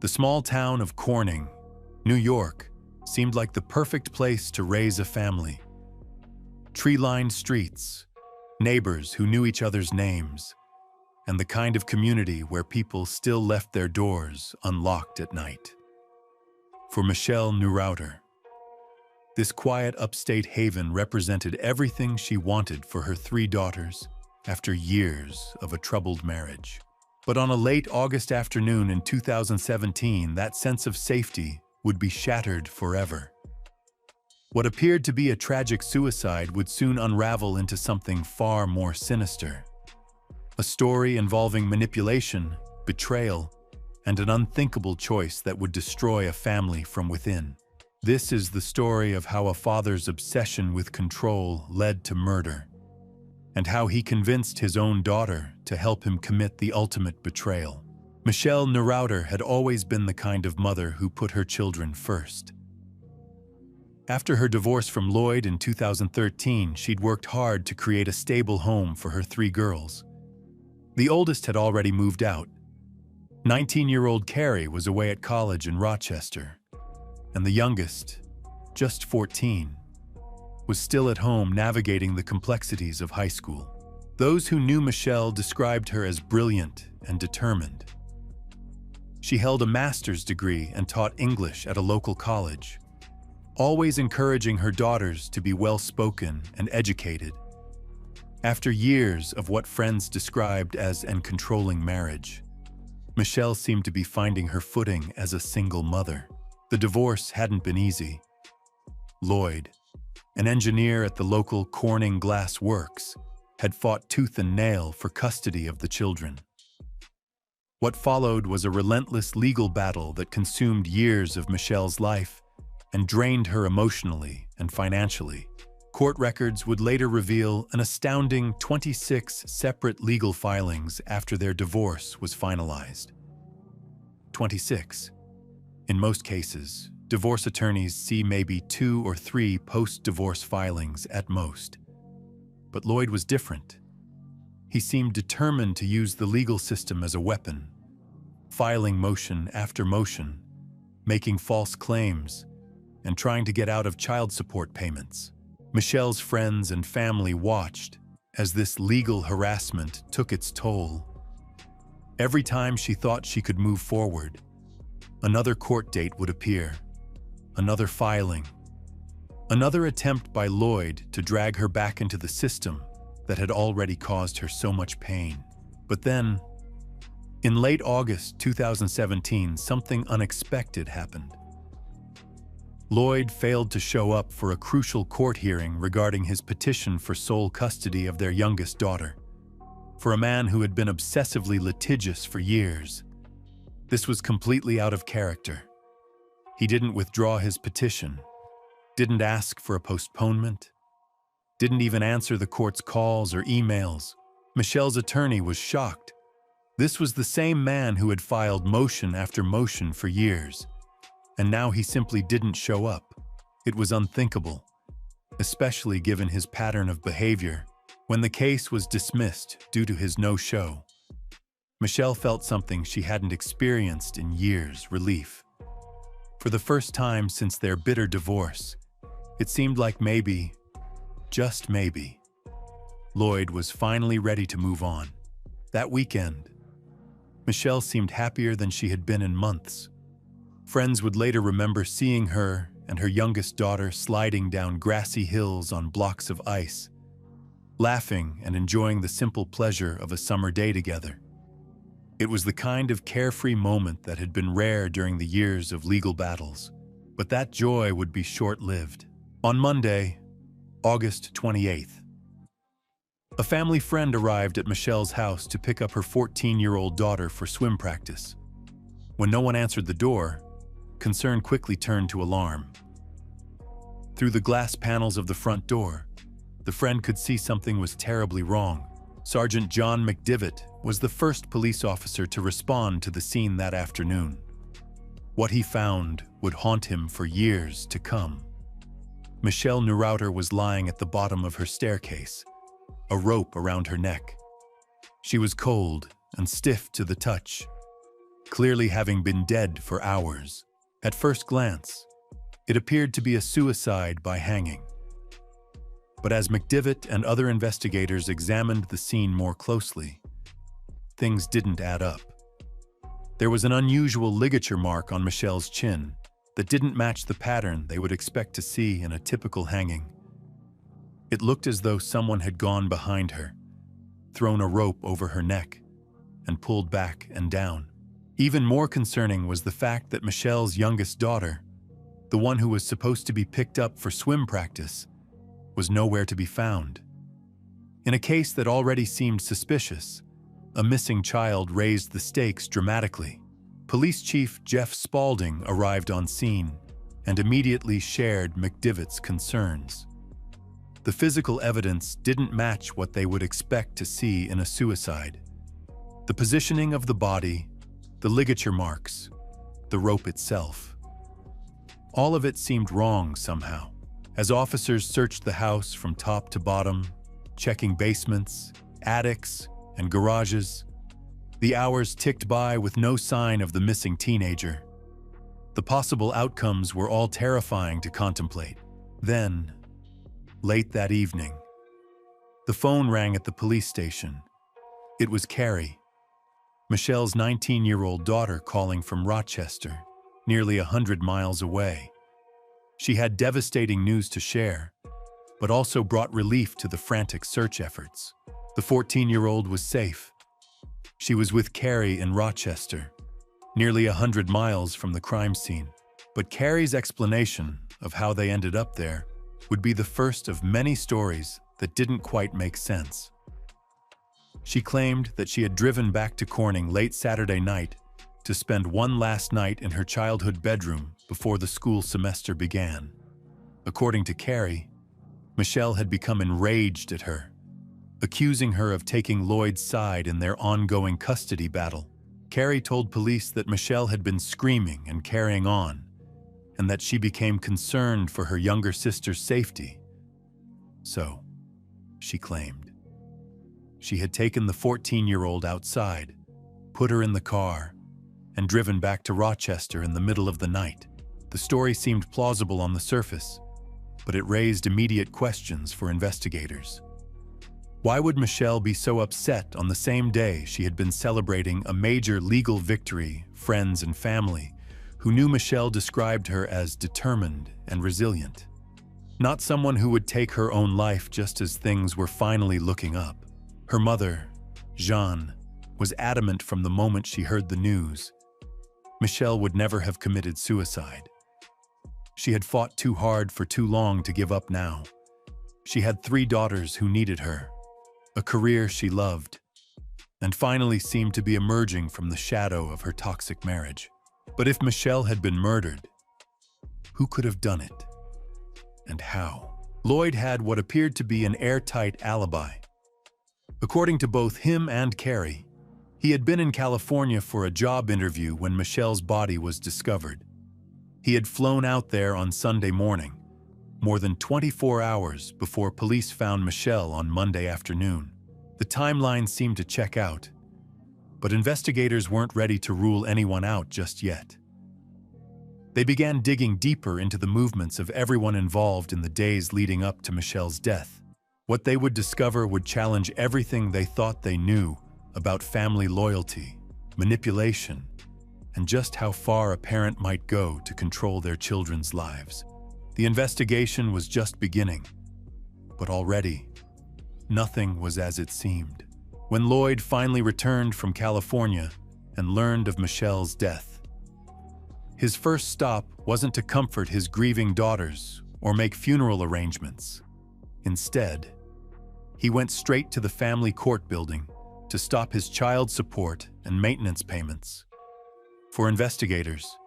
The small town of Corning, New York, seemed like the perfect place to raise a family. Tree-lined streets, neighbors who knew each other's names, and the kind of community where people still left their doors unlocked at night. For Michelle Neureuther, this quiet upstate haven represented everything she wanted for her 3 daughters after years of a troubled marriage. But on a late August afternoon in 2017, that sense of safety would be shattered forever. What appeared to be a tragic suicide would soon unravel into something far more sinister. A story involving manipulation, betrayal, and an unthinkable choice that would destroy a family from within. This is the story of how a father's obsession with control led to murder, and how he convinced his own daughter to help him commit the ultimate betrayal. Michelle Neureuther had always been the kind of mother who put her children first. After her divorce from Lloyd in 2013, she'd worked hard to create a stable home for her 3 girls. The oldest had already moved out. 19-year-old Carrie was away at college in Rochester, and the youngest, just 14, was still at home navigating the complexities of high school. Those who knew Michelle described her as brilliant and determined. She held a master's degree and taught English at a local college, always encouraging her daughters to be well-spoken and educated. After years of what friends described as an controlling marriage, Michelle seemed to be finding her footing as a single mother. The divorce hadn't been easy. Lloyd, an engineer at the local Corning Glass Works, had fought tooth and nail for custody of the children. What followed was a relentless legal battle that consumed years of Michelle's life and drained her emotionally and financially. Court records would later reveal an astounding 26 separate legal filings after their divorce was finalized. 26. In most cases, divorce attorneys see maybe 2 or 3 post-divorce filings at most. But Lloyd was different. He seemed determined to use the legal system as a weapon, filing motion after motion, making false claims, and trying to get out of child support payments. Michelle's friends and family watched as this legal harassment took its toll. Every time she thought she could move forward, another court date would appear, another filing, another attempt by Lloyd to drag her back into the system that had already caused her so much pain. But then, in late August 2017, something unexpected happened. Lloyd failed to show up for a crucial court hearing regarding his petition for sole custody of their youngest daughter. For a man who had been obsessively litigious for years, this was completely out of character. He didn't withdraw his petition, didn't ask for a postponement, didn't even answer the court's calls or emails. Michelle's attorney was shocked. This was the same man who had filed motion after motion for years, and now he simply didn't show up. It was unthinkable, especially given his pattern of behavior. When the case was dismissed due to his no-show, Michelle felt something she hadn't experienced in years: relief. For the first time since their bitter divorce, it seemed like maybe, just maybe, Lloyd was finally ready to move on. That weekend, Michelle seemed happier than she had been in months. Friends would later remember seeing her and her youngest daughter sliding down grassy hills on blocks of ice, laughing and enjoying the simple pleasure of a summer day together. It was the kind of carefree moment that had been rare during the years of legal battles, but that joy would be short-lived. On Monday, August 28th, a family friend arrived at Michelle's house to pick up her 14-year-old daughter for swim practice. When no one answered the door, concern quickly turned to alarm. Through the glass panels of the front door, the friend could see something was terribly wrong. Sergeant John McDivitt was the first police officer to respond to the scene that afternoon. What he found would haunt him for years to come. Michelle Neureuther was lying at the bottom of her staircase, a rope around her neck. She was cold and stiff to the touch, clearly having been dead for hours. At first glance, it appeared to be a suicide by hanging. But as McDivitt and other investigators examined the scene more closely, things didn't add up. There was an unusual ligature mark on Michelle's chin that didn't match the pattern they would expect to see in a typical hanging. It looked as though someone had gone behind her, thrown a rope over her neck, and pulled back and down. Even more concerning was the fact that Michelle's youngest daughter, the one who was supposed to be picked up for swim practice, was nowhere to be found. In a case that already seemed suspicious, a missing child raised the stakes dramatically. Police Chief Jeff Spaulding arrived on scene and immediately shared McDivitt's concerns. The physical evidence didn't match what they would expect to see in a suicide. The positioning of the body, the ligature marks, the rope itself. All of it seemed wrong somehow. As officers searched the house from top to bottom, checking basements, attics, and garages, the hours ticked by with no sign of the missing teenager. The possible outcomes were all terrifying to contemplate. Then, late that evening, the phone rang at the police station. It was Carrie, Michelle's 19-year-old daughter, calling from Rochester, nearly 100 miles away. She had devastating news to share, but also brought relief to the frantic search efforts. The 14-year-old was safe. She was with Carrie in Rochester, nearly 100 miles from the crime scene. But Carrie's explanation of how they ended up there would be the first of many stories that didn't quite make sense. She claimed that she had driven back to Corning late Saturday night to spend one last night in her childhood bedroom before the school semester began. According to Carrie, Michelle had become enraged at her, accusing her of taking Lloyd's side in their ongoing custody battle. Carrie told police that Michelle had been screaming and carrying on, and that she became concerned for her younger sister's safety. So, she claimed, she had taken the 14-year-old outside, put her in the car, and driven back to Rochester in the middle of the night. The story seemed plausible on the surface, but it raised immediate questions for investigators. Why would Michelle be so upset on the same day she had been celebrating a major legal victory? Friends and family who knew Michelle described her as determined and resilient, not someone who would take her own life just as things were finally looking up. Her mother, Jeanne, was adamant from the moment she heard the news. Michelle would never have committed suicide. She had fought too hard for too long to give up now. She had 3 daughters who needed her, a career she loved, and finally seemed to be emerging from the shadow of her toxic marriage. But if Michelle had been murdered, who could have done it? And how? Lloyd had what appeared to be an airtight alibi. According to both him and Carrie, he had been in California for a job interview when Michelle's body was discovered. He had flown out there on Sunday morning, more than 24 hours before police found Michelle on Monday afternoon. The timeline seemed to check out, but investigators weren't ready to rule anyone out just yet. They began digging deeper into the movements of everyone involved in the days leading up to Michelle's death. What they would discover would challenge everything they thought they knew about family loyalty, manipulation, and just how far a parent might go to control their children's lives. The investigation was just beginning, but already, nothing was as it seemed. When Lloyd finally returned from California and learned of Michelle's death, his first stop wasn't to comfort his grieving daughters or make funeral arrangements. Instead, he went straight to the family court building to stop his child support and maintenance payments. For investigators,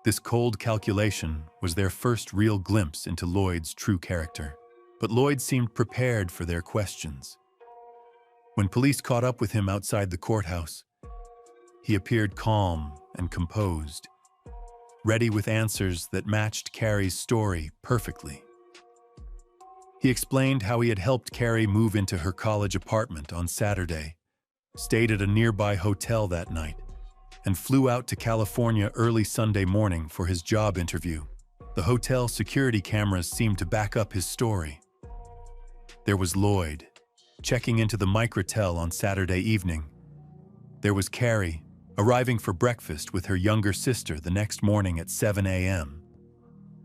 this cold calculation was their first real glimpse into Lloyd's true character. But Lloyd seemed prepared for their questions. When police caught up with him outside the courthouse, he appeared calm and composed, ready with answers that matched Carrie's story perfectly. He explained how he had helped Carrie move into her college apartment on Saturday, stayed at a nearby hotel that night, and flew out to California early Sunday morning for his job interview. The hotel security cameras seemed to back up his story. There was Lloyd, checking into the microtel on Saturday evening. There was Carrie, arriving for breakfast with her younger sister the next morning at 7 a.m.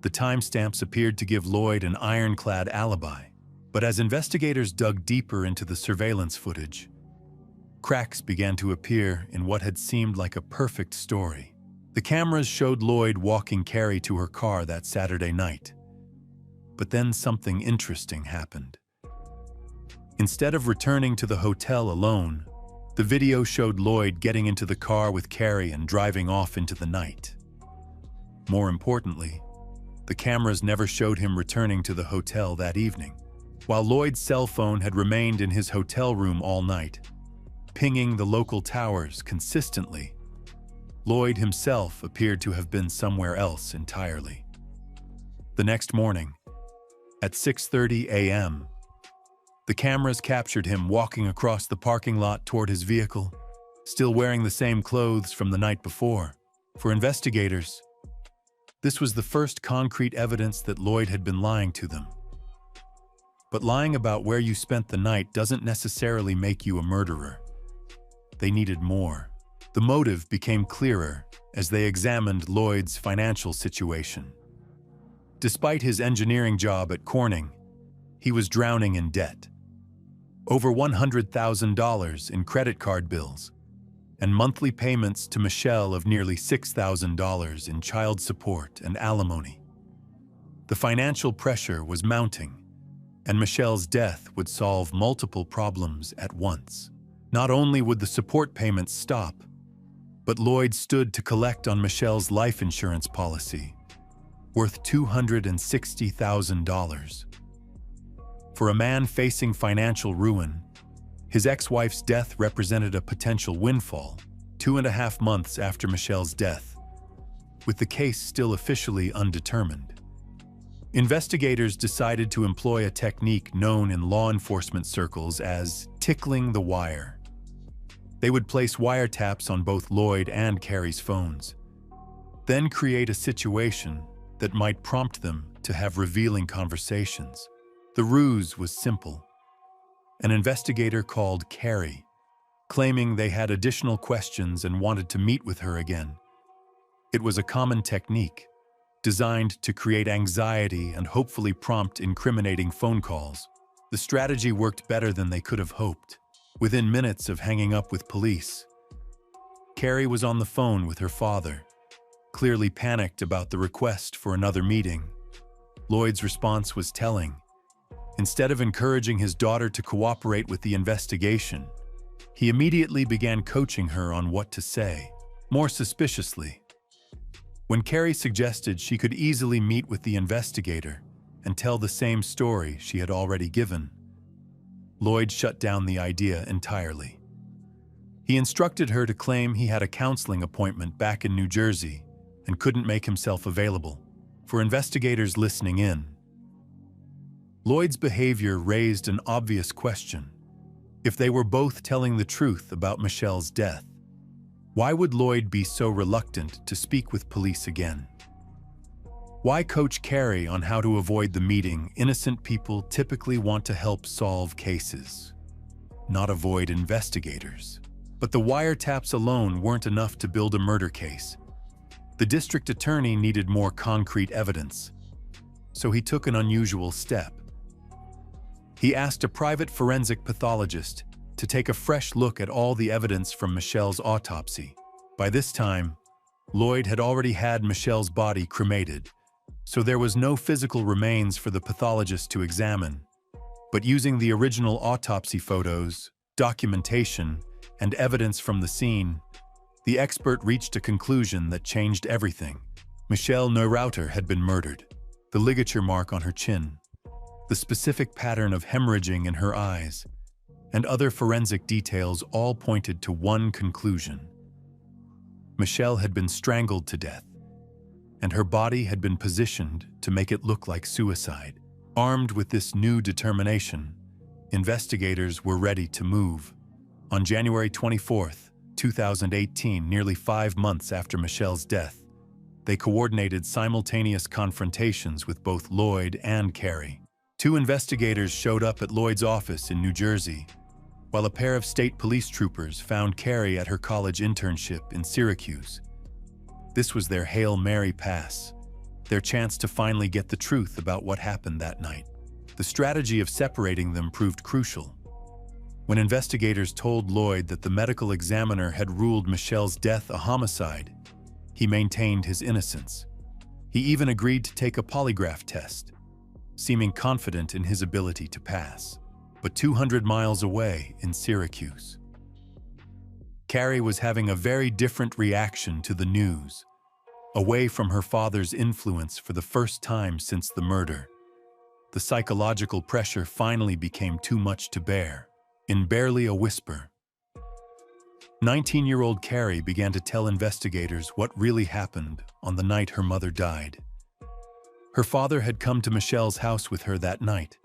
The timestamps appeared to give Lloyd an ironclad alibi, but as investigators dug deeper into the surveillance footage, cracks began to appear in what had seemed like a perfect story. The cameras showed Lloyd walking Carrie to her car that Saturday night. But then something interesting happened. Instead of returning to the hotel alone, the video showed Lloyd getting into the car with Carrie and driving off into the night. More importantly, the cameras never showed him returning to the hotel that evening, while Lloyd's cell phone had remained in his hotel room all night, pinging the local towers consistently. Lloyd himself appeared to have been somewhere else entirely. The next morning, at 6:30 a.m., the cameras captured him walking across the parking lot toward his vehicle, still wearing the same clothes from the night before. For investigators, this was the first concrete evidence that Lloyd had been lying to them. But lying about where you spent the night doesn't necessarily make you a murderer. They needed more. The motive became clearer as they examined Lloyd's financial situation. Despite his engineering job at Corning, he was drowning in debt. Over $100,000 in credit card bills, and monthly payments to Michelle of nearly $6,000 in child support and alimony. The financial pressure was mounting, and Michelle's death would solve multiple problems at once. Not only would the support payments stop, but Lloyd stood to collect on Michelle's life insurance policy, worth $260,000. For a man facing financial ruin, his ex-wife's death represented a potential windfall 2.5 months after Michelle's death, with the case still officially undetermined. Investigators decided to employ a technique known in law enforcement circles as tickling the wire. They would place wiretaps on both Lloyd and Carrie's phones, then create a situation that might prompt them to have revealing conversations. The ruse was simple. An investigator called Carrie, claiming they had additional questions and wanted to meet with her again. It was a common technique, designed to create anxiety and hopefully prompt incriminating phone calls. The strategy worked better than they could have hoped. Within minutes of hanging up with police, Carrie was on the phone with her father, clearly panicked about the request for another meeting. Lloyd's response was telling. Instead of encouraging his daughter to cooperate with the investigation, he immediately began coaching her on what to say. More suspiciously, when Carrie suggested she could easily meet with the investigator and tell the same story she had already given, Lloyd shut down the idea entirely. He instructed her to claim he had a counseling appointment back in New Jersey and couldn't make himself available. For investigators listening in, Lloyd's behavior raised an obvious question. If they were both telling the truth about Michelle's death, why would Lloyd be so reluctant to speak with police again? Why coach Carrie on how to avoid the meeting? Innocent people typically want to help solve cases, not avoid investigators. But the wiretaps alone weren't enough to build a murder case. The district attorney needed more concrete evidence, so he took an unusual step. He asked a private forensic pathologist to take a fresh look at all the evidence from Michelle's autopsy. By this time, Lloyd had already had Michelle's body cremated, so there was no physical remains for the pathologist to examine. But using the original autopsy photos, documentation, and evidence from the scene, the expert reached a conclusion that changed everything. Michelle Neureuther had been murdered. The ligature mark on her chin, the specific pattern of hemorrhaging in her eyes, and other forensic details all pointed to one conclusion. Michelle had been strangled to death, and her body had been positioned to make it look like suicide. Armed with this new determination, investigators were ready to move. On January 24th, 2018, nearly 5 months after Michelle's death. They coordinated simultaneous confrontations with both Lloyd and Carrie. 2 investigators showed up at Lloyd's office in New Jersey, while a pair of state police troopers found Carrie at her college internship in Syracuse. This was their Hail Mary pass, their chance to finally get the truth about what happened that night. The strategy of separating them proved crucial. When investigators told Lloyd that the medical examiner had ruled Michelle's death a homicide, he maintained his innocence. He even agreed to take a polygraph test, seeming confident in his ability to pass. But 200 miles away in Syracuse, Carrie was having a very different reaction to the news. Away from her father's influence for the first time since the murder, the psychological pressure finally became too much to bear. In barely a whisper, 19-year-old Carrie began to tell investigators what really happened on the night her mother died. Her father had come to Michelle's house with her that night,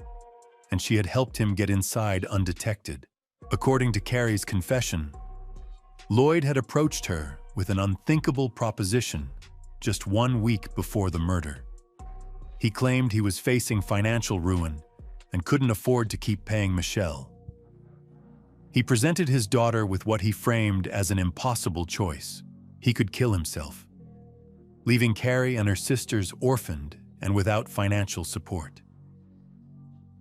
and she had helped him get inside undetected. According to Carrie's confession, Lloyd had approached her with an unthinkable proposition just 1 week before the murder. He claimed he was facing financial ruin and couldn't afford to keep paying Michelle. He presented his daughter with what he framed as an impossible choice. He could kill himself, leaving Carrie and her sisters orphaned and without financial support.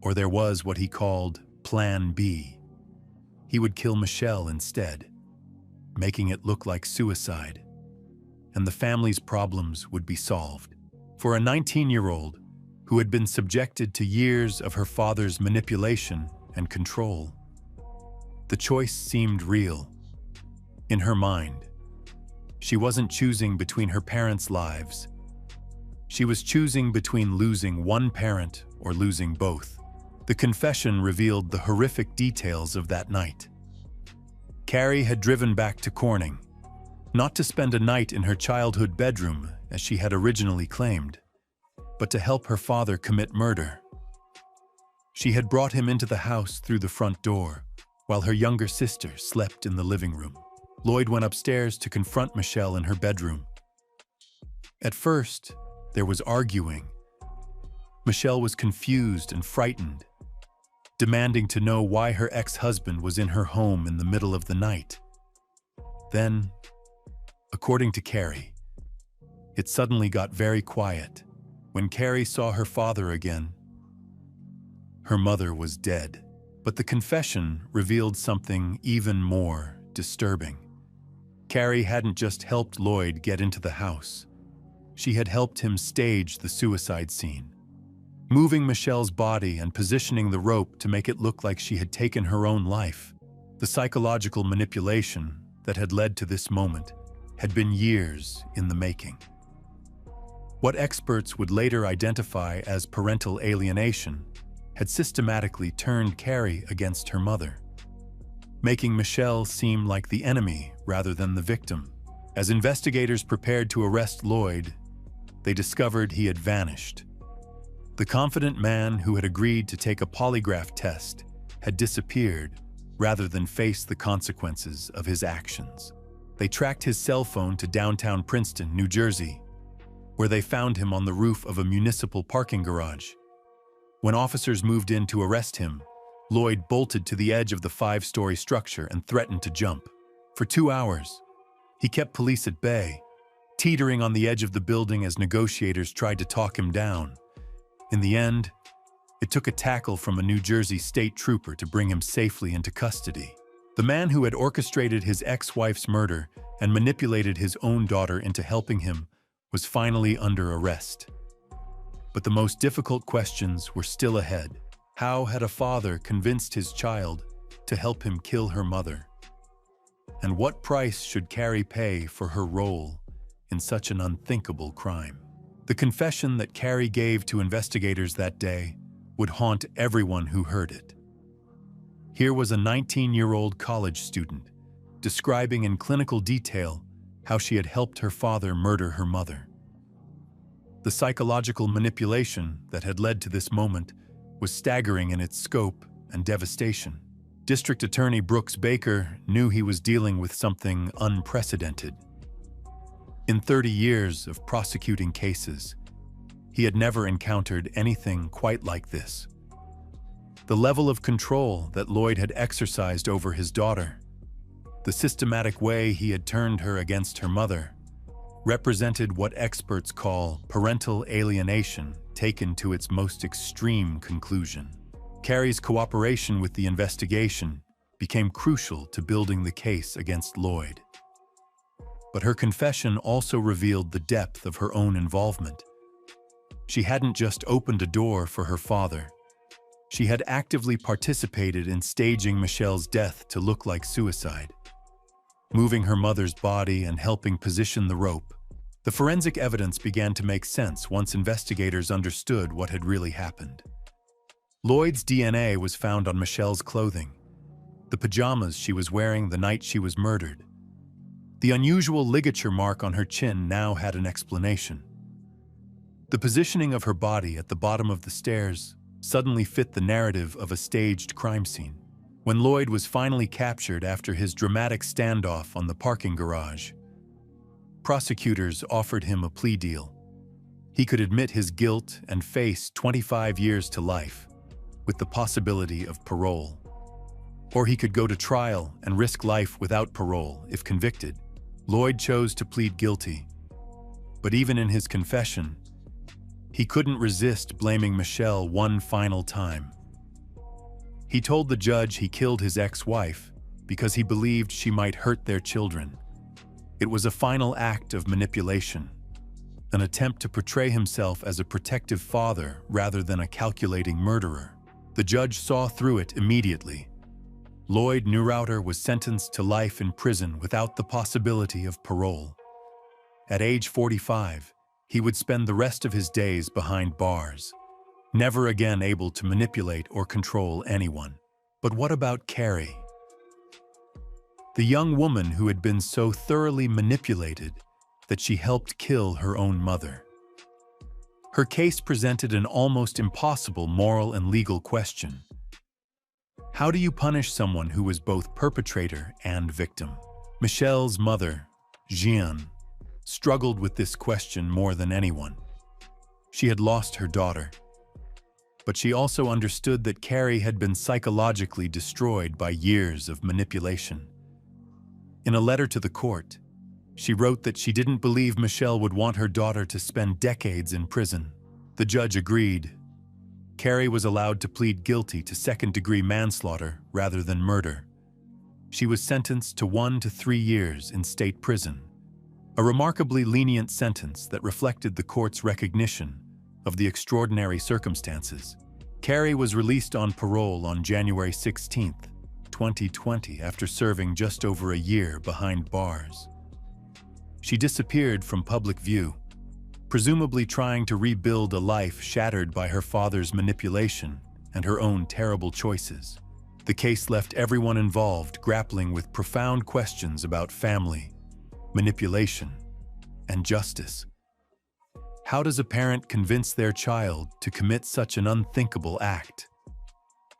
Or there was what he called Plan B. He would kill Michelle instead, making it look like suicide, and the family's problems would be solved. For a 19-year-old who had been subjected to years of her father's manipulation and control, the choice seemed real. In her mind, she wasn't choosing between her parents' lives. She was choosing between losing one parent or losing both. The confession revealed the horrific details of that night. Carrie had driven back to Corning, not to spend a night in her childhood bedroom as she had originally claimed, but to help her father commit murder. She had brought him into the house through the front door, while her younger sister slept in the living room. Lloyd went upstairs to confront Michelle in her bedroom. At first, there was arguing. Michelle was confused and frightened, demanding to know why her ex-husband was in her home in the middle of the night. Then, according to Carrie, it suddenly got very quiet. When Carrie saw her father again, her mother was dead. But the confession revealed something even more disturbing. Carrie hadn't just helped Lloyd get into the house. She had helped him stage the suicide scene, moving Michelle's body and positioning the rope to make it look like she had taken her own life. The psychological manipulation that had led to this moment had been years in the making. What experts would later identify as parental alienation had systematically turned Carrie against her mother, making Michelle seem like the enemy rather than the victim. As investigators prepared to arrest Lloyd, they discovered he had vanished. The confident man who had agreed to take a polygraph test had disappeared rather than face the consequences of his actions. They tracked his cell phone to downtown Princeton, New Jersey, where they found him on the roof of a municipal parking garage. When officers moved in to arrest him, Lloyd bolted to the edge of the 5-story structure and threatened to jump. For 2 hours, he kept police at bay, teetering on the edge of the building as negotiators tried to talk him down. In the end, it took a tackle from a New Jersey state trooper to bring him safely into custody. The man who had orchestrated his ex-wife's murder and manipulated his own daughter into helping him was finally under arrest. But the most difficult questions were still ahead. How had a father convinced his child to help him kill her mother? And what price should Carrie pay for her role in such an unthinkable crime? The confession that Carrie gave to investigators that day would haunt everyone who heard it. Here was a 19-year-old college student describing in clinical detail how she had helped her father murder her mother. The psychological manipulation that had led to this moment was staggering in its scope and devastation. District Attorney Brooks Baker knew he was dealing with something unprecedented. In 30 years of prosecuting cases, he had never encountered anything quite like this. The level of control that Lloyd had exercised over his daughter, the systematic way he had turned her against her mother, represented what experts call parental alienation taken to its most extreme conclusion. Carrie's cooperation with the investigation became crucial to building the case against Lloyd. But her confession also revealed the depth of her own involvement. She hadn't just opened a door for her father. She had actively participated in staging Michelle's death to look like suicide, moving her mother's body and helping position the rope. The forensic evidence began to make sense once investigators understood what had really happened. Lloyd's DNA was found on Michelle's clothing, the pajamas she was wearing the night she was murdered. The unusual ligature mark on her chin now had an explanation. The positioning of her body at the bottom of the stairs suddenly fit the narrative of a staged crime scene. When Lloyd was finally captured after his dramatic standoff on the parking garage, prosecutors offered him a plea deal. He could admit his guilt and face 25 years to life, with the possibility of parole. Or he could go to trial and risk life without parole if convicted. Lloyd chose to plead guilty, but even in his confession, he couldn't resist blaming Michelle one final time. He told the judge he killed his ex-wife because he believed she might hurt their children. It was a final act of manipulation, an attempt to portray himself as a protective father rather than a calculating murderer. The judge saw through it immediately. Lloyd Neureuther was sentenced to life in prison without the possibility of parole. At age 45, he would spend the rest of his days behind bars, never again able to manipulate or control anyone. But what about Carrie? The young woman who had been so thoroughly manipulated that she helped kill her own mother. Her case presented an almost impossible moral and legal question. How do you punish someone who was both perpetrator and victim? Michelle's mother, Jeanne, struggled with this question more than anyone. She had lost her daughter, but she also understood that Carrie had been psychologically destroyed by years of manipulation. In a letter to the court, she wrote that she didn't believe Michelle would want her daughter to spend decades in prison. The judge agreed. Carrie was allowed to plead guilty to second-degree manslaughter rather than murder. She was sentenced to 1 to 3 years in state prison, a remarkably lenient sentence that reflected the court's recognition of the extraordinary circumstances. Carrie was released on parole on January 16, 2020, after serving just over a year behind bars. She disappeared from public view, presumably trying to rebuild a life shattered by her father's manipulation and her own terrible choices. The case left everyone involved grappling with profound questions about family, manipulation, and justice. How does a parent convince their child to commit such an unthinkable act?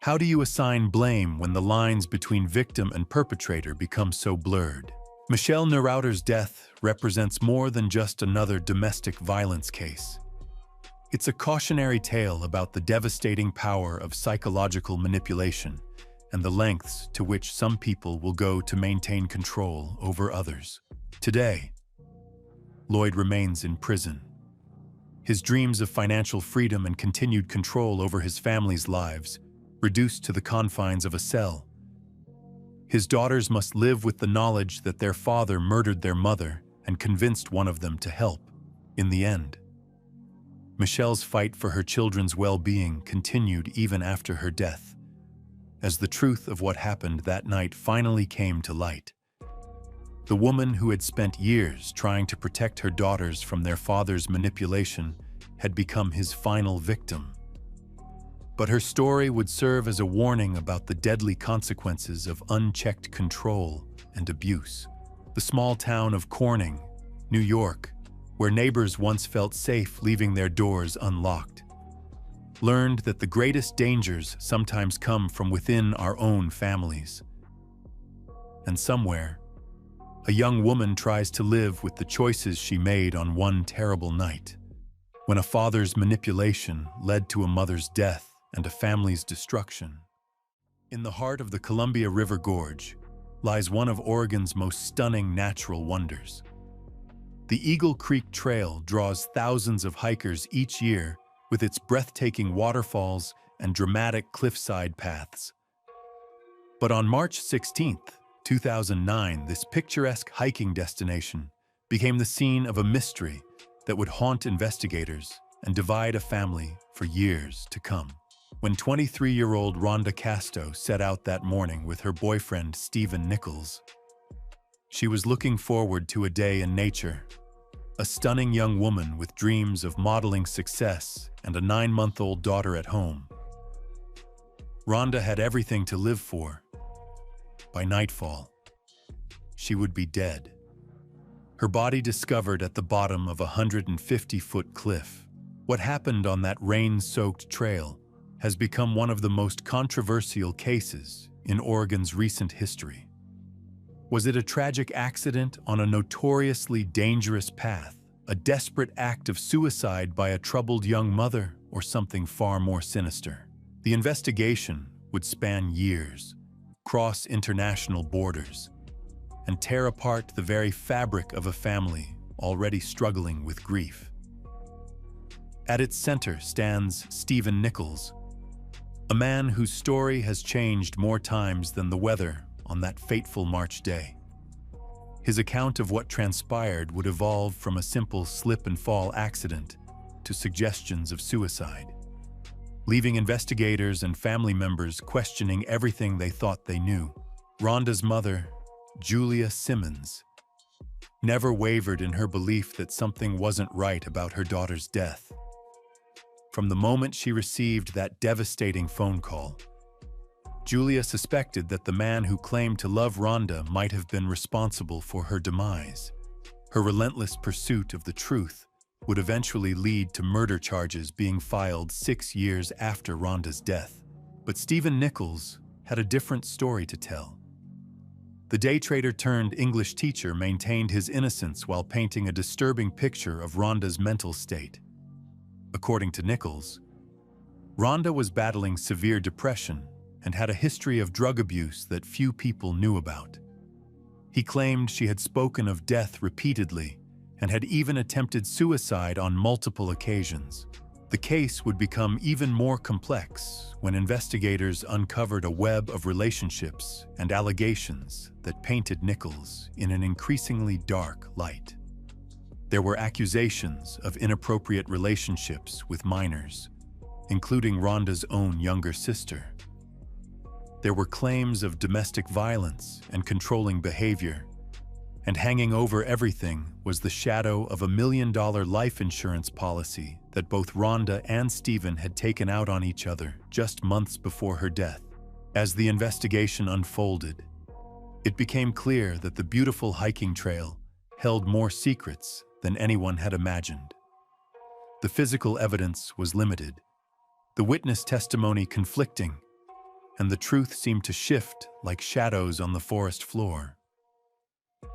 How do you assign blame when the lines between victim and perpetrator become so blurred? Michelle Neureuther's death represents more than just another domestic violence case. It's a cautionary tale about the devastating power of psychological manipulation and the lengths to which some people will go to maintain control over others. Today, Lloyd remains in prison. His dreams of financial freedom and continued control over his family's lives reduced to the confines of a cell. His daughters must live with the knowledge that their father murdered their mother and convinced one of them to help. In the end, Michelle's fight for her children's well-being continued even after her death, as the truth of what happened that night finally came to light. The woman who had spent years trying to protect her daughters from their father's manipulation had become his final victim. But her story would serve as a warning about the deadly consequences of unchecked control and abuse. The small town of Corning, New York, where neighbors once felt safe leaving their doors unlocked, learned that the greatest dangers sometimes come from within our own families. And somewhere, a young woman tries to live with the choices she made on one terrible night, when a father's manipulation led to a mother's death and a family's destruction. In the heart of the Columbia River Gorge lies one of Oregon's most stunning natural wonders. The Eagle Creek Trail draws thousands of hikers each year with its breathtaking waterfalls and dramatic cliffside paths. But on March 16, 2009, this picturesque hiking destination became the scene of a mystery that would haunt investigators and divide a family for years to come. When 23-year-old Rhonda Casto set out that morning with her boyfriend Stephen Nichols, she was looking forward to a day in nature, a stunning young woman with dreams of modeling success and a 9-month-old daughter at home. Rhonda had everything to live for. By nightfall, she would be dead. Her body discovered at the bottom of a 150-foot cliff. What happened on that rain-soaked trail has become one of the most controversial cases in Oregon's recent history. Was it a tragic accident on a notoriously dangerous path, a desperate act of suicide by a troubled young mother, or something far more sinister? The investigation would span years, cross international borders, and tear apart the very fabric of a family already struggling with grief. At its center stands Stephen Nichols, a man whose story has changed more times than the weather on that fateful March day. His account of what transpired would evolve from a simple slip-and-fall accident to suggestions of suicide, leaving investigators and family members questioning everything they thought they knew. Rhonda's mother, Julia Simmons, never wavered in her belief that something wasn't right about her daughter's death. From the moment she received that devastating phone call, Julia suspected that the man who claimed to love Rhonda might have been responsible for her demise. Her relentless pursuit of the truth would eventually lead to murder charges being filed 6 years after Rhonda's death. But Stephen Nichols had a different story to tell. The day trader turned English teacher maintained his innocence while painting a disturbing picture of Rhonda's mental state. According to Nichols, Rhonda was battling severe depression and had a history of drug abuse that few people knew about. He claimed she had spoken of death repeatedly and had even attempted suicide on multiple occasions. The case would become even more complex when investigators uncovered a web of relationships and allegations that painted Nichols in an increasingly dark light. There were accusations of inappropriate relationships with minors, including Rhonda's own younger sister. There were claims of domestic violence and controlling behavior, and hanging over everything was the shadow of a $1 million life insurance policy that both Rhonda and Stephen had taken out on each other just months before her death. As the investigation unfolded, it became clear that the beautiful hiking trail held more secrets than anyone had imagined. The physical evidence was limited, the witness testimony conflicting, and the truth seemed to shift like shadows on the forest floor.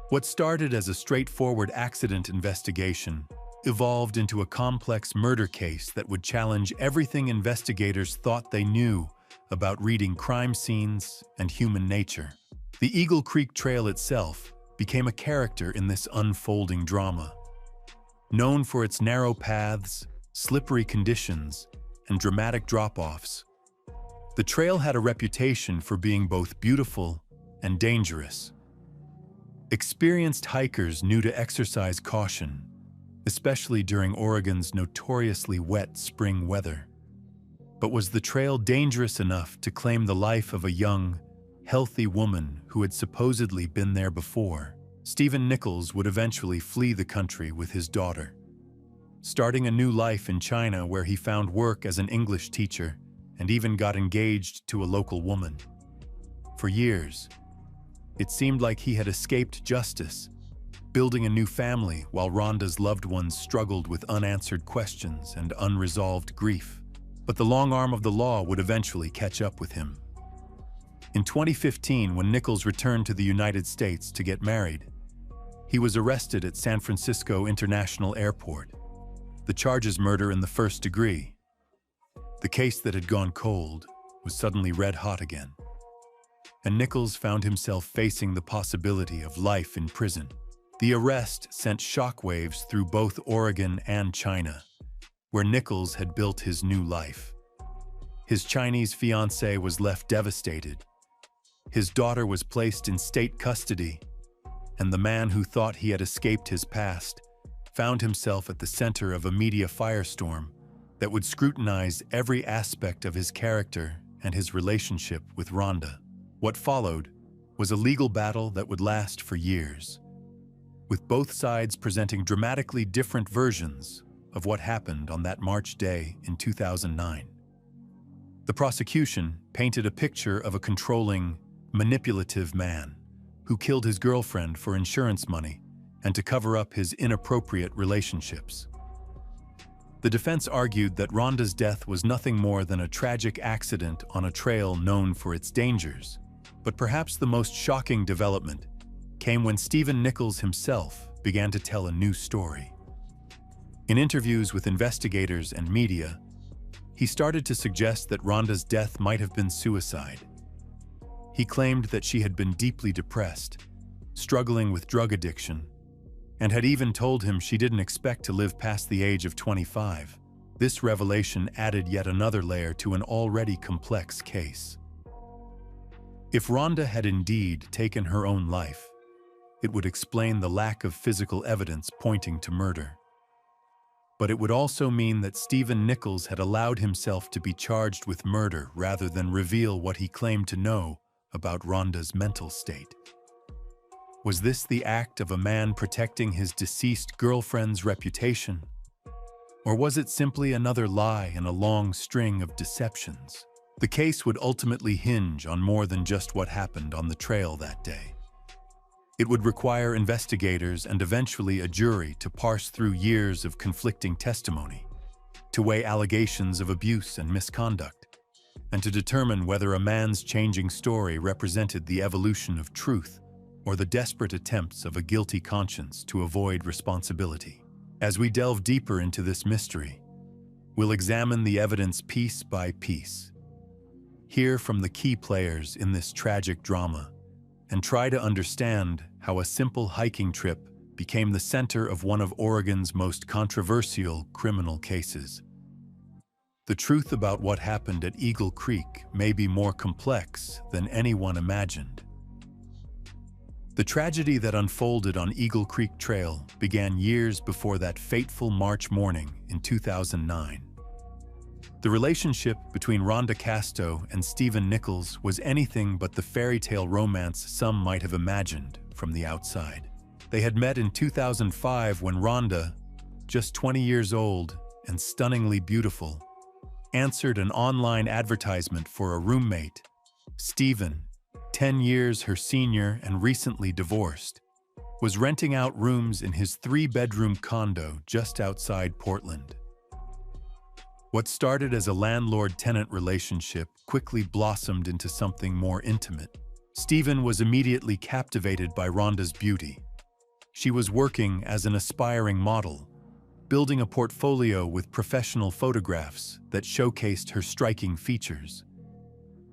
What started as a straightforward accident investigation evolved into a complex murder case that would challenge everything investigators thought they knew about reading crime scenes and human nature. The Eagle Creek Trail itself became a character in this unfolding drama. Known for its narrow paths, slippery conditions, and dramatic drop-offs, the trail had a reputation for being both beautiful and dangerous. Experienced hikers knew to exercise caution, especially during Oregon's notoriously wet spring weather. But was the trail dangerous enough to claim the life of a young, healthy woman who had supposedly been there before? Stephen Nichols would eventually flee the country with his daughter, starting a new life in China where he found work as an English teacher and even got engaged to a local woman. For years, it seemed like he had escaped justice, building a new family while Rhonda's loved ones struggled with unanswered questions and unresolved grief. But the long arm of the law would eventually catch up with him. In 2015, when Nichols returned to the United States to get married, he was arrested at San Francisco International Airport. The charges murder in the first degree. The case that had gone cold was suddenly red hot again. And Nichols found himself facing the possibility of life in prison. The arrest sent shockwaves through both Oregon and China, where Nichols had built his new life. His Chinese fiancée was left devastated. His daughter was placed in state custody, and the man who thought he had escaped his past found himself at the center of a media firestorm that would scrutinize every aspect of his character and his relationship with Rhonda. What followed was a legal battle that would last for years, with both sides presenting dramatically different versions of what happened on that March day in 2009. The prosecution painted a picture of a controlling, manipulative man who killed his girlfriend for insurance money and to cover up his inappropriate relationships. The defense argued that Rhonda's death was nothing more than a tragic accident on a trail known for its dangers. But perhaps the most shocking development came when Stephen Nichols himself began to tell a new story. In interviews with investigators and media, he started to suggest that Rhonda's death might have been suicide. He claimed that she had been deeply depressed, struggling with drug addiction, and had even told him she didn't expect to live past the age of 25. This revelation added yet another layer to an already complex case. If Rhonda had indeed taken her own life, it would explain the lack of physical evidence pointing to murder. But it would also mean that Stephen Nichols had allowed himself to be charged with murder rather than reveal what he claimed to know about Rhonda's mental state. Was this the act of a man protecting his deceased girlfriend's reputation? Or was it simply another lie in a long string of deceptions? The case would ultimately hinge on more than just what happened on the trail that day. It would require investigators and eventually a jury to parse through years of conflicting testimony, to weigh allegations of abuse and misconduct, and to determine whether a man's changing story represented the evolution of truth or the desperate attempts of a guilty conscience to avoid responsibility. As we delve deeper into this mystery, we'll examine the evidence piece by piece, hear from the key players in this tragic drama, and try to understand how a simple hiking trip became the center of one of Oregon's most controversial criminal cases. The truth about what happened at Eagle Creek may be more complex than anyone imagined. The tragedy that unfolded on Eagle Creek Trail began years before that fateful March morning in 2009. The relationship between Rhonda Casto and Stephen Nichols was anything but the fairy tale romance some might have imagined from the outside. They had met in 2005 when Rhonda, just 20 years old and stunningly beautiful, answered an online advertisement for a roommate. Stephen, 10 years her senior and recently divorced, was renting out rooms in his 3-bedroom condo just outside Portland. What started as a landlord-tenant relationship quickly blossomed into something more intimate. Stephen was immediately captivated by Rhonda's beauty. She was working as an aspiring model, building a portfolio with professional photographs that showcased her striking features.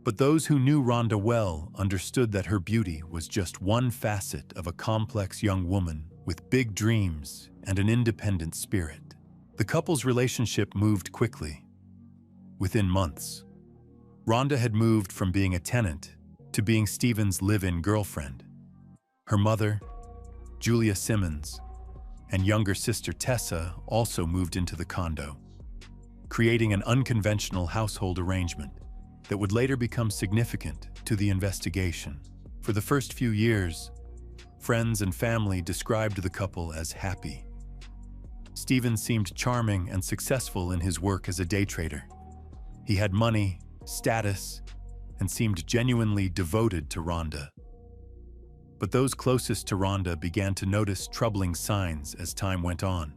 But those who knew Rhonda well understood that her beauty was just one facet of a complex young woman with big dreams and an independent spirit. The couple's relationship moved quickly. Within months, Rhonda had moved from being a tenant to being Stephen's live-in girlfriend. Her mother, Julia Simmons, and younger sister Tessa also moved into the condo, creating an unconventional household arrangement that would later become significant to the investigation. For the first few years, friends and family described the couple as happy. Stephen seemed charming and successful in his work as a day trader. He had money, status, and seemed genuinely devoted to Rhonda. But those closest to Rhonda began to notice troubling signs as time went on.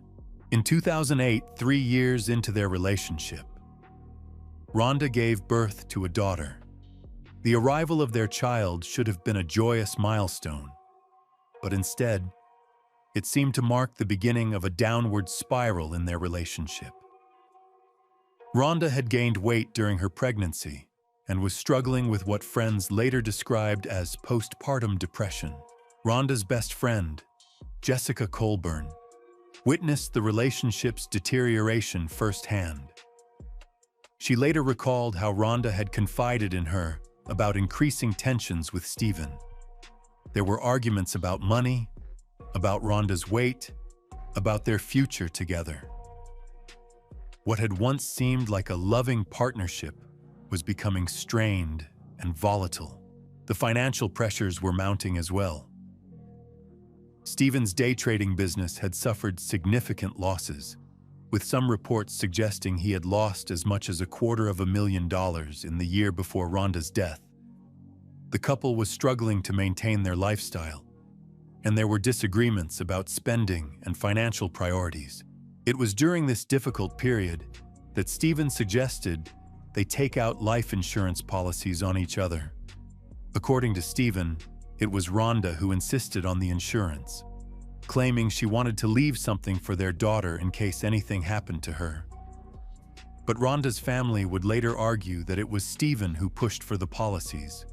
In 2008, 3 years into their relationship, Rhonda gave birth to a daughter. The arrival of their child should have been a joyous milestone, but instead, it seemed to mark the beginning of a downward spiral in their relationship. Rhonda had gained weight during her pregnancy and was struggling with what friends later described as postpartum depression. Rhonda's best friend, Jessica Colburn, witnessed the relationship's deterioration firsthand. She later recalled how Rhonda had confided in her about increasing tensions with Stephen. There were arguments about money, about Rhonda's weight, about their future together. What had once seemed like a loving partnership was becoming strained and volatile. The financial pressures were mounting as well. Stephen's day trading business had suffered significant losses, with some reports suggesting he had lost as much as $250,000 in the year before Rhonda's death. The couple was struggling to maintain their lifestyle, and there were disagreements about spending and financial priorities. It was during this difficult period that Stephen suggested they take out life insurance policies on each other. According to Stephen, it was Rhonda who insisted on the insurance, claiming she wanted to leave something for their daughter in case anything happened to her. But Rhonda's family would later argue that it was Stephen who pushed for the policies,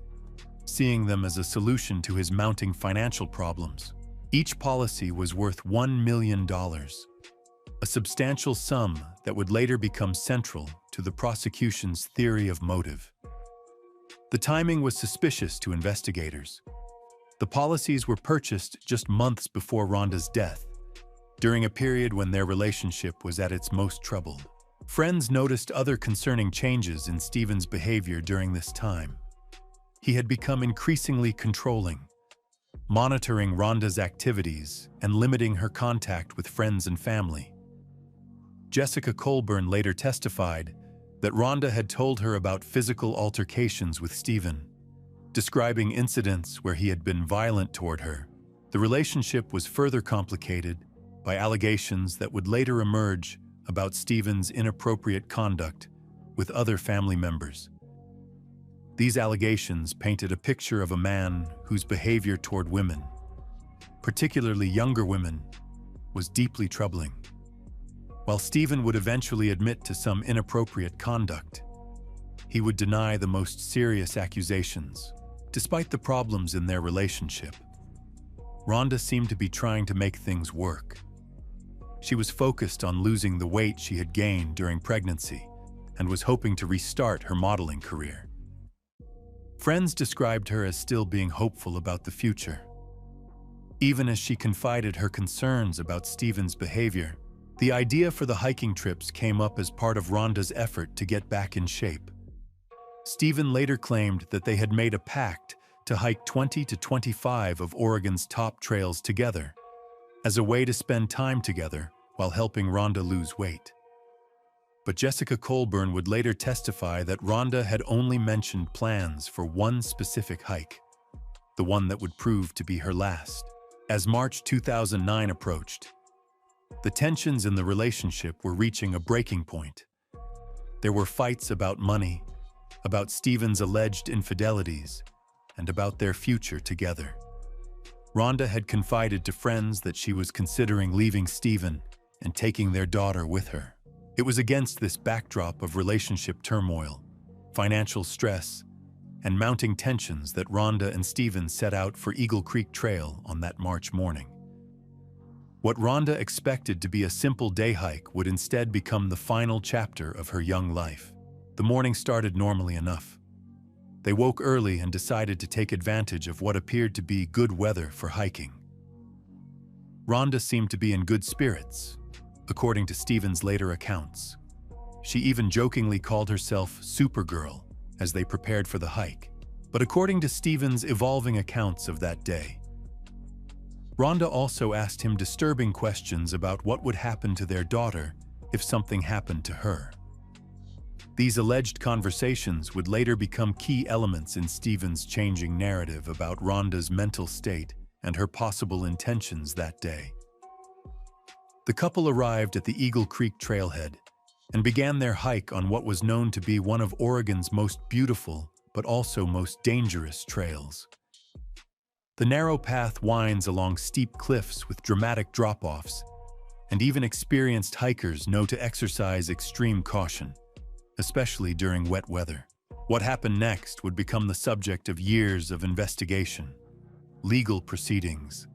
seeing them as a solution to his mounting financial problems. Each policy was worth $1 million, a substantial sum that would later become central to the prosecution's theory of motive. The timing was suspicious to investigators. The policies were purchased just months before Rhonda's death, during a period when their relationship was at its most troubled. Friends noticed other concerning changes in Stephen's behavior during this time. He had become increasingly controlling, monitoring Rhonda's activities and limiting her contact with friends and family. Jessica Colburn later testified that Rhonda had told her about physical altercations with Stephen, describing incidents where he had been violent toward her. The relationship was further complicated by allegations that would later emerge about Stephen's inappropriate conduct with other family members. These allegations painted a picture of a man whose behavior toward women, particularly younger women, was deeply troubling. While Stephen would eventually admit to some inappropriate conduct, he would deny the most serious accusations. Despite the problems in their relationship, Rhonda seemed to be trying to make things work. She was focused on losing the weight she had gained during pregnancy and was hoping to restart her modeling career. Friends described her as still being hopeful about the future. Even as she confided her concerns about Stephen's behavior, the idea for the hiking trips came up as part of Rhonda's effort to get back in shape. Stephen later claimed that they had made a pact to hike 20 to 25 of Oregon's top trails together, as a way to spend time together while helping Rhonda lose weight. But Jessica Colburn would later testify that Rhonda had only mentioned plans for one specific hike, the one that would prove to be her last. As March 2009 approached, the tensions in the relationship were reaching a breaking point. There were fights about money, about Stephen's alleged infidelities, and about their future together. Rhonda had confided to friends that she was considering leaving Stephen and taking their daughter with her. It was against this backdrop of relationship turmoil, financial stress, and mounting tensions that Rhonda and Stephen set out for Eagle Creek Trail on that March morning. What Rhonda expected to be a simple day hike would instead become the final chapter of her young life. The morning started normally enough. They woke early and decided to take advantage of what appeared to be good weather for hiking. Rhonda seemed to be in good spirits, according to Stephen's later accounts. She even jokingly called herself Supergirl as they prepared for the hike. But according to Stephen's evolving accounts of that day, Rhonda also asked him disturbing questions about what would happen to their daughter if something happened to her. These alleged conversations would later become key elements in Stephen's changing narrative about Rhonda's mental state and her possible intentions that day. The couple arrived at the Eagle Creek trailhead, and began their hike on what was known to be one of Oregon's most beautiful but also most dangerous trails. The narrow path winds along steep cliffs with dramatic drop-offs, and even experienced hikers know to exercise extreme caution, especially during wet weather. What happened next would become the subject of years of investigation, legal proceedings,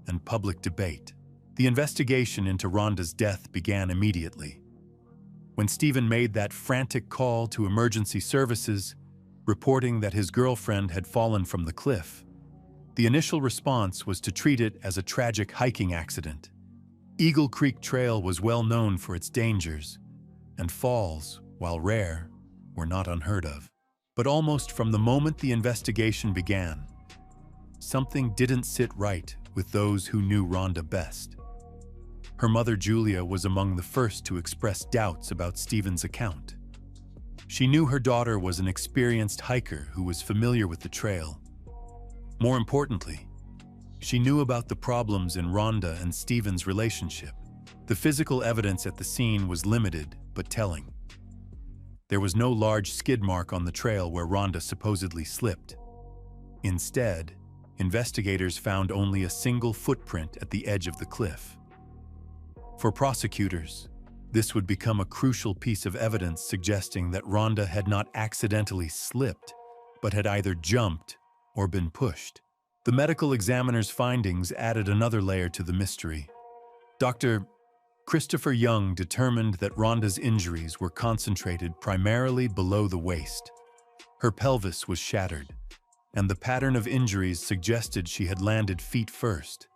and public debate. The investigation into Rhonda's death began immediately. When Stephen made that frantic call to emergency services, reporting that his girlfriend had fallen from the cliff, the initial response was to treat it as a tragic hiking accident. Eagle Creek Trail was well known for its dangers, and falls, while rare, were not unheard of. But almost from the moment the investigation began, something didn't sit right with those who knew Rhonda best. Her mother, Julia, was among the first to express doubts about Stephen's account. She knew her daughter was an experienced hiker who was familiar with the trail. More importantly, she knew about the problems in Rhonda and Stephen's relationship. The physical evidence at the scene was limited but telling. There was no large skid mark on the trail where Rhonda supposedly slipped. Instead, investigators found only a single footprint at the edge of the cliff. For prosecutors, this would become a crucial piece of evidence suggesting that Rhonda had not accidentally slipped, but had either jumped or been pushed. The medical examiner's findings added another layer to the mystery. Dr. Christopher Young determined that Rhonda's injuries were concentrated primarily below the waist. Her pelvis was shattered, and the pattern of injuries suggested she had landed feet first.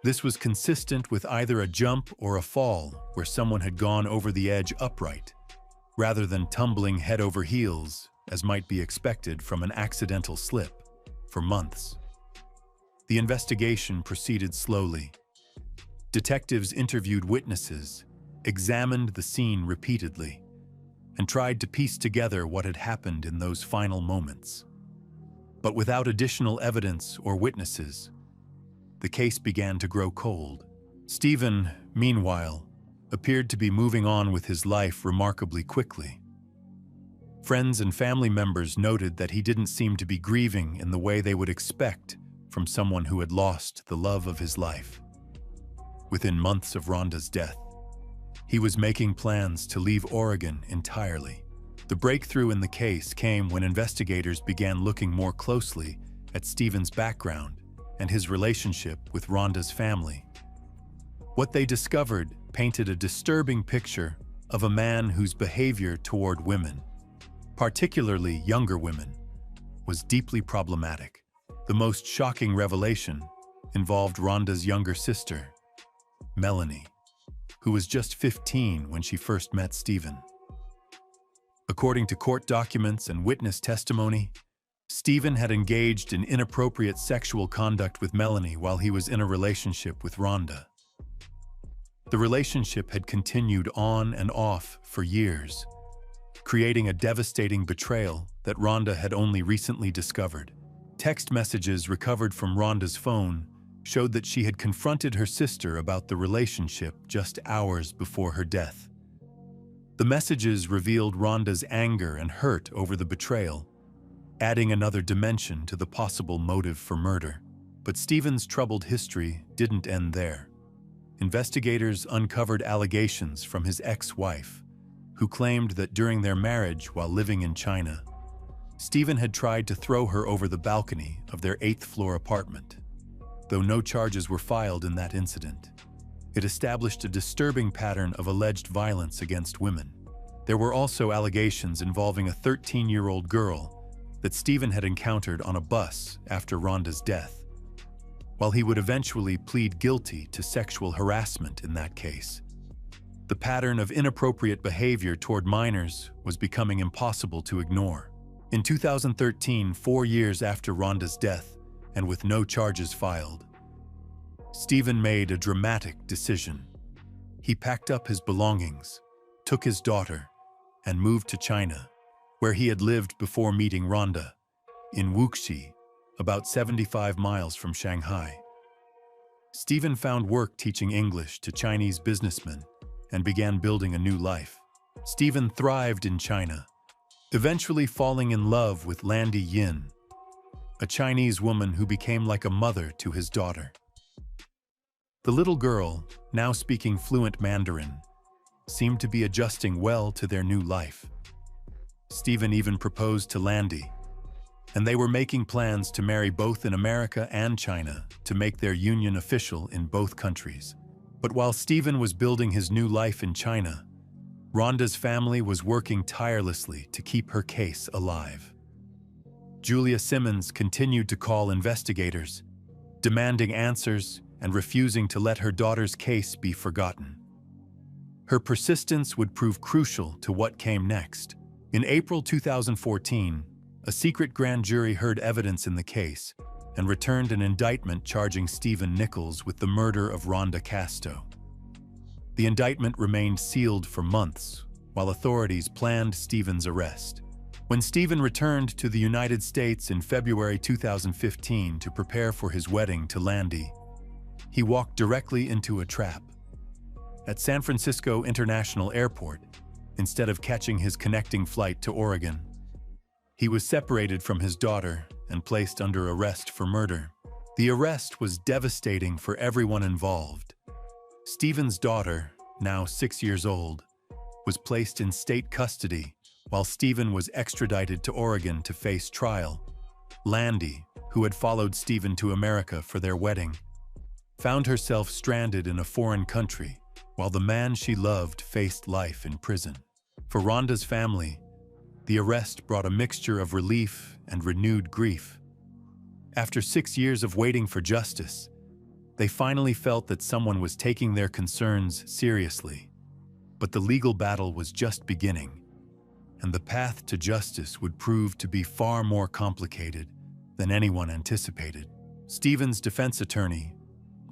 This was consistent with either a jump or a fall where someone had gone over the edge upright, rather than tumbling head over heels, as might be expected from an accidental slip, for months. The investigation proceeded slowly. Detectives interviewed witnesses, examined the scene repeatedly, and tried to piece together what had happened in those final moments. But without additional evidence or witnesses, the case began to grow cold. Stephen, meanwhile, appeared to be moving on with his life remarkably quickly. Friends and family members noted that he didn't seem to be grieving in the way they would expect from someone who had lost the love of his life. Within months of Rhonda's death, he was making plans to leave Oregon entirely. The breakthrough in the case came when investigators began looking more closely at Stephen's background and his relationship with Rhonda's family. What they discovered painted a disturbing picture of a man whose behavior toward women, particularly younger women, was deeply problematic. The most shocking revelation involved Rhonda's younger sister, Melanie, who was just 15 when she first met Stephen. According to court documents and witness testimony, Stephen had engaged in inappropriate sexual conduct with Melanie while he was in a relationship with Rhonda. The relationship had continued on and off for years, creating a devastating betrayal that Rhonda had only recently discovered. Text messages recovered from Rhonda's phone showed that she had confronted her sister about the relationship just hours before her death. The messages revealed Rhonda's anger and hurt over the betrayal, adding another dimension to the possible motive for murder. But Stephen's troubled history didn't end there. Investigators uncovered allegations from his ex-wife, who claimed that during their marriage while living in China, Stephen had tried to throw her over the balcony of their 8th-floor apartment. Though no charges were filed in that incident, it established a disturbing pattern of alleged violence against women. There were also allegations involving a 13-year-old girl that Stephen had encountered on a bus after Rhonda's death. While he would eventually plead guilty to sexual harassment in that case, the pattern of inappropriate behavior toward minors was becoming impossible to ignore. In 2013, 4 years after Rhonda's death, and with no charges filed, Stephen made a dramatic decision. He packed up his belongings, took his daughter, and moved to China, where he had lived before meeting Rhonda, in Wuxi, about 75 miles from Shanghai. Stephen found work teaching English to Chinese businessmen and began building a new life. Stephen thrived in China, eventually falling in love with Landy Yin, a Chinese woman who became like a mother to his daughter. The little girl, now speaking fluent Mandarin, seemed to be adjusting well to their new life. Stephen even proposed to Landy, and they were making plans to marry both in America and China to make their union official in both countries. But while Stephen was building his new life in China, Rhonda's family was working tirelessly to keep her case alive. Julia Simmons continued to call investigators, demanding answers and refusing to let her daughter's case be forgotten. Her persistence would prove crucial to what came next. In April 2014, a secret grand jury heard evidence in the case and returned an indictment charging Stephen Nichols with the murder of Rhonda Casto. The indictment remained sealed for months while authorities planned Stephen's arrest. When Stephen returned to the United States in February 2015 to prepare for his wedding to Landy, he walked directly into a trap. At San Francisco International Airport, instead of catching his connecting flight to Oregon, he was separated from his daughter and placed under arrest for murder. The arrest was devastating for everyone involved. Stephen's daughter, now 6 years old, was placed in state custody while Stephen was extradited to Oregon to face trial. Landy, who had followed Stephen to America for their wedding, found herself stranded in a foreign country while the man she loved faced life in prison. For Rhonda's family, the arrest brought a mixture of relief and renewed grief. After 6 years of waiting for justice, they finally felt that someone was taking their concerns seriously. But the legal battle was just beginning, and the path to justice would prove to be far more complicated than anyone anticipated. Stephen's defense attorney,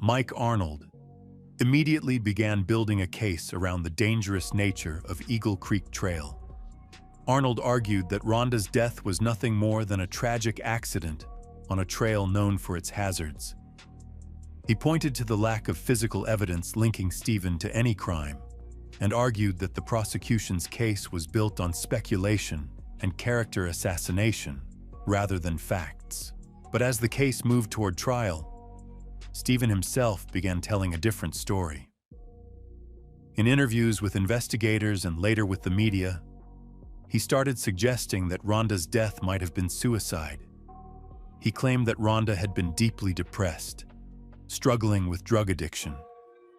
Mike Arnold, immediately began building a case around the dangerous nature of Eagle Creek Trail. Arnold argued that Rhonda's death was nothing more than a tragic accident on a trail known for its hazards. He pointed to the lack of physical evidence linking Stephen to any crime and argued that the prosecution's case was built on speculation and character assassination rather than facts. But as the case moved toward trial, Stephen himself began telling a different story. In interviews with investigators and later with the media, he started suggesting that Rhonda's death might have been suicide. He claimed that Rhonda had been deeply depressed, struggling with drug addiction,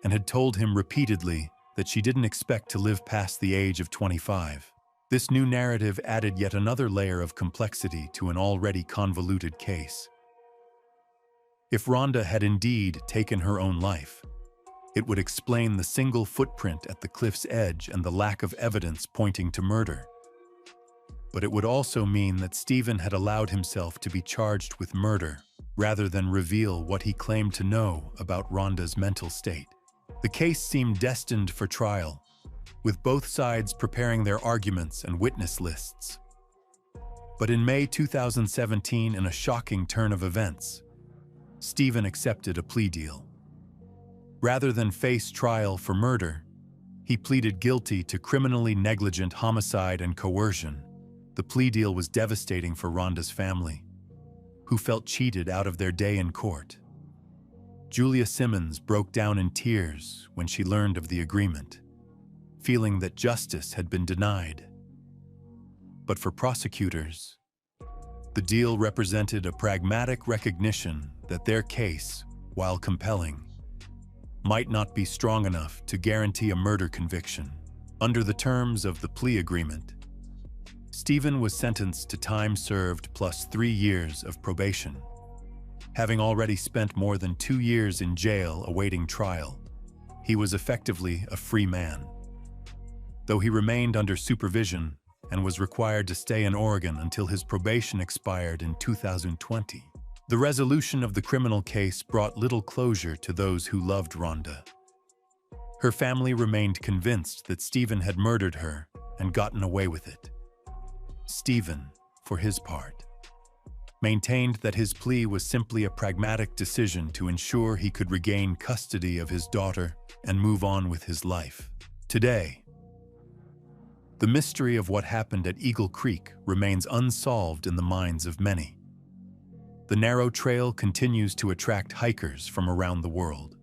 and had told him repeatedly that she didn't expect to live past the age of 25. This new narrative added yet another layer of complexity to an already convoluted case. If Rhonda had indeed taken her own life, it would explain the single footprint at the cliff's edge and the lack of evidence pointing to murder. But it would also mean that Stephen had allowed himself to be charged with murder rather than reveal what he claimed to know about Rhonda's mental state. The case seemed destined for trial, with both sides preparing their arguments and witness lists. But in May 2017, in a shocking turn of events, Stephen accepted a plea deal. Rather than face trial for murder, he pleaded guilty to criminally negligent homicide and coercion. The plea deal was devastating for Rhonda's family, who felt cheated out of their day in court. Julia Simmons broke down in tears when she learned of the agreement, feeling that justice had been denied. But for prosecutors, the deal represented a pragmatic recognition that their case, while compelling, might not be strong enough to guarantee a murder conviction. Under the terms of the plea agreement, Stephen was sentenced to time served plus 3 years of probation. Having already spent more than 2 years in jail awaiting trial, he was effectively a free man. Though he remained under supervision and was required to stay in Oregon until his probation expired in 2020. The resolution of the criminal case brought little closure to those who loved Rhonda. Her family remained convinced that Stephen had murdered her and gotten away with it. Stephen, for his part, maintained that his plea was simply a pragmatic decision to ensure he could regain custody of his daughter and move on with his life. Today, The mystery of what happened at Eagle Creek remains unsolved in the minds of many. The narrow trail continues to attract hikers from around the world,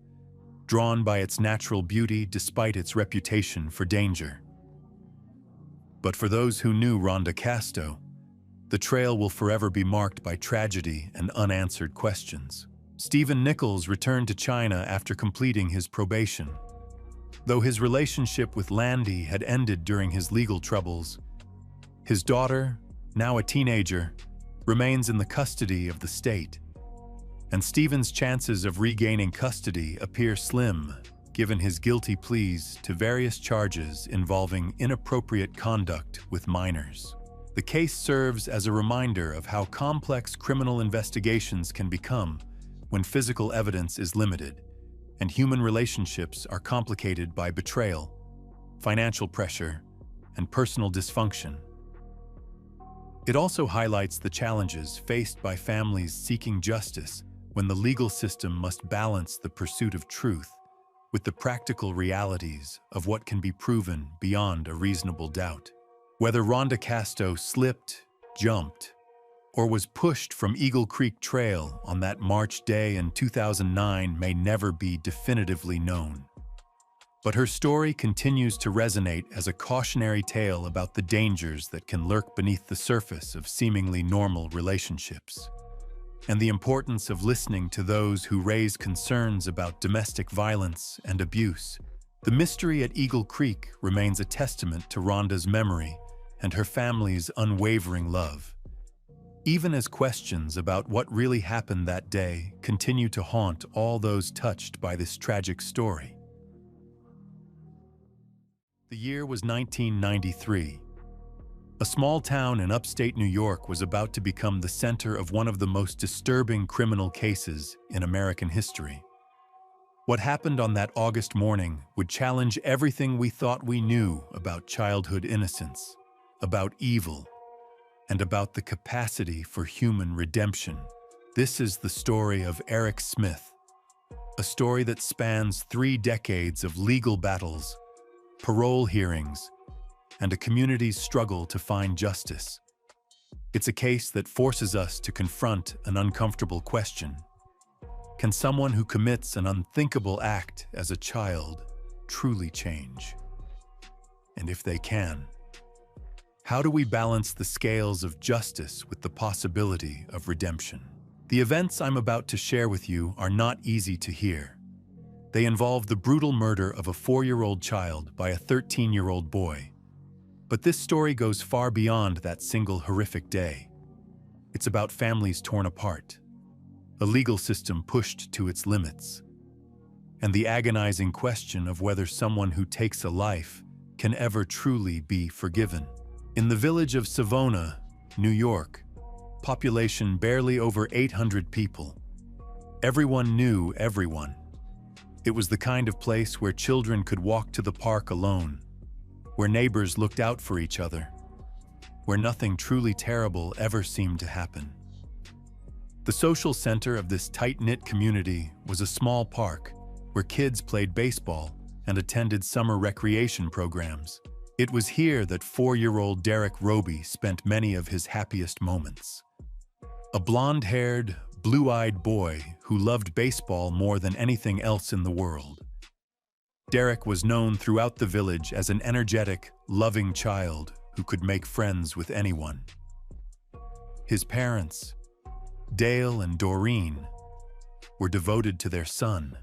drawn by its natural beauty despite its reputation for danger. But for those who knew Rhonda Casto, the trail will forever be marked by tragedy and unanswered questions. Stephen Nichols returned to China after completing his probation. Though his relationship with Landy had ended during his legal troubles, his daughter, now a teenager, remains in the custody of the state, and Stephen's chances of regaining custody appear slim given his guilty pleas to various charges involving inappropriate conduct with minors. The case serves as a reminder of how complex criminal investigations can become when physical evidence is limited and human relationships are complicated by betrayal, financial pressure, and personal dysfunction. It also highlights the challenges faced by families seeking justice when the legal system must balance the pursuit of truth with the practical realities of what can be proven beyond a reasonable doubt. Whether Rhonda Casto slipped, jumped, or was pushed from Eagle Creek Trail on that March day in 2009 may never be definitively known. But her story continues to resonate as a cautionary tale about the dangers that can lurk beneath the surface of seemingly normal relationships, and the importance of listening to those who raise concerns about domestic violence and abuse. The mystery at Eagle Creek remains a testament to Rhonda's memory and her family's unwavering love, even as questions about what really happened that day continue to haunt all those touched by this tragic story. The year was 1993. A small town in upstate New York was about to become the center of one of the most disturbing criminal cases in American history. What happened on that August morning would challenge everything we thought we knew about childhood innocence, about evil, and about the capacity for human redemption. This is the story of Eric Smith, a story that spans 3 decades of legal battles, parole hearings, and a community's struggle to find justice. It's a case that forces us to confront an uncomfortable question. Can someone who commits an unthinkable act as a child truly change? And if they can, how do we balance the scales of justice with the possibility of redemption? The events I'm about to share with you are not easy to hear. They involve the brutal murder of a 4-year-old child by a 13-year-old boy. But this story goes far beyond that single horrific day. It's about families torn apart, a legal system pushed to its limits, and the agonizing question of whether someone who takes a life can ever truly be forgiven. In the village of Savona, New York, population barely over 800 people, everyone knew everyone. It was the kind of place where children could walk to the park alone, where neighbors looked out for each other, where nothing truly terrible ever seemed to happen. The social center of this tight-knit community was a small park where kids played baseball and attended summer recreation programs. It was here that 4-year-old Derek Roby spent many of his happiest moments. A blonde-haired, blue-eyed boy who loved baseball more than anything else in the world. Derek was known throughout the village as an energetic, loving child who could make friends with anyone. His parents, Dale and Doreen, were devoted to their son,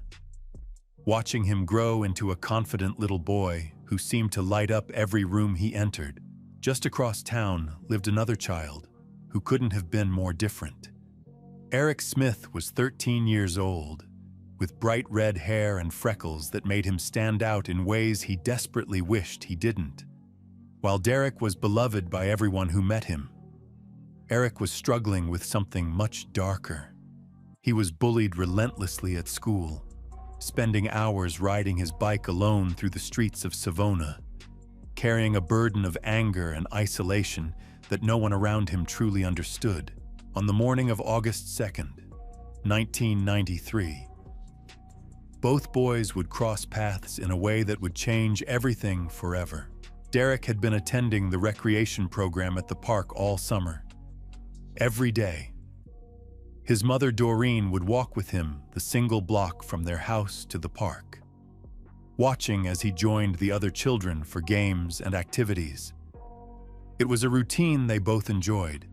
watching him grow into a confident little boy who seemed to light up every room he entered. Just across town lived another child who couldn't have been more different. Eric Smith was 13 years old, with bright red hair and freckles that made him stand out in ways he desperately wished he didn't. While Derek was beloved by everyone who met him, Eric was struggling with something much darker. He was bullied relentlessly at school, spending hours riding his bike alone through the streets of Savona, carrying a burden of anger and isolation that no one around him truly understood. On the morning of August 2nd, 1993, both boys would cross paths in a way that would change everything forever. Derek had been attending the recreation program at the park all summer. Every day, his mother Doreen would walk with him the single block from their house to the park, watching as he joined the other children for games and activities. It was a routine they both enjoyed,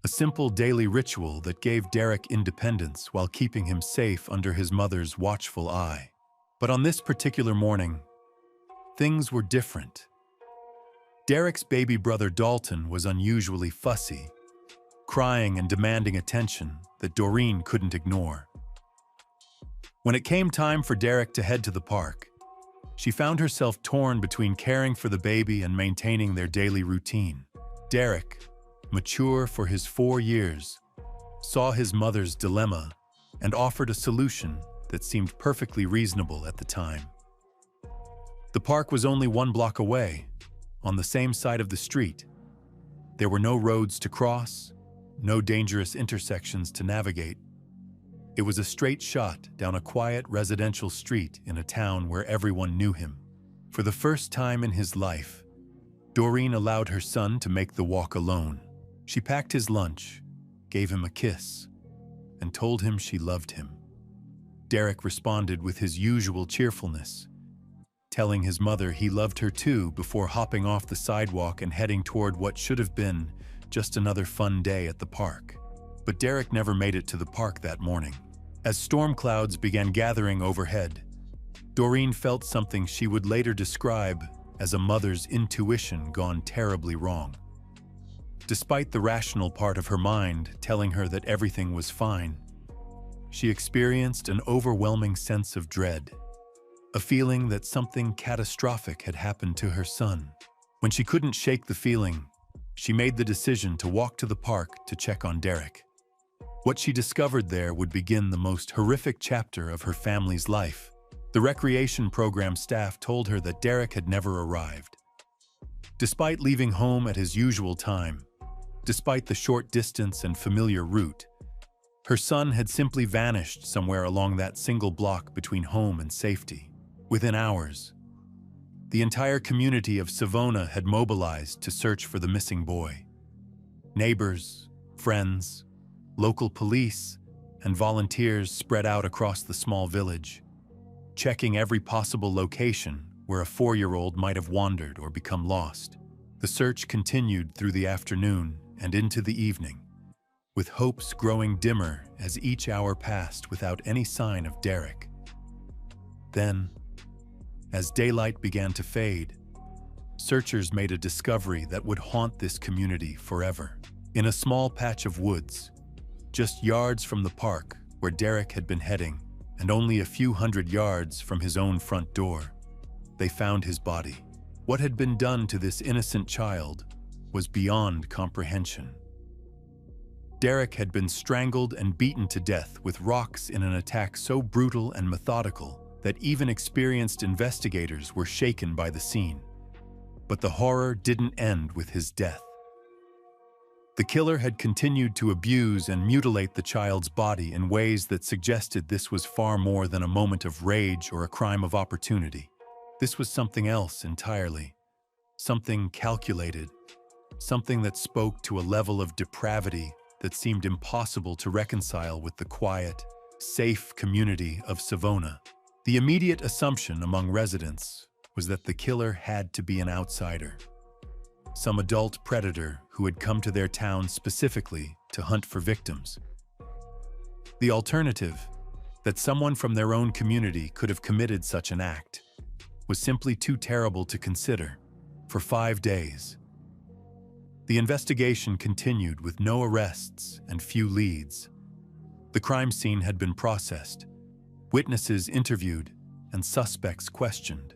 a simple daily ritual that gave Derek independence while keeping him safe under his mother's watchful eye. But on this particular morning, things were different. Derek's baby brother Dalton was unusually fussy, crying and demanding attention that Doreen couldn't ignore. When it came time for Derek to head to the park, she found herself torn between caring for the baby and maintaining their daily routine. Derek, mature for his 4 years, saw his mother's dilemma and offered a solution that seemed perfectly reasonable at the time. The park was only 1 block away, on the same side of the street. There were no roads to cross, no dangerous intersections to navigate. It was a straight shot down a quiet residential street in a town where everyone knew him. For the first time in his life, Doreen allowed her son to make the walk alone. She packed his lunch, gave him a kiss, and told him she loved him. Derek responded with his usual cheerfulness, telling his mother he loved her too before hopping off the sidewalk and heading toward what should have been just another fun day at the park. But Derek never made it to the park that morning. As storm clouds began gathering overhead, Doreen felt something she would later describe as a mother's intuition gone terribly wrong. Despite the rational part of her mind telling her that everything was fine, she experienced an overwhelming sense of dread, a feeling that something catastrophic had happened to her son. When she couldn't shake the feeling, she made the decision to walk to the park to check on Derek. What she discovered there would begin the most horrific chapter of her family's life. The recreation program staff told her that Derek had never arrived. Despite leaving home at his usual time, despite the short distance and familiar route, her son had simply vanished somewhere along that single block between home and safety. Within hours, the entire community of Savona had mobilized to search for the missing boy. Neighbors, friends, local police, and volunteers spread out across the small village, checking every possible location where a 4-year-old might have wandered or become lost. The search continued through the afternoon and into the evening, with hopes growing dimmer as each hour passed without any sign of Derek. Then, as daylight began to fade, searchers made a discovery that would haunt this community forever. In a small patch of woods, just yards from the park where Derek had been heading, and only a few hundred yards from his own front door, they found his body. What had been done to this innocent child was beyond comprehension. Derek had been strangled and beaten to death with rocks in an attack so brutal and methodical that even experienced investigators were shaken by the scene. But the horror didn't end with his death. The killer had continued to abuse and mutilate the child's body in ways that suggested this was far more than a moment of rage or a crime of opportunity. This was something else entirely, something calculated, something that spoke to a level of depravity that seemed impossible to reconcile with the quiet, safe community of Savona. The immediate assumption among residents was that the killer had to be an outsider, some adult predator who had come to their town specifically to hunt for victims. The alternative, that someone from their own community could have committed such an act, was simply too terrible to consider. For 5 days, the investigation continued with no arrests and few leads. The crime scene had been processed, witnesses interviewed, and suspects questioned.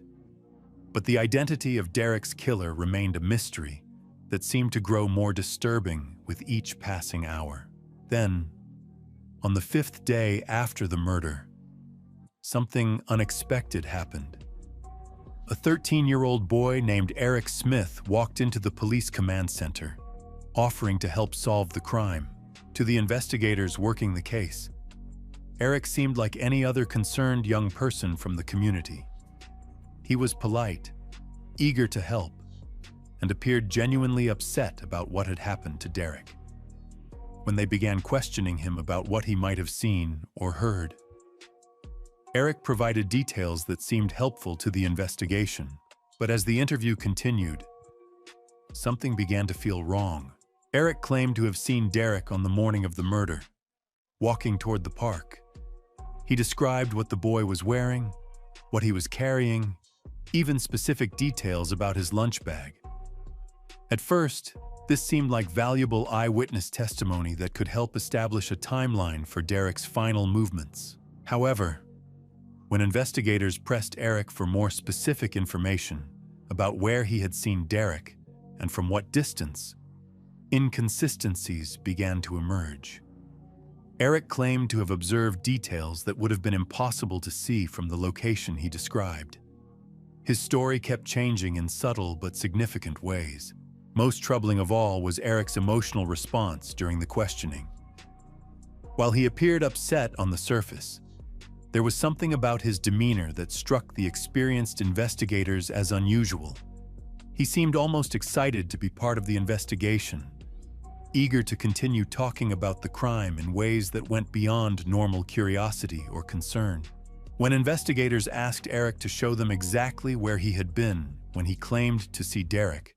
But the identity of Derek's killer remained a mystery that seemed to grow more disturbing with each passing hour. Then, on the 5th day after the murder, something unexpected happened. A 13-year-old boy named Eric Smith walked into the police command center, offering to help solve the crime. To the investigators working the case, Eric seemed like any other concerned young person from the community. He was polite, eager to help, and appeared genuinely upset about what had happened to Derek. When they began questioning him about what he might have seen or heard, Eric provided details that seemed helpful to the investigation. But as the interview continued, something began to feel wrong. Eric claimed to have seen Derek on the morning of the murder, walking toward the park. He described what the boy was wearing, what he was carrying, even specific details about his lunch bag. At first, this seemed like valuable eyewitness testimony that could help establish a timeline for Derek's final movements. However, when investigators pressed Eric for more specific information about where he had seen Derek and from what distance, inconsistencies began to emerge. Eric claimed to have observed details that would have been impossible to see from the location he described. His story kept changing in subtle but significant ways. Most troubling of all was Eric's emotional response during the questioning. While he appeared upset on the surface, there was something about his demeanor that struck the experienced investigators as unusual. He seemed almost excited to be part of the investigation, eager to continue talking about the crime in ways that went beyond normal curiosity or concern. When investigators asked Eric to show them exactly where he had been when he claimed to see Derek,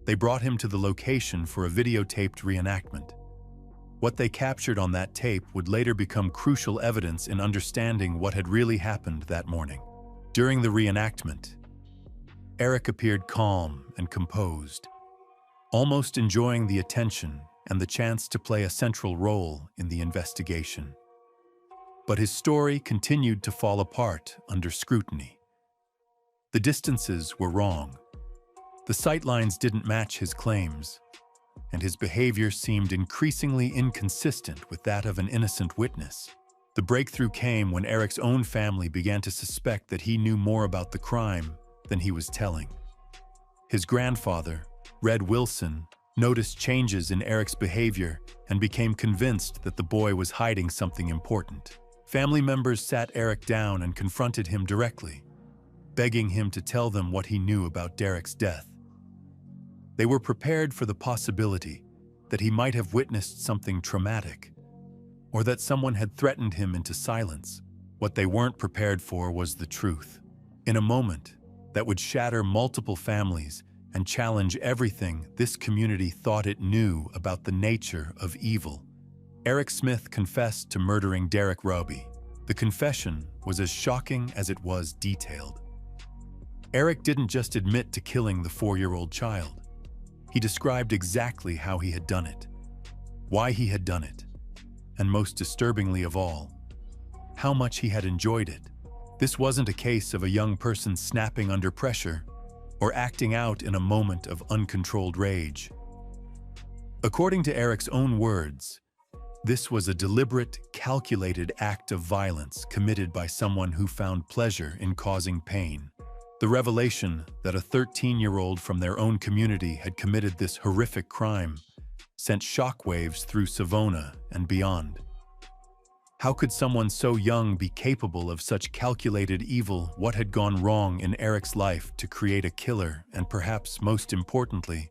they brought him to the location for a videotaped reenactment. What they captured on that tape would later become crucial evidence in understanding what had really happened that morning. During the reenactment, Eric appeared calm and composed, almost enjoying the attention and the chance to play a central role in the investigation. But his story continued to fall apart under scrutiny. The distances were wrong. The sightlines didn't match his claims, and his behavior seemed increasingly inconsistent with that of an innocent witness. The breakthrough came when Eric's own family began to suspect that he knew more about the crime than he was telling. His grandfather, Red Wilson, noticed changes in Eric's behavior and became convinced that the boy was hiding something important. Family members sat Eric down and confronted him directly, begging him to tell them what he knew about Derek's death. They were prepared for the possibility that he might have witnessed something traumatic, or that someone had threatened him into silence. What they weren't prepared for was the truth. In a moment that would shatter multiple families and challenge everything this community thought it knew about the nature of evil, Eric Smith confessed to murdering Derek Roby. The confession was as shocking as it was detailed. Eric didn't just admit to killing the 4-year-old child. He described exactly how he had done it, why he had done it, and most disturbingly of all, how much he had enjoyed it. This wasn't a case of a young person snapping under pressure or acting out in a moment of uncontrolled rage. According to Eric's own words, this was a deliberate, calculated act of violence committed by someone who found pleasure in causing pain. The revelation that a 13-year-old from their own community had committed this horrific crime sent shockwaves through Savona and beyond. How could someone so young be capable of such calculated evil? What had gone wrong in Eric's life to create a killer? And perhaps most importantly,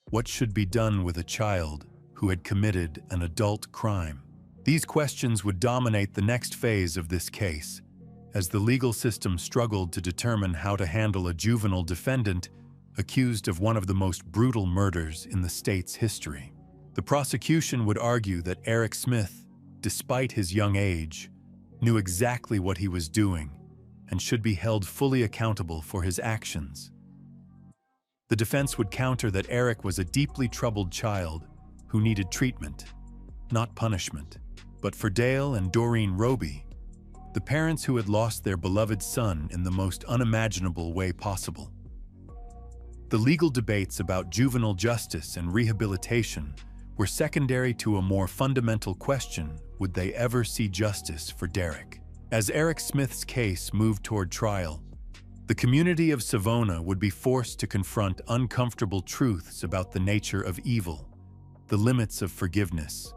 what should be done with a child who had committed an adult crime? These questions would dominate the next phase of this case, as the legal system struggled to determine how to handle a juvenile defendant accused of one of the most brutal murders in the state's history. The prosecution would argue that Eric Smith, despite his young age, knew exactly what he was doing and should be held fully accountable for his actions. The defense would counter that Eric was a deeply troubled child who needed treatment, not punishment. But for Dale and Doreen Roby, the parents who had lost their beloved son in the most unimaginable way possible, the legal debates about juvenile justice and rehabilitation were secondary to a more fundamental question: would they ever see justice for Derek? As Eric Smith's case moved toward trial, the community of Savona would be forced to confront uncomfortable truths about the nature of evil, the limits of forgiveness,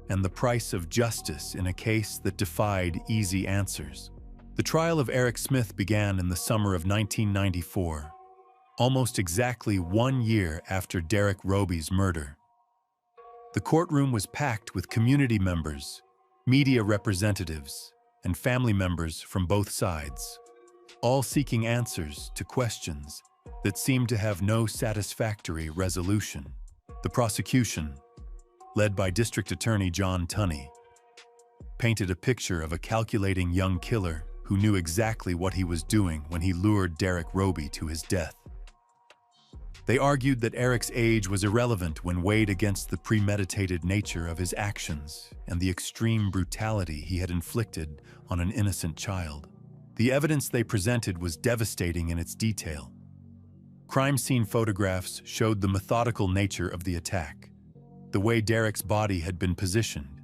and the price of justice in a case that defied easy answers. The trial of Eric Smith began in the summer of 1994, almost exactly 1 year after Derek Roby's murder. The courtroom was packed with community members, media representatives, and family members from both sides, all seeking answers to questions that seemed to have no satisfactory resolution. The prosecution, led by District Attorney John Tunney, painted a picture of a calculating young killer who knew exactly what he was doing when he lured Derek Roby to his death. They argued that Eric's age was irrelevant when weighed against the premeditated nature of his actions and the extreme brutality he had inflicted on an innocent child. The evidence they presented was devastating in its detail. Crime scene photographs showed the methodical nature of the attack, the way Derek's body had been positioned,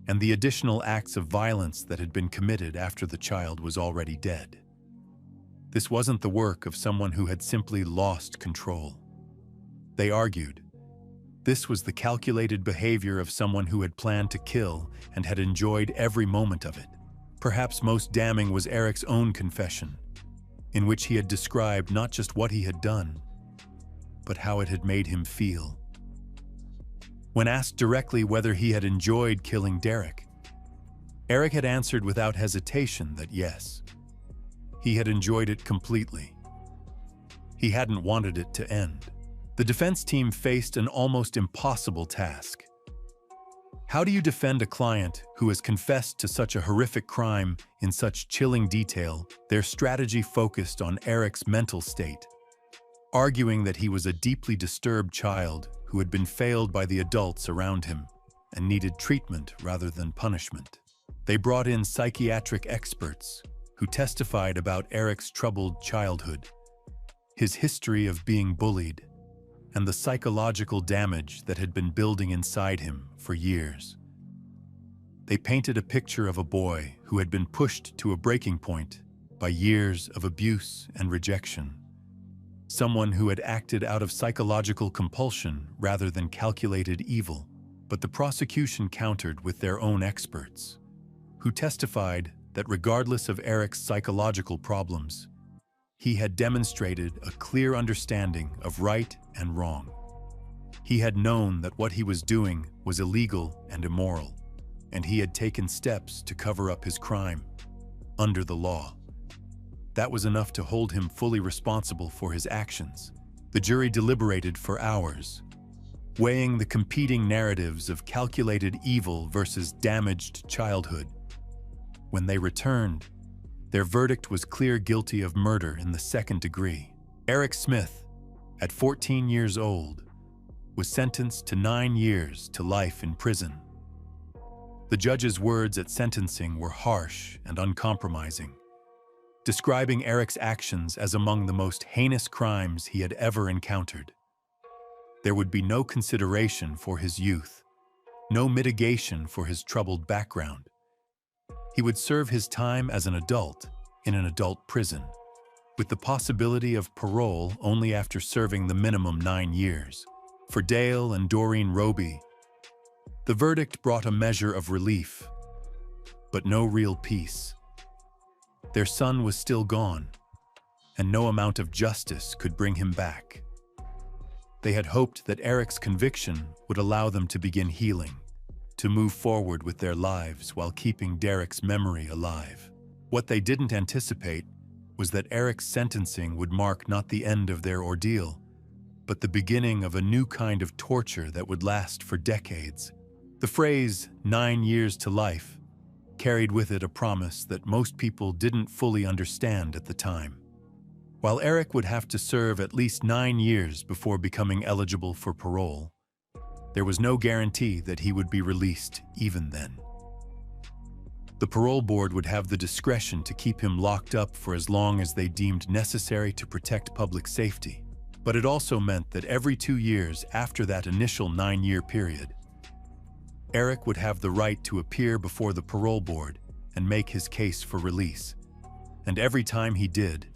and the additional acts of violence that had been committed after the child was already dead. This wasn't the work of someone who had simply lost control. They argued, this was the calculated behavior of someone who had planned to kill and had enjoyed every moment of it. Perhaps most damning was Eric's own confession, in which he had described not just what he had done, but how it had made him feel. When asked directly whether he had enjoyed killing Derek, Eric had answered without hesitation that yes, he had enjoyed it completely. He hadn't wanted it to end. The defense team faced an almost impossible task. How do you defend a client who has confessed to such a horrific crime in such chilling detail? Their strategy focused on Eric's mental state, arguing that he was a deeply disturbed child who had been failed by the adults around him and needed treatment rather than punishment. They brought in psychiatric experts who testified about Eric's troubled childhood, his history of being bullied, and the psychological damage that had been building inside him for years. They painted a picture of a boy who had been pushed to a breaking point by years of abuse and rejection, someone who had acted out of psychological compulsion rather than calculated evil. But the prosecution countered with their own experts, who testified that regardless of Eric's psychological problems, he had demonstrated a clear understanding of right and wrong. He had known that what he was doing was illegal and immoral, and he had taken steps to cover up his crime under the law. That was enough to hold him fully responsible for his actions. The jury deliberated for hours, weighing the competing narratives of calculated evil versus damaged childhood. When they returned, their verdict was clear guilty of murder in the second degree. Eric Smith, at 14 years old, was sentenced to 9 years to life in prison. The judge's words at sentencing were harsh and uncompromising, describing Eric's actions as among the most heinous crimes he had ever encountered. There would be no consideration for his youth, no mitigation for his troubled background. He would serve his time as an adult in an adult prison, with the possibility of parole only after serving the minimum 9 years. For Dale and Doreen Roby, the verdict brought a measure of relief, but no real peace. Their son was still gone, and no amount of justice could bring him back. They had hoped that Eric's conviction would allow them to begin healing, to move forward with their lives while keeping Derek's memory alive. What they didn't anticipate was that Eric's sentencing would mark not the end of their ordeal, but the beginning of a new kind of torture that would last for decades. The phrase, 9 years to life, carried with it a promise that most people didn't fully understand at the time. While Eric would have to serve at least 9 years before becoming eligible for parole, there was no guarantee that he would be released even then. The parole board would have the discretion to keep him locked up for as long as they deemed necessary to protect public safety. But it also meant that every 2 years after that initial 9-year period, Eric would have the right to appear before the parole board and make his case for release. And every time he did,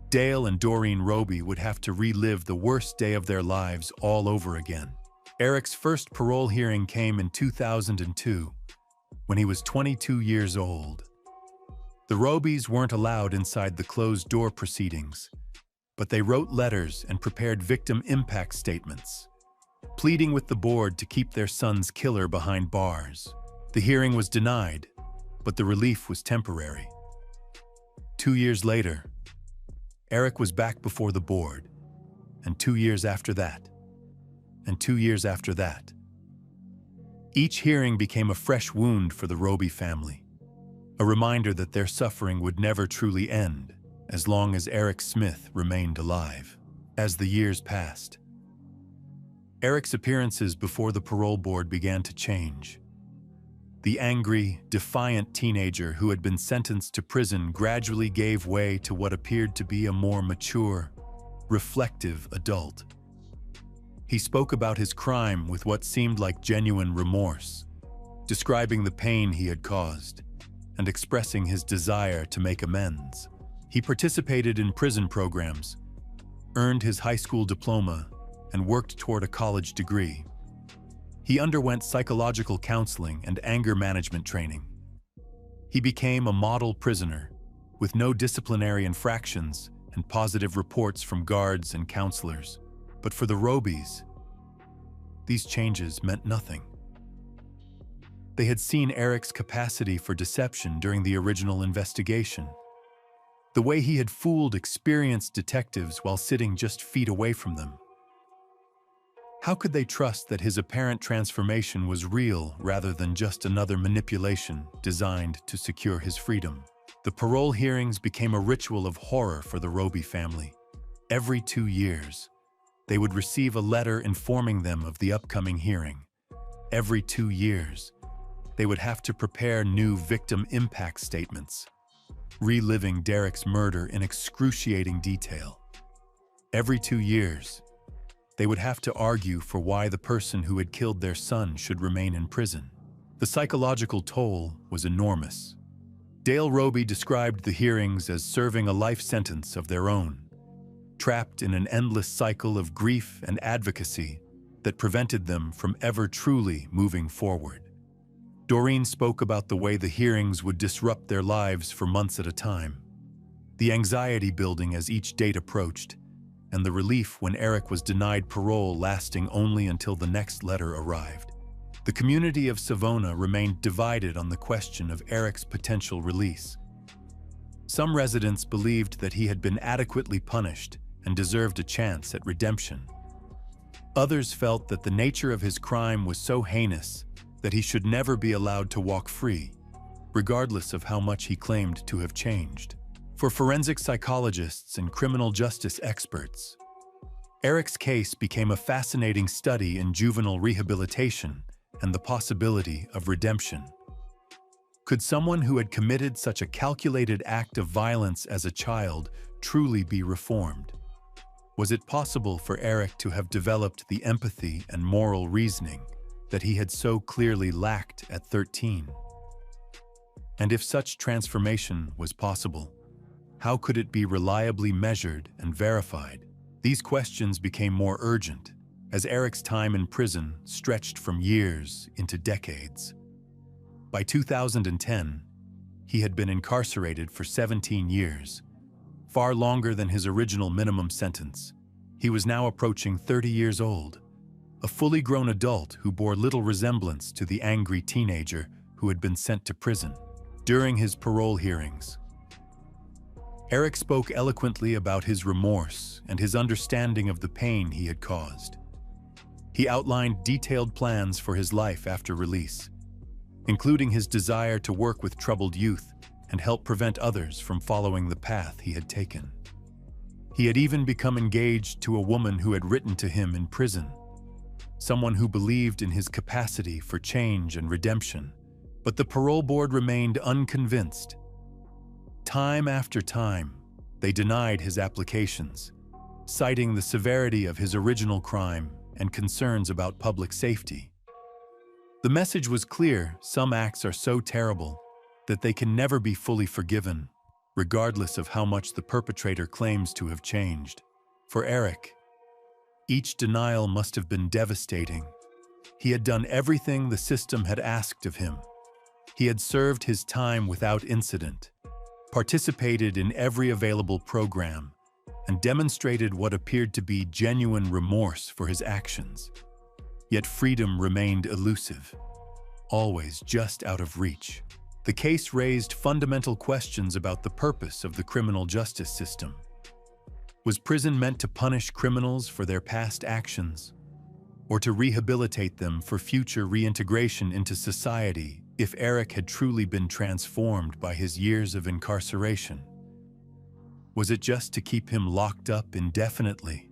Dale and Doreen Roby would have to relive the worst day of their lives all over again. Eric's first parole hearing came in 2002, when he was 22 years old. The Robys weren't allowed inside the closed-door proceedings, but they wrote letters and prepared victim impact statements, pleading with the board to keep their son's killer behind bars. The hearing was denied, but the relief was temporary. 2 years later, Eric was back before the board, and 2 years after that, and 2 years after that. Each hearing became a fresh wound for the Roby family, a reminder that their suffering would never truly end as long as Eric Smith remained alive. As the years passed, Eric's appearances before the parole board began to change. The angry, defiant teenager who had been sentenced to prison gradually gave way to what appeared to be a more mature, reflective adult. He spoke about his crime with what seemed like genuine remorse, describing the pain he had caused and expressing his desire to make amends. He participated in prison programs, earned his high school diploma, and worked toward a college degree. He underwent psychological counseling and anger management training. He became a model prisoner, with no disciplinary infractions and positive reports from guards and counselors. But for the Robys, these changes meant nothing. They had seen Eric's capacity for deception during the original investigation. The way he had fooled experienced detectives while sitting just feet away from them. How could they trust that his apparent transformation was real rather than just another manipulation designed to secure his freedom? The parole hearings became a ritual of horror for the Roby family. Every 2 years, they would receive a letter informing them of the upcoming hearing. Every 2 years, they would have to prepare new victim impact statements, reliving Derek's murder in excruciating detail. Every 2 years, they would have to argue for why the person who had killed their son should remain in prison. The psychological toll was enormous. Dale Roby described the hearings as serving a life sentence of their own, trapped in an endless cycle of grief and advocacy that prevented them from ever truly moving forward. Doreen spoke about the way the hearings would disrupt their lives for months at a time, the anxiety building as each date approached, and the relief when Eric was denied parole lasting only until the next letter arrived. The community of Savona remained divided on the question of Eric's potential release. Some residents believed that he had been adequately punished and deserved a chance at redemption. Others felt that the nature of his crime was so heinous that he should never be allowed to walk free, regardless of how much he claimed to have changed. For forensic psychologists and criminal justice experts, Eric's case became a fascinating study in juvenile rehabilitation and the possibility of redemption. Could someone who had committed such a calculated act of violence as a child truly be reformed? Was it possible for Eric to have developed the empathy and moral reasoning that he had so clearly lacked at 13? And if such transformation was possible, how could it be reliably measured and verified? These questions became more urgent as Eric's time in prison stretched from years into decades. By 2010, he had been incarcerated for 17 years, far longer than his original minimum sentence. He was now approaching 30 years old, a fully grown adult who bore little resemblance to the angry teenager who had been sent to prison. During his parole hearings, Eric spoke eloquently about his remorse and his understanding of the pain he had caused. He outlined detailed plans for his life after release, including his desire to work with troubled youth and help prevent others from following the path he had taken. He had even become engaged to a woman who had written to him in prison, someone who believed in his capacity for change and redemption. But the parole board remained unconvinced. Time after time, they denied his applications, citing the severity of his original crime and concerns about public safety. The message was clear: some acts are so terrible that they can never be fully forgiven, regardless of how much the perpetrator claims to have changed. For Eric, each denial must have been devastating. He had done everything the system had asked of him. He had served his time without incident, participated in every available program, and demonstrated what appeared to be genuine remorse for his actions. Yet freedom remained elusive, always just out of reach. The case raised fundamental questions about the purpose of the criminal justice system. Was prison meant to punish criminals for their past actions, or to rehabilitate them for future reintegration into society if Eric had truly been transformed by his years of incarceration? Was it just to keep him locked up indefinitely?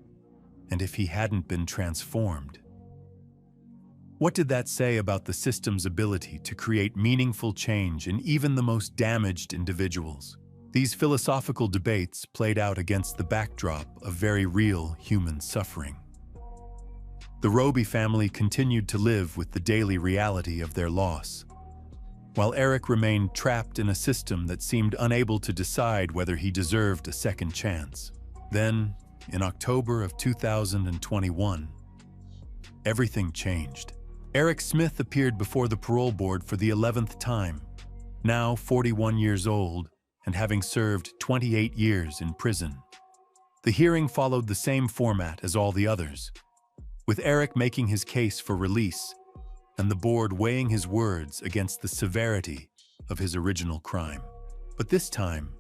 And if he hadn't been transformed? What did that say about the system's ability to create meaningful change in even the most damaged individuals? These philosophical debates played out against the backdrop of very real human suffering. The Roby family continued to live with the daily reality of their loss, while Eric remained trapped in a system that seemed unable to decide whether he deserved a second chance. Then, in October of 2021, everything changed. Eric Smith appeared before the parole board for the 11th time, now 41 years old and having served 28 years in prison. The hearing followed the same format as all the others, with Eric making his case for release and the board weighing his words against the severity of his original crime. But this time,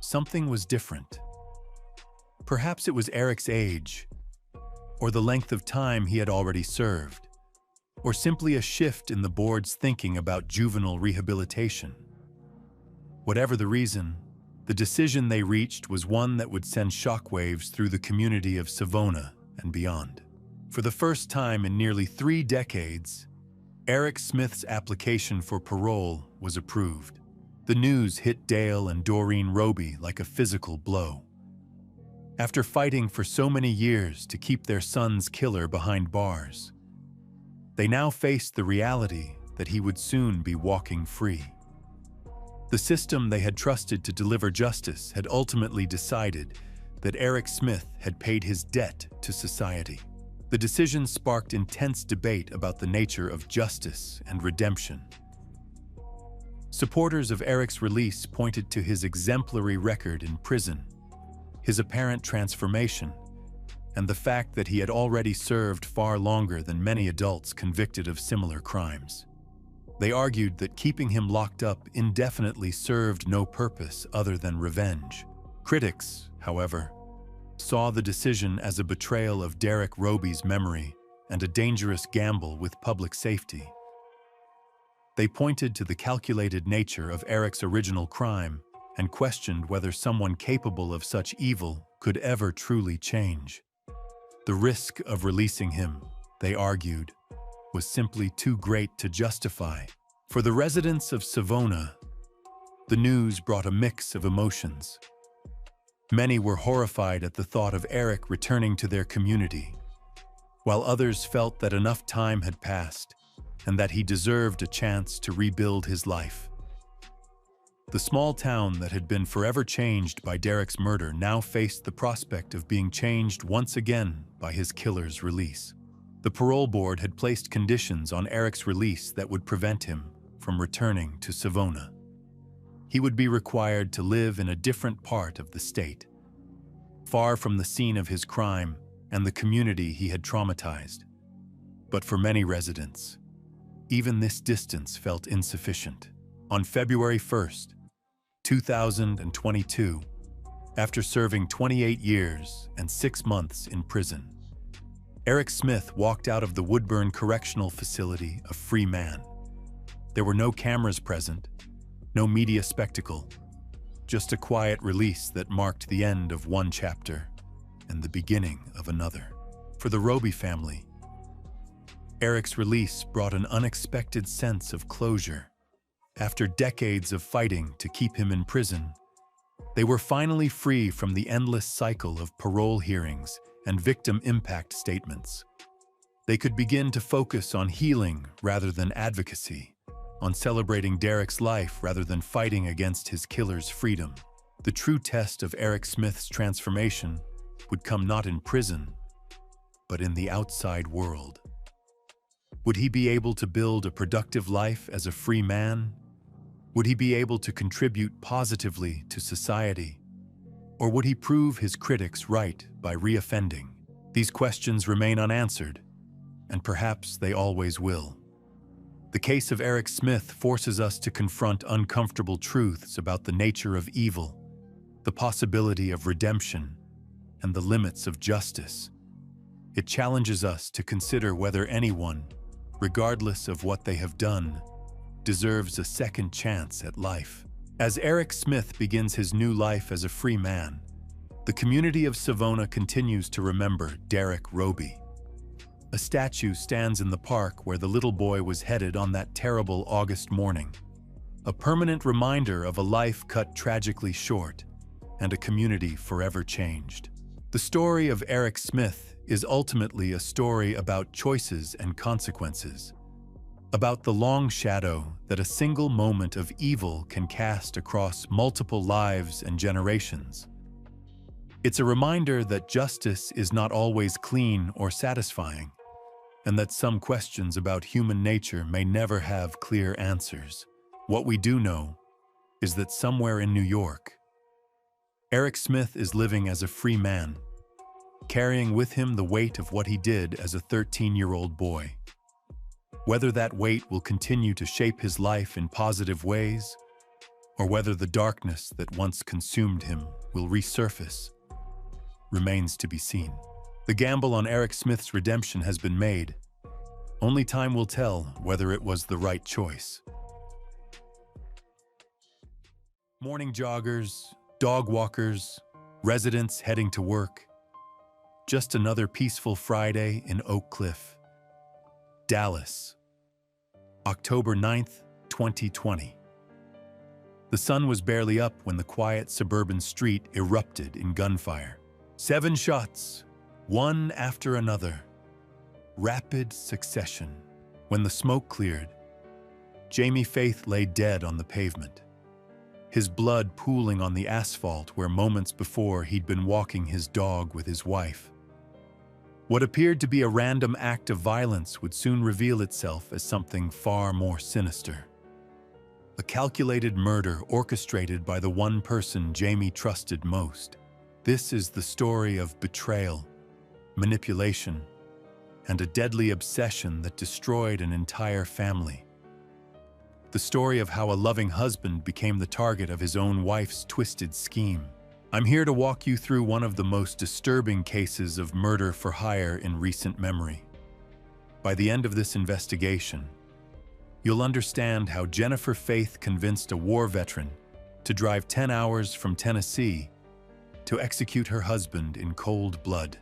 something was different. Perhaps it was Eric's age, or the length of time he had already served, or simply a shift in the board's thinking about juvenile rehabilitation. Whatever the reason, the decision they reached was one that would send shockwaves through the community of Savona and beyond. For the first time in nearly 3 decades, Eric Smith's application for parole was approved. The news hit Dale and Doreen Roby like a physical blow. After fighting for so many years to keep their son's killer behind bars, they now faced the reality that he would soon be walking free. The system they had trusted to deliver justice had ultimately decided that Eric Smith had paid his debt to society. The decision sparked intense debate about the nature of justice and redemption. Supporters of Eric's release pointed to his exemplary record in prison, his apparent transformation, and the fact that he had already served far longer than many adults convicted of similar crimes. They argued that keeping him locked up indefinitely served no purpose other than revenge. Critics, however, saw the decision as a betrayal of Derek Roby's memory and a dangerous gamble with public safety. They pointed to the calculated nature of Eric's original crime and questioned whether someone capable of such evil could ever truly change. The risk of releasing him, they argued, was simply too great to justify. For the residents of Savona, the news brought a mix of emotions. Many were horrified at the thought of Eric returning to their community, while others felt that enough time had passed and that he deserved a chance to rebuild his life. The small town that had been forever changed by Derek's murder now faced the prospect of being changed once again by his killer's release. The parole board had placed conditions on Eric's release that would prevent him from returning to Savona. He would be required to live in a different part of the state, far from the scene of his crime and the community he had traumatized. But for many residents, even this distance felt insufficient. On February 1st, 2022, after serving 28 years and 6 months in prison, Eric Smith walked out of the Woodburn Correctional Facility a free man. There were no cameras present, no media spectacle, just a quiet release that marked the end of one chapter and the beginning of another. For the Roby family, Eric's release brought an unexpected sense of closure. After decades of fighting to keep him in prison, they were finally free from the endless cycle of parole hearings and victim impact statements. They could begin to focus on healing rather than advocacy, on celebrating Derek's life rather than fighting against his killer's freedom. The true test of Eric Smith's transformation would come not in prison, but in the outside world. Would he be able to build a productive life as a free man? Would he be able to contribute positively to society? Or would he prove his critics right by reoffending? These questions remain unanswered, and perhaps they always will. The case of Eric Smith forces us to confront uncomfortable truths about the nature of evil, the possibility of redemption, and the limits of justice. It challenges us to consider whether anyone, regardless of what they have done, deserves a second chance at life. As Eric Smith begins his new life as a free man, the community of Savona continues to remember Derek Roby. A statue stands in the park where the little boy was headed on that terrible August morning, a permanent reminder of a life cut tragically short and a community forever changed. The story of Eric Smith is ultimately a story about choices and consequences, about the long shadow that a single moment of evil can cast across multiple lives and generations. It's a reminder that justice is not always clean or satisfying, and that some questions about human nature may never have clear answers. What we do know is that somewhere in New York, Eric Smith is living as a free man, carrying with him the weight of what he did as a 13-year-old boy. Whether that weight will continue to shape his life in positive ways, or whether the darkness that once consumed him will resurface, remains to be seen. The gamble on Eric Smith's redemption has been made. Only time will tell whether it was the right choice. Morning joggers, dog walkers, residents heading to work. Just another peaceful Friday in Oak Cliff, Dallas, October 9th, 2020. The sun was barely up when the quiet suburban street erupted in gunfire. 7 shots, one after another. Rapid succession. When the smoke cleared, Jamie Faith lay dead on the pavement, his blood pooling on the asphalt where moments before he'd been walking his dog with his wife. What appeared to be a random act of violence would soon reveal itself as something far more sinister. A calculated murder orchestrated by the one person Jamie trusted most. This is the story of betrayal, manipulation, and a deadly obsession that destroyed an entire family. The story of how a loving husband became the target of his own wife's twisted scheme. I'm here to walk you through one of the most disturbing cases of murder for hire in recent memory. By the end of this investigation, you'll understand how Jennifer Faith convinced a war veteran to drive 10 hours from Tennessee to execute her husband in cold blood.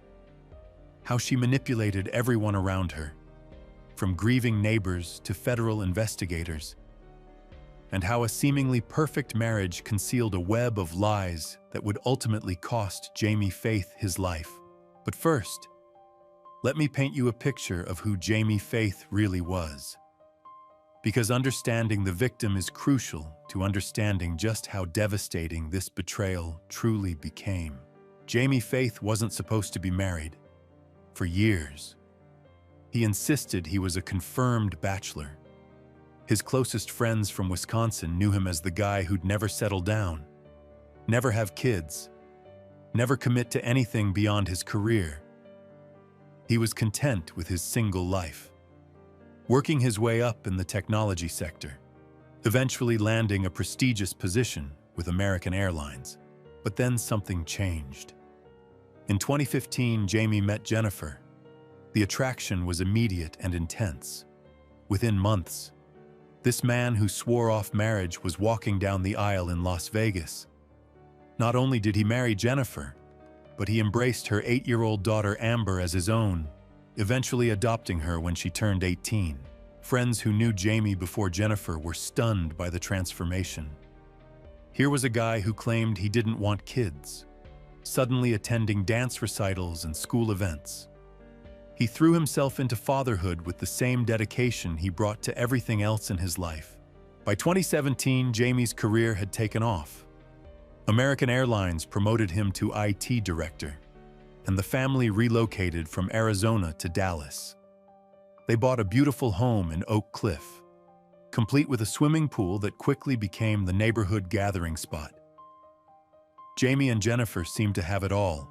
How she manipulated everyone around her, from grieving neighbors to federal investigators, and how a seemingly perfect marriage concealed a web of lies that would ultimately cost Jamie Faith his life. But first, let me paint you a picture of who Jamie Faith really was. Because understanding the victim is crucial to understanding just how devastating this betrayal truly became. Jamie Faith wasn't supposed to be married. For years, he insisted he was a confirmed bachelor. His closest friends from Wisconsin knew him as the guy who'd never settle down, never have kids, never commit to anything beyond his career. He was content with his single life, working his way up in the technology sector, eventually landing a prestigious position with American Airlines. But then something changed. In 2015, Jamie met Jennifer. The attraction was immediate and intense. Within months, this man who swore off marriage was walking down the aisle in Las Vegas. Not only did he marry Jennifer, but he embraced her 8-year-old daughter Amber as his own, eventually adopting her when she turned 18. Friends who knew Jamie before Jennifer were stunned by the transformation. Here was a guy who claimed he didn't want kids, suddenly attending dance recitals and school events. He threw himself into fatherhood with the same dedication he brought to everything else in his life. By 2017, Jamie's career had taken off. American Airlines promoted him to IT director, and the family relocated from Arizona to Dallas. They bought a beautiful home in Oak Cliff, complete with a swimming pool that quickly became the neighborhood gathering spot. Jamie and Jennifer seemed to have it all: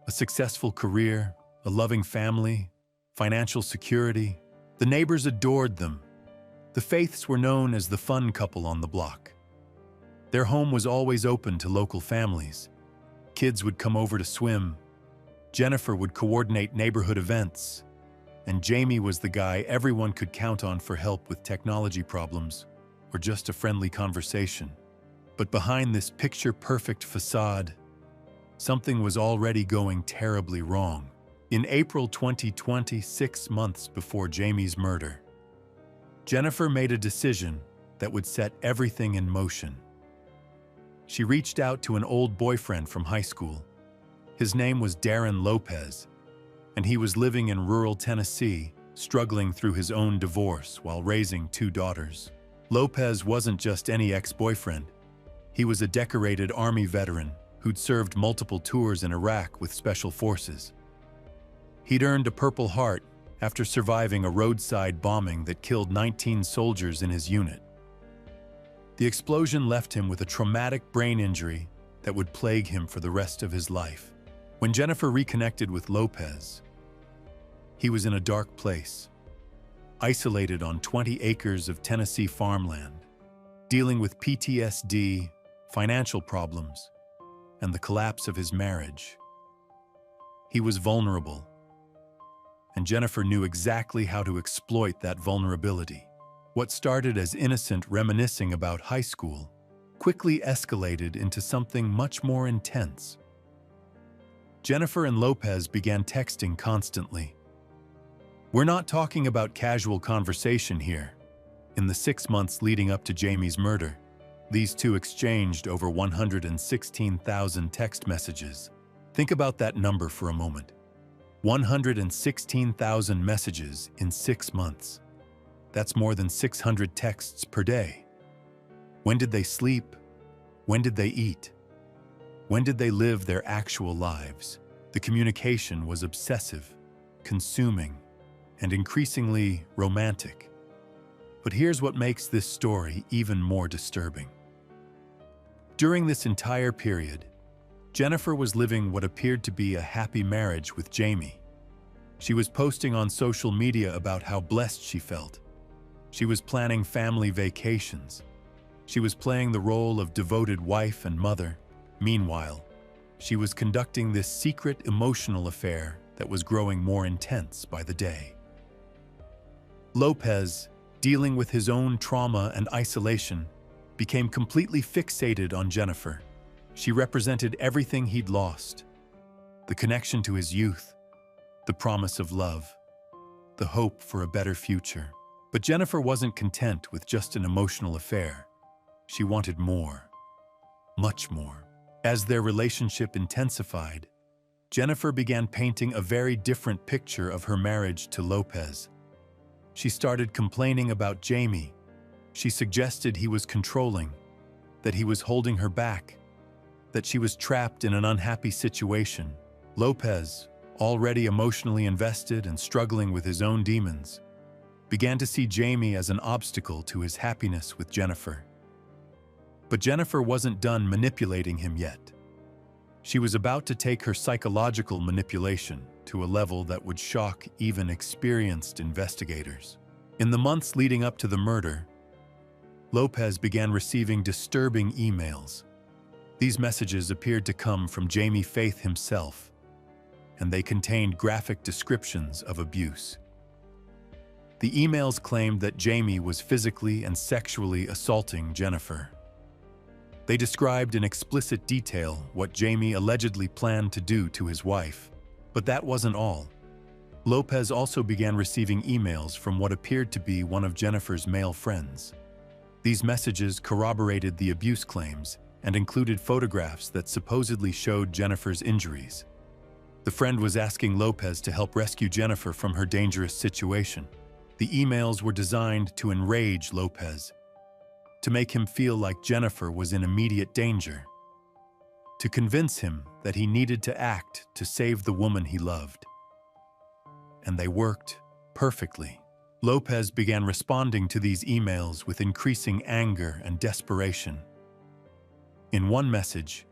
a successful career, a loving family, financial security. The neighbors adored them. The Faiths were known as the fun couple on the block. Their home was always open to local families. Kids would come over to swim. Jennifer would coordinate neighborhood events. And Jamie was the guy everyone could count on for help with technology problems or just a friendly conversation. But behind this picture-perfect facade, something was already going terribly wrong. In April 2020, 6 months before Jamie's murder, Jennifer made a decision that would set everything in motion. She reached out to an old boyfriend from high school. His name was Darren Lopez, and he was living in rural Tennessee, struggling through his own divorce while raising 2 daughters. Lopez wasn't just any ex-boyfriend. He was a decorated Army veteran who'd served multiple tours in Iraq with Special Forces. He'd earned a Purple Heart after surviving a roadside bombing that killed 19 soldiers in his unit. The explosion left him with a traumatic brain injury that would plague him for the rest of his life. When Jennifer reconnected with Lopez, he was in a dark place, isolated on 20 acres of Tennessee farmland, dealing with PTSD, financial problems, and the collapse of his marriage. He was vulnerable, and Jennifer knew exactly how to exploit that vulnerability. What started as innocent reminiscing about high school quickly escalated into something much more intense. Jennifer and Lopez began texting constantly. We're not talking about casual conversation here. In the 6 months leading up to Jamie's murder, these two exchanged over 116,000 text messages. Think about that number for a moment. 116,000 messages in 6 months. That's more than 600 texts per day. When did they sleep? When did they eat? When did they live their actual lives? The communication was obsessive, consuming, and increasingly romantic. But here's what makes this story even more disturbing. During this entire period, Jennifer was living what appeared to be a happy marriage with Jamie. She was posting on social media about how blessed she felt. She was planning family vacations. She was playing the role of devoted wife and mother. Meanwhile, she was conducting this secret emotional affair that was growing more intense by the day. Lopez, dealing with his own trauma and isolation, became completely fixated on Jennifer. She represented everything he'd lost: the connection to his youth, the promise of love, the hope for a better future. But Jennifer wasn't content with just an emotional affair. She wanted more, much more. As their relationship intensified, Jennifer began painting a very different picture of her marriage to Lopez. She started complaining about Jamie. She suggested he was controlling, that he was holding her back, that she was trapped in an unhappy situation. Lopez, already emotionally invested and struggling with his own demons, began to see Jamie as an obstacle to his happiness with Jennifer. But Jennifer wasn't done manipulating him yet. She was about to take her psychological manipulation to a level that would shock even experienced investigators. In the months leading up to the murder, Lopez began receiving disturbing emails. These messages appeared to come from Jamie Faith himself, and they contained graphic descriptions of abuse. The emails claimed that Jamie was physically and sexually assaulting Jennifer. They described in explicit detail what Jamie allegedly planned to do to his wife. But that wasn't all. Lopez also began receiving emails from what appeared to be one of Jennifer's male friends. These messages corroborated the abuse claims and included photographs that supposedly showed Jennifer's injuries. The friend was asking Lopez to help rescue Jennifer from her dangerous situation. The emails were designed to enrage Lopez, to make him feel like Jennifer was in immediate danger, to convince him that he needed to act to save the woman he loved. And they worked perfectly. Lopez began responding to these emails with increasing anger and desperation. In one message,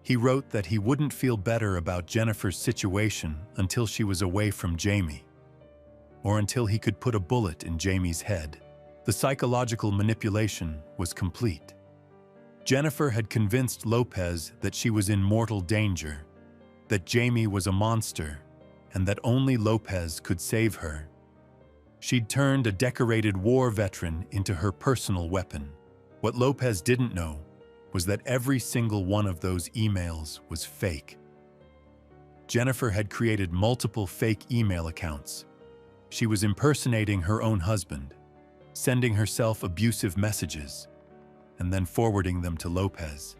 He wrote that he wouldn't feel better about Jennifer's situation until she was away from Jamie, or until he could put a bullet in Jamie's head. The psychological manipulation was complete. Jennifer had convinced Lopez that she was in mortal danger, that Jamie was a monster, and that only Lopez could save her. She'd turned a decorated war veteran into her personal weapon. What Lopez didn't know was that every single one of those emails was fake. Jennifer had created multiple fake email accounts. She was impersonating her own husband, sending herself abusive messages, and then forwarding them to Lopez.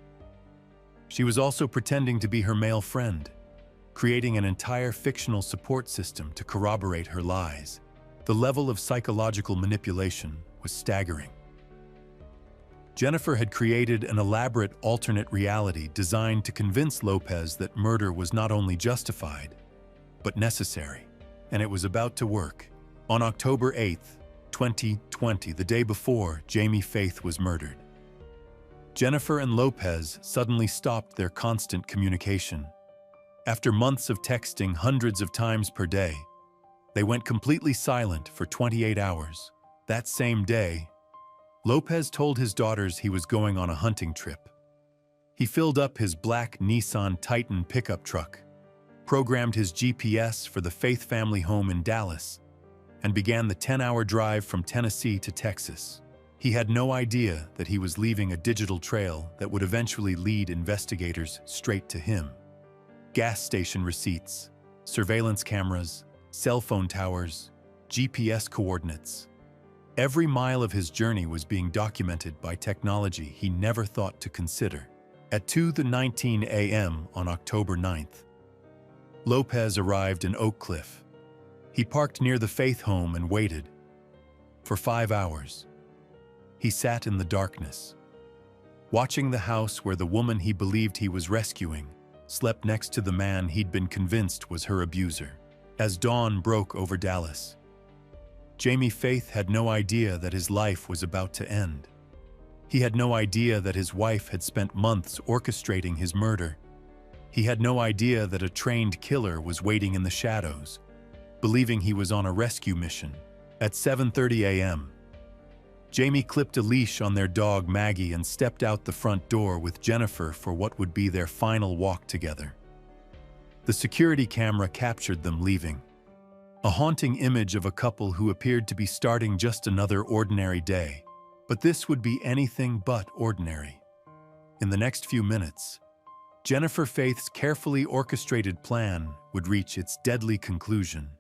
She was also pretending to be her male friend, creating an entire fictional support system to corroborate her lies. The level of psychological manipulation was staggering. Jennifer had created an elaborate alternate reality designed to convince Lopez that murder was not only justified, but necessary, and it was about to work. On October 8th, 2020, the day before Jamie Faith was murdered, Jennifer and Lopez suddenly stopped their constant communication. After months of texting hundreds of times per day, they went completely silent for 28 hours. That same day, Lopez told his daughters he was going on a hunting trip. He filled up his black Nissan Titan pickup truck, programmed his GPS for the Faith family home in Dallas, and began the 10-hour drive from Tennessee to Texas. He had no idea that he was leaving a digital trail that would eventually lead investigators straight to him. Gas station receipts, surveillance cameras, cell phone towers, GPS coordinates. Every mile of his journey was being documented by technology he never thought to consider. At 2:19 a.m. on October 9th, Lopez arrived in Oak Cliff. He parked near the Faith home and waited. For 5 hours, he sat in the darkness, watching the house where the woman he believed he was rescuing slept next to the man he'd been convinced was her abuser. As dawn broke over Dallas, Jamie Faith had no idea that his life was about to end. He had no idea that his wife had spent months orchestrating his murder. He had no idea that a trained killer was waiting in the shadows, believing he was on a rescue mission. At 7:30 a.m., Jamie clipped a leash on their dog Maggie and stepped out the front door with Jennifer for what would be their final walk together. The security camera captured them leaving, a haunting image of a couple who appeared to be starting just another ordinary day. But this would be anything but ordinary. In the next few minutes, Jennifer Faith's carefully orchestrated plan would reach its deadly conclusion,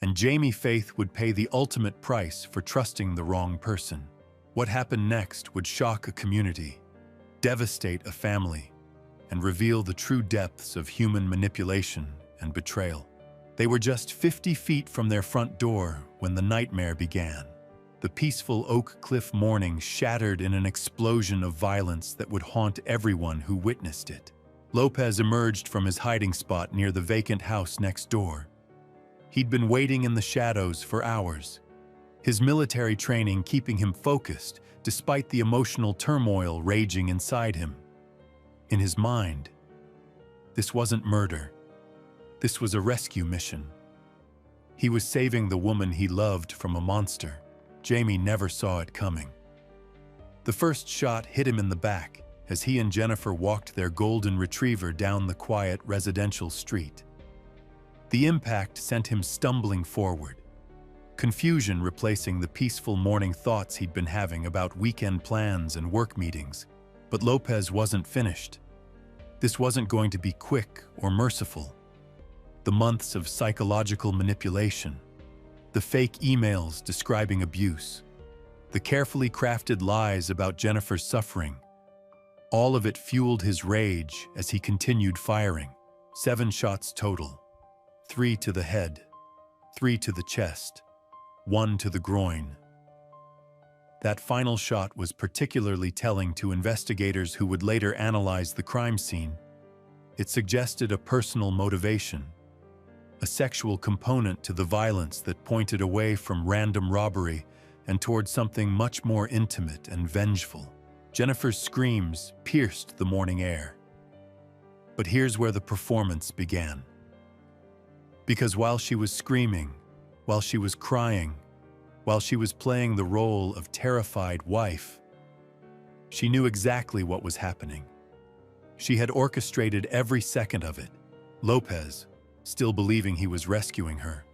and Jamie Faith would pay the ultimate price for trusting the wrong person. What happened next would shock a community, devastate a family, and reveal the true depths of human manipulation and betrayal. They were just 50 feet from their front door when the nightmare began. The peaceful Oak Cliff morning shattered in an explosion of violence that would haunt everyone who witnessed it. Lopez emerged from his hiding spot near the vacant house next door. He'd been waiting in the shadows for hours, his military training keeping him focused despite the emotional turmoil raging inside him. In his mind, this wasn't murder. This was a rescue mission. He was saving the woman he loved from a monster. Jamie never saw it coming. The first shot hit him in the back as he and Jennifer walked their golden retriever down the quiet residential street. The impact sent him stumbling forward, confusion replacing the peaceful morning thoughts he'd been having about weekend plans and work meetings. But Lopez wasn't finished. This wasn't going to be quick or merciful. The months of psychological manipulation, the fake emails describing abuse, the carefully crafted lies about Jennifer's suffering, all of it fueled his rage as he continued firing. 7 shots total, 3 to the head, 3 to the chest, 1 to the groin. That final shot was particularly telling to investigators who would later analyze the crime scene. It suggested a personal motivation, a sexual component to the violence that pointed away from random robbery and toward something much more intimate and vengeful. Jennifer's screams pierced the morning air. But here's where the performance began. Because while she was screaming, while she was crying, while she was playing the role of terrified wife, she knew exactly what was happening. She had orchestrated every second of it. Lopez, still believing he was rescuing her,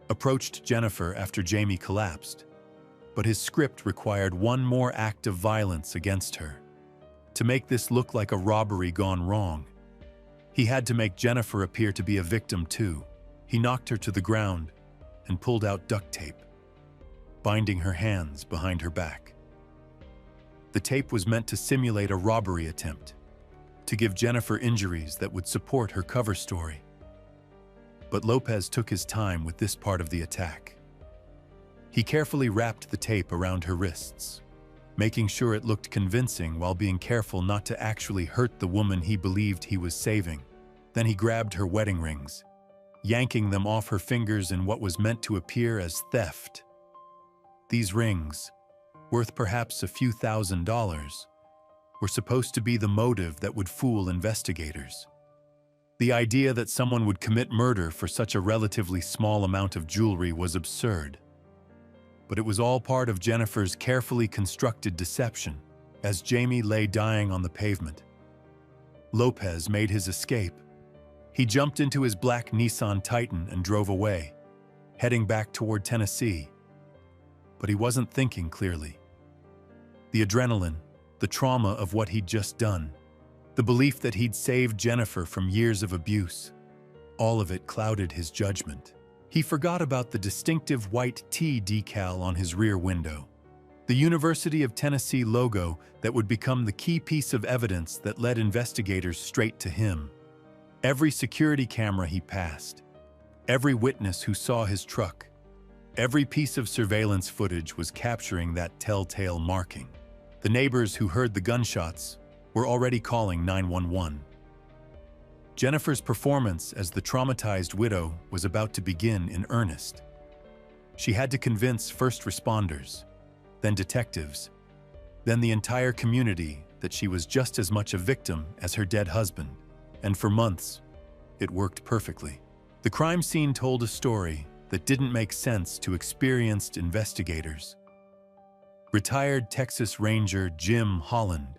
approached Jennifer after Jamie collapsed, but his script required one more act of violence against her. To make this look like a robbery gone wrong, he had to make Jennifer appear to be a victim too. He knocked her to the ground and pulled out duct tape, binding her hands behind her back. The tape was meant to simulate a robbery attempt, to give Jennifer injuries that would support her cover story. But Lopez took his time with this part of the attack. He carefully wrapped the tape around her wrists, making sure it looked convincing while being careful not to actually hurt the woman he believed he was saving. Then he grabbed her wedding rings, yanking them off her fingers in what was meant to appear as theft. These rings, worth perhaps a few $1,000s, were supposed to be the motive that would fool investigators. The idea that someone would commit murder for such a relatively small amount of jewelry was absurd. But it was all part of Jennifer's carefully constructed deception. As Jamie lay dying on the pavement, Lopez made his escape. He jumped into his black Nissan Titan and drove away, heading back toward Tennessee. But he wasn't thinking clearly. The adrenaline, the trauma of what he'd just done, the belief that he'd saved Jennifer from years of abuse, all of it clouded his judgment. He forgot about the distinctive white T decal on his rear window, the University of Tennessee logo that would become the key piece of evidence that led investigators straight to him. Every security camera he passed, every witness who saw his truck, every piece of surveillance footage was capturing that telltale marking. The neighbors who heard the gunshots were already calling 911. Jennifer's performance as the traumatized widow was about to begin in earnest. She had to convince first responders, then detectives, then the entire community that she was just as much a victim as her dead husband. And for months, it worked perfectly. The crime scene told a story that didn't make sense to experienced investigators. Retired Texas Ranger Jim Holland,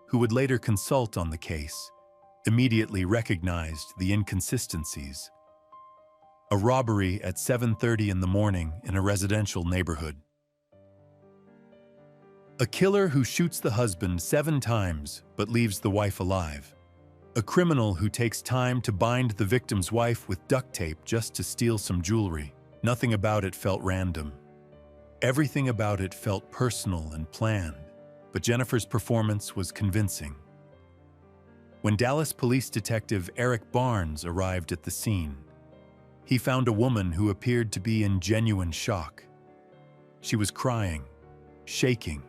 who would later consult on the case, immediately recognized the inconsistencies. A robbery at 7:30 in the morning in a residential neighborhood. A killer who shoots the husband 7 times but leaves the wife alive. A criminal who takes time to bind the victim's wife with duct tape just to steal some jewelry. Nothing about it felt random. Everything about it felt personal and planned, but Jennifer's performance was convincing. When Dallas police detective Eric Barnes arrived at the scene, he found a woman who appeared to be in genuine shock. She was crying, shaking,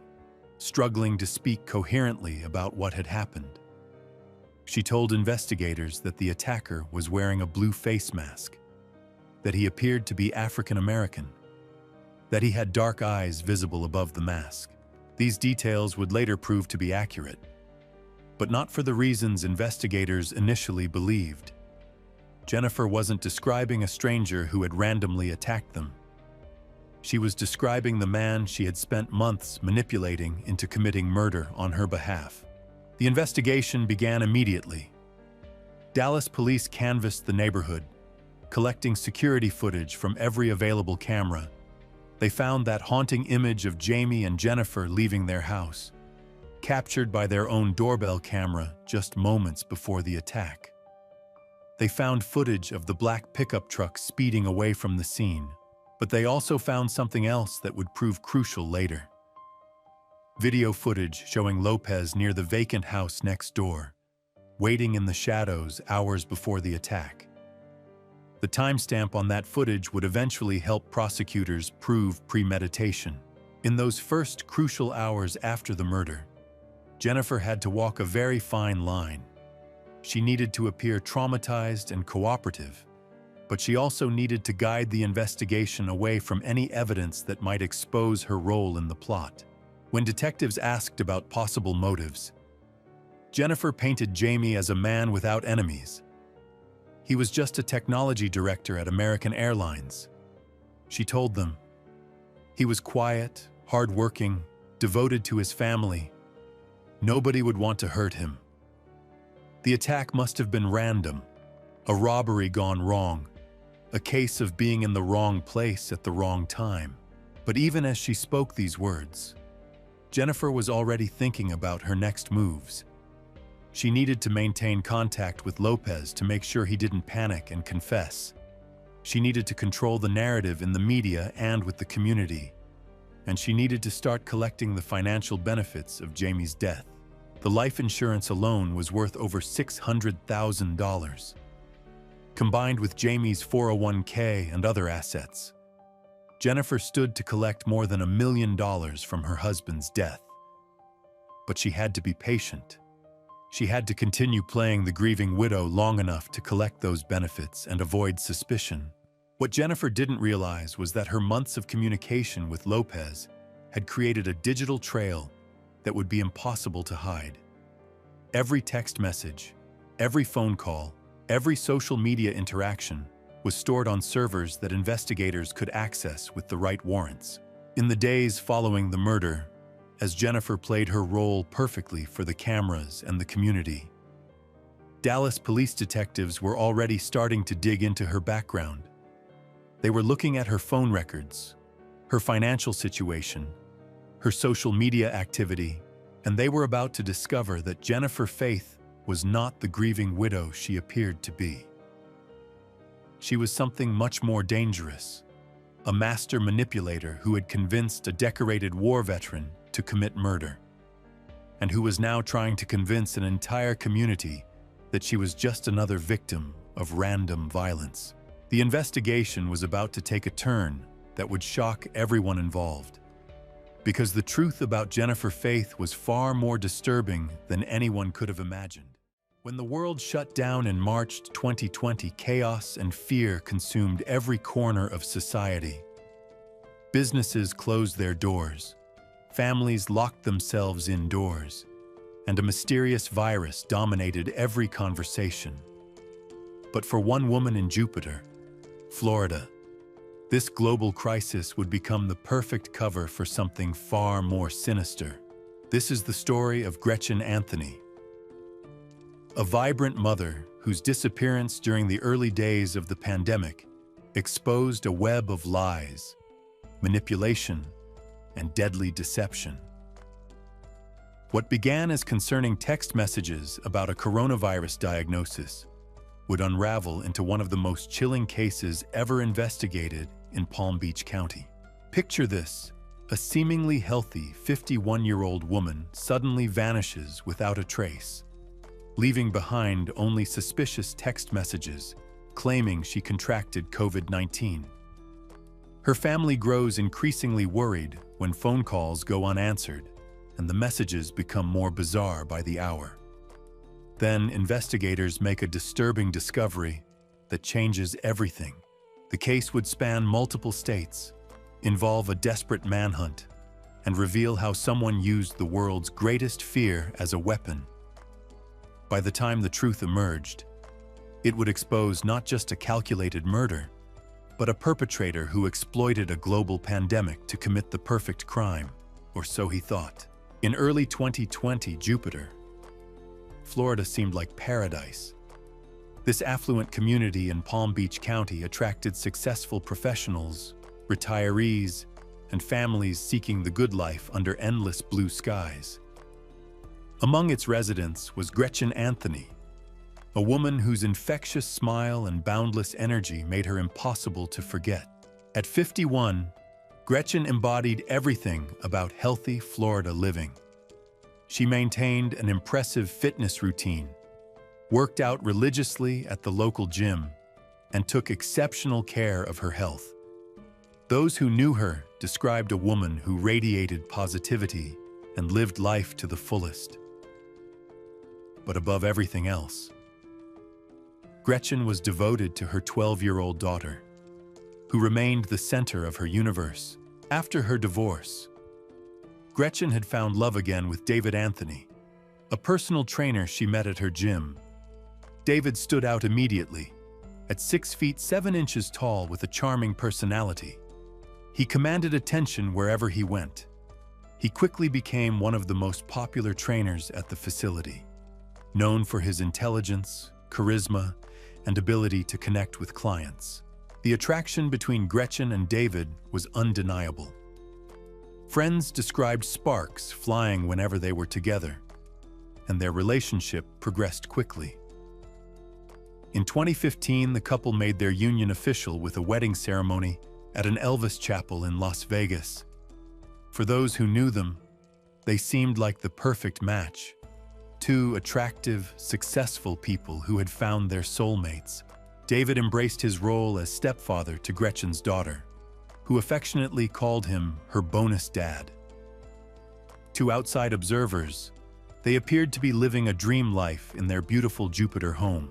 struggling to speak coherently about what had happened. She told investigators that the attacker was wearing a blue face mask, that he appeared to be African American, that he had dark eyes visible above the mask. These details would later prove to be accurate, but not for the reasons investigators initially believed. Jennifer wasn't describing a stranger who had randomly attacked them. She was describing the man she had spent months manipulating into committing murder on her behalf. The investigation began immediately. Dallas police canvassed the neighborhood, collecting security footage from every available camera. They found that haunting image of Jamie and Jennifer leaving their house, captured by their own doorbell camera just moments before the attack. They found footage of the black pickup truck speeding away from the scene, but they also found something else that would prove crucial later. Video footage showing Lopez near the vacant house next door, waiting in the shadows hours before the attack. The timestamp on that footage would eventually help prosecutors prove premeditation. In those first crucial hours after the murder, Jennifer had to walk a very fine line. She needed to appear traumatized and cooperative, but she also needed to guide the investigation away from any evidence that might expose her role in the plot. When detectives asked about possible motives, Jennifer painted Jamie as a man without enemies. He was just a technology director at American Airlines. She told them. He was quiet, hardworking, devoted to his family. Nobody would want to hurt him. The attack must have been random, a robbery gone wrong, a case of being in the wrong place at the wrong time. But even as she spoke these words, Jennifer was already thinking about her next moves. She needed to maintain contact with Lopez to make sure he didn't panic and confess. She needed to control the narrative in the media and with the community. And she needed to start collecting the financial benefits of Jamie's death. The life insurance alone was worth over $600,000, combined with Jamie's 401k and other assets. Jennifer stood to collect more than $1 million from her husband's death. But she had to be patient. She had to continue playing the grieving widow long enough to collect those benefits and avoid suspicion. What Jennifer didn't realize was that her months of communication with Lopez had created a digital trail that would be impossible to hide. Every text message, every phone call, every social media interaction was stored on servers that investigators could access with the right warrants. In the days following the murder, as Jennifer played her role perfectly for the cameras and the community, Dallas police detectives were already starting to dig into her background. They were looking at her phone records, her financial situation, her social media activity, and they were about to discover that Jennifer Faith was not the grieving widow she appeared to be. She was something much more dangerous, a master manipulator who had convinced a decorated war veteran to commit murder, and who was now trying to convince an entire community that she was just another victim of random violence. The investigation was about to take a turn that would shock everyone involved, because the truth about Jennifer Faith was far more disturbing than anyone could have imagined. When the world shut down in March 2020, chaos and fear consumed every corner of society. Businesses closed their doors, families locked themselves indoors, and a mysterious virus dominated every conversation. But for one woman in Jupiter, Florida, this global crisis would become the perfect cover for something far more sinister. This is the story of Gretchen Anthony, a vibrant mother whose disappearance during the early days of the pandemic exposed a web of lies, manipulation, and deadly deception. What began as concerning text messages about a coronavirus diagnosis would unravel into one of the most chilling cases ever investigated in Palm Beach County. Picture this: a seemingly healthy 51-year-old woman suddenly vanishes without a trace, leaving behind only suspicious text messages claiming she contracted COVID-19. Her family grows increasingly worried when phone calls go unanswered and the messages become more bizarre by the hour. Then investigators make a disturbing discovery that changes everything. The case would span multiple states, involve a desperate manhunt, and reveal how someone used the world's greatest fear as a weapon. By the time the truth emerged, it would expose not just a calculated murder, but a perpetrator who exploited a global pandemic to commit the perfect crime, or so he thought. In early 2020, Jupiter, Florida seemed like paradise. This affluent community in Palm Beach County attracted successful professionals, retirees, and families seeking the good life under endless blue skies. Among its residents was Gretchen Anthony, a woman whose infectious smile and boundless energy made her impossible to forget. At 51, Gretchen embodied everything about healthy Florida living. She maintained an impressive fitness routine, worked out religiously at the local gym, and took exceptional care of her health. Those who knew her described a woman who radiated positivity and lived life to the fullest. But above everything else, Gretchen was devoted to her 12-year-old daughter, who remained the center of her universe. After her divorce, Gretchen had found love again with David Anthony, a personal trainer she met at her gym. David stood out immediately. At 6 feet 7 inches tall with a charming personality, he commanded attention wherever he went. He quickly became one of the most popular trainers at the facility, known for his intelligence, charisma, and ability to connect with clients. The attraction between Gretchen and David was undeniable. Friends described sparks flying whenever they were together, and their relationship progressed quickly. In 2015, the couple made their union official with a wedding ceremony at an Elvis chapel in Las Vegas. For those who knew them, they seemed like the perfect match. Two attractive, successful people who had found their soulmates. David embraced his role as stepfather to Gretchen's daughter, who affectionately called him her bonus dad. To outside observers, they appeared to be living a dream life in their beautiful Jupiter home.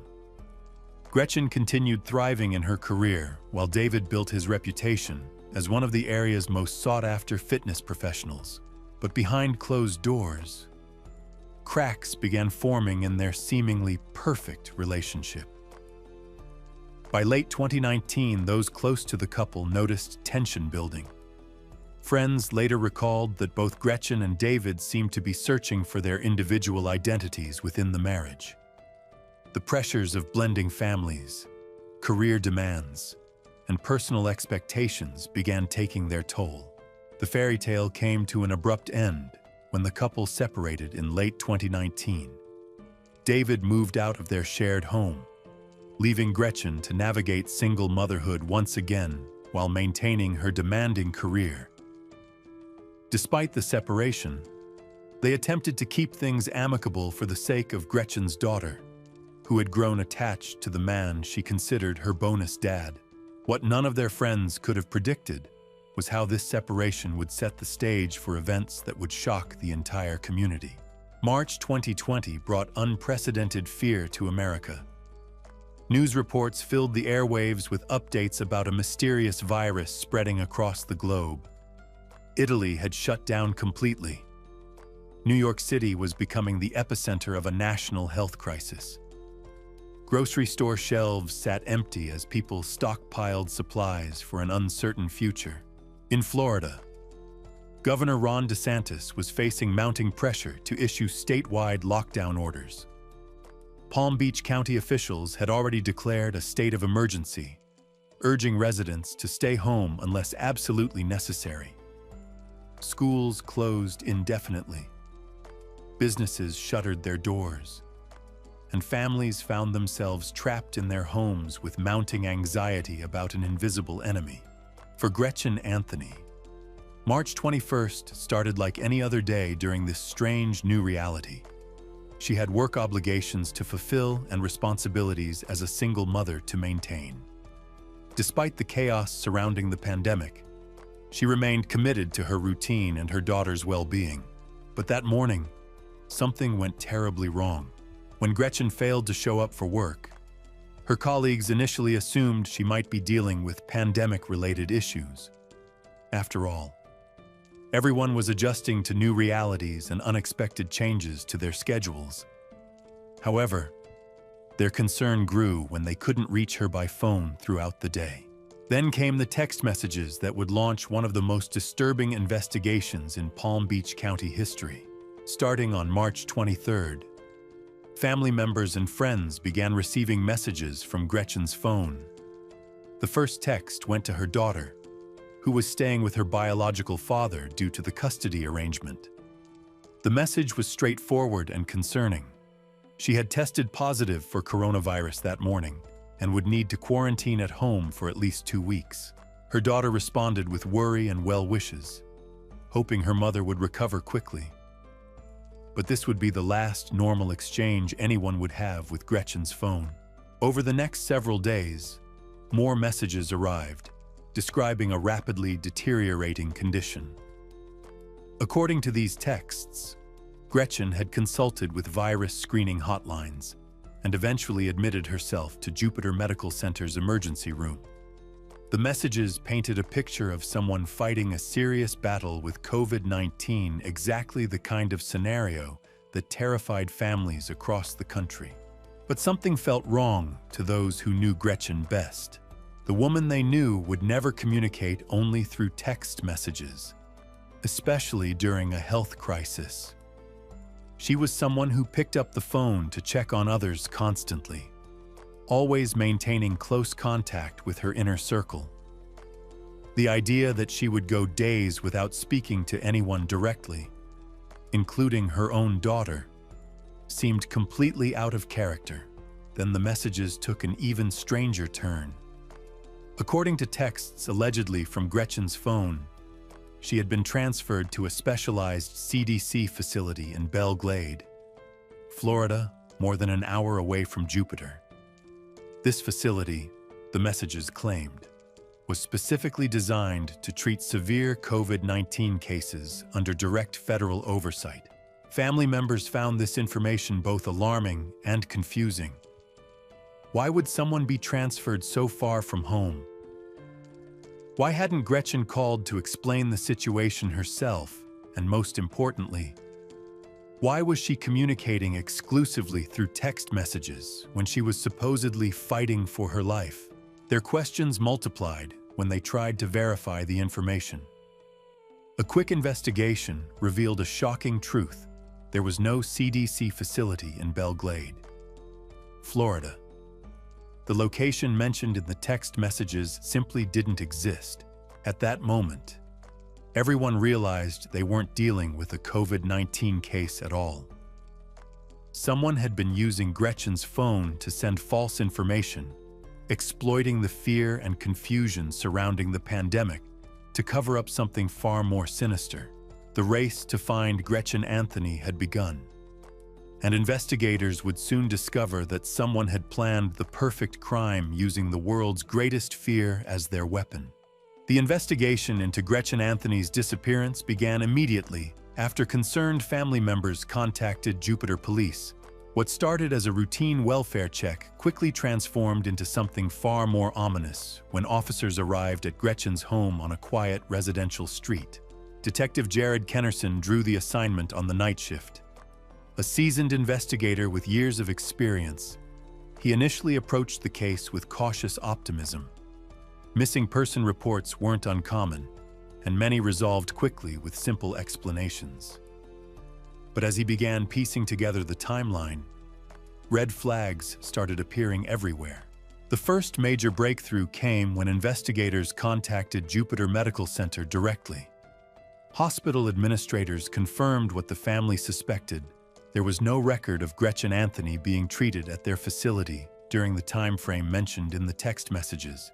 Gretchen continued thriving in her career, while David built his reputation as one of the area's most sought-after fitness professionals. But behind closed doors, cracks began forming in their seemingly perfect relationship. By late 2019, those close to the couple noticed tension building. Friends later recalled that both Gretchen and David seemed to be searching for their individual identities within the marriage. The pressures of blending families, career demands, and personal expectations began taking their toll. The fairy tale came to an abrupt end when the couple separated in late 2019. David moved out of their shared home, leaving Gretchen to navigate single motherhood once again while maintaining her demanding career. Despite the separation, they attempted to keep things amicable for the sake of Gretchen's daughter, who had grown attached to the man she considered her bonus dad. What none of their friends could have predicted was how this separation would set the stage for events that would shock the entire community. March 2020 brought unprecedented fear to America. News reports filled the airwaves with updates about a mysterious virus spreading across the globe. Italy had shut down completely. New York City was becoming the epicenter of a national health crisis. Grocery store shelves sat empty as people stockpiled supplies for an uncertain future. In Florida, Governor Ron DeSantis was facing mounting pressure to issue statewide lockdown orders. Palm Beach County officials had already declared a state of emergency, urging residents to stay home unless absolutely necessary. Schools closed indefinitely. Businesses shuttered their doors, and families found themselves trapped in their homes with mounting anxiety about an invisible enemy. For Gretchen Anthony, March 21st started like any other day during this strange new reality. She had work obligations to fulfill and responsibilities as a single mother to maintain. Despite the chaos surrounding the pandemic, she remained committed to her routine and her daughter's well-being. But that morning, something went terribly wrong. When Gretchen failed to show up for work, her colleagues initially assumed she might be dealing with pandemic-related issues. After all, everyone was adjusting to new realities and unexpected changes to their schedules. However, their concern grew when they couldn't reach her by phone throughout the day. Then came the text messages that would launch one of the most disturbing investigations in Palm Beach County history. Starting on March 23rd, family members and friends began receiving messages from Gretchen's phone. The first text went to her daughter, who was staying with her biological father due to the custody arrangement. The message was straightforward and concerning. She had tested positive for coronavirus that morning and would need to quarantine at home for at least 2 weeks. Her daughter responded with worry and well wishes, hoping her mother would recover quickly. But this would be the last normal exchange anyone would have with Gretchen's phone. Over the next several days, more messages arrived, describing a rapidly deteriorating condition. According to these texts, Gretchen had consulted with virus screening hotlines and eventually admitted herself to Jupiter Medical Center's emergency room. The messages painted a picture of someone fighting a serious battle with COVID-19, exactly the kind of scenario that terrified families across the country. But something felt wrong to those who knew Gretchen best. The woman they knew would never communicate only through text messages, especially during a health crisis. She was someone who picked up the phone to check on others constantly, always maintaining close contact with her inner circle. The idea that she would go days without speaking to anyone directly, including her own daughter, seemed completely out of character. Then the messages took an even stranger turn. According to texts allegedly from Gretchen's phone, she had been transferred to a specialized CDC facility in Belle Glade, Florida, more than an hour away from Jupiter. This facility, the messages claimed, was specifically designed to treat severe COVID-19 cases under direct federal oversight. Family members found this information both alarming and confusing. Why would someone be transferred so far from home? Why hadn't Gretchen called to explain the situation herself? And most importantly, why was she communicating exclusively through text messages when she was supposedly fighting for her life? Their questions multiplied when they tried to verify the information. A quick investigation revealed a shocking truth. There was no CDC facility in Belle Glade, Florida. The location mentioned in the text messages simply didn't exist. At that moment, everyone realized they weren't dealing with a COVID-19 case at all. Someone had been using Gretchen's phone to send false information, exploiting the fear and confusion surrounding the pandemic to cover up something far more sinister. The race to find Gretchen Anthony had begun, and investigators would soon discover that someone had planned the perfect crime using the world's greatest fear as their weapon. The investigation into Gretchen Anthony's disappearance began immediately after concerned family members contacted Jupiter Police. What started as a routine welfare check quickly transformed into something far more ominous when officers arrived at Gretchen's home on a quiet residential street. Detective Jared Kennerson drew the assignment on the night shift. A seasoned investigator with years of experience, he initially approached the case with cautious optimism. Missing person reports weren't uncommon, and many resolved quickly with simple explanations. But as he began piecing together the timeline, red flags started appearing everywhere. The first major breakthrough came when investigators contacted Jupiter Medical Center directly. Hospital administrators confirmed what the family suspected. There was no record of Gretchen Anthony being treated at their facility during the time frame mentioned in the text messages.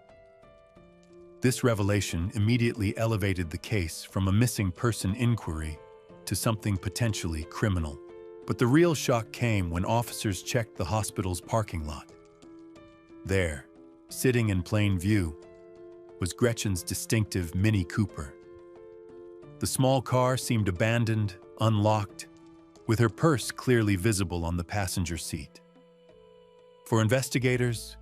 This revelation immediately elevated the case from a missing person inquiry to something potentially criminal. But the real shock came when officers checked the hospital's parking lot. There, sitting in plain view, was Gretchen's distinctive Mini Cooper. The small car seemed abandoned, unlocked, with her purse clearly visible on the passenger seat. For investigators,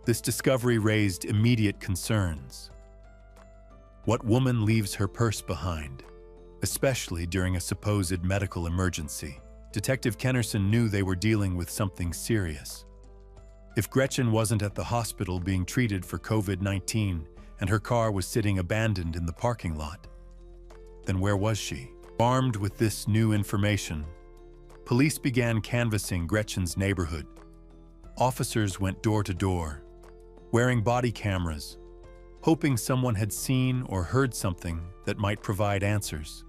this discovery raised immediate concerns. What woman leaves her purse behind, especially during a supposed medical emergency? Detective Kennerson knew they were dealing with something serious. If Gretchen wasn't at the hospital being treated for COVID-19 and her car was sitting abandoned in the parking lot, then where was she? Armed with this new information, police began canvassing Gretchen's neighborhood. Officers went door to door, wearing body cameras, hoping someone had seen or heard something that might provide answers.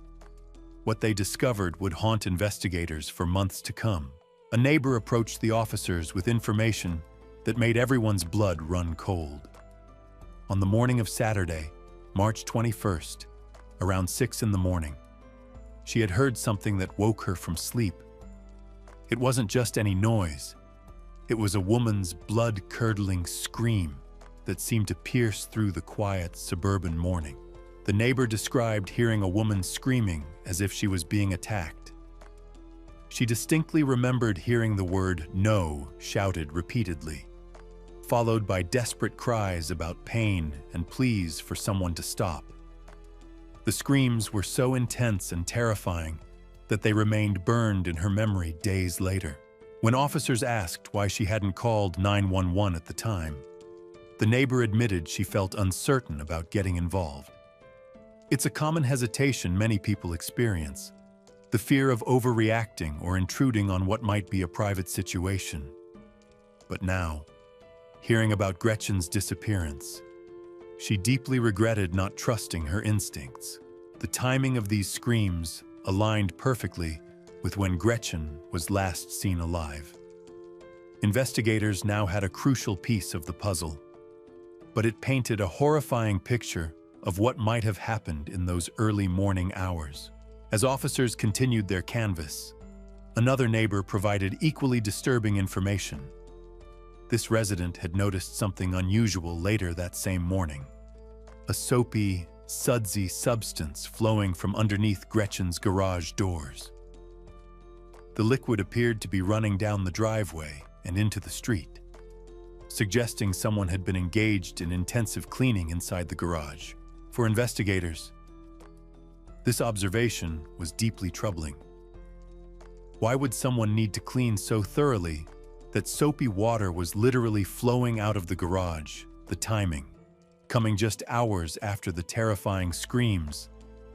What they discovered would haunt investigators for months to come. A neighbor approached the officers with information that made everyone's blood run cold. On the morning of Saturday, March 21st, around 6 in the morning, she had heard something that woke her from sleep. It wasn't just any noise. It was a woman's blood-curdling scream that seemed to pierce through the quiet suburban morning. The neighbor described hearing a woman screaming as if she was being attacked. She distinctly remembered hearing the word "no" shouted repeatedly, followed by desperate cries about pain and pleas for someone to stop. The screams were so intense and terrifying that they remained burned in her memory days later. When officers asked why she hadn't called 911 at the time, the neighbor admitted she felt uncertain about getting involved. It's a common hesitation many people experience, the fear of overreacting or intruding on what might be a private situation. But now, hearing about Gretchen's disappearance, she deeply regretted not trusting her instincts. The timing of these screams aligned perfectly with when Gretchen was last seen alive. Investigators now had a crucial piece of the puzzle, but it painted a horrifying picture of what might have happened in those early morning hours. As officers continued their canvass, another neighbor provided equally disturbing information. This resident had noticed something unusual later that same morning. A soapy, sudsy substance flowing from underneath Gretchen's garage doors. The liquid appeared to be running down the driveway and into the street, suggesting someone had been engaged in intensive cleaning inside the garage. For investigators, this observation was deeply troubling. Why would someone need to clean so thoroughly that soapy water was literally flowing out of the garage? The timing, coming just hours after the terrifying screams,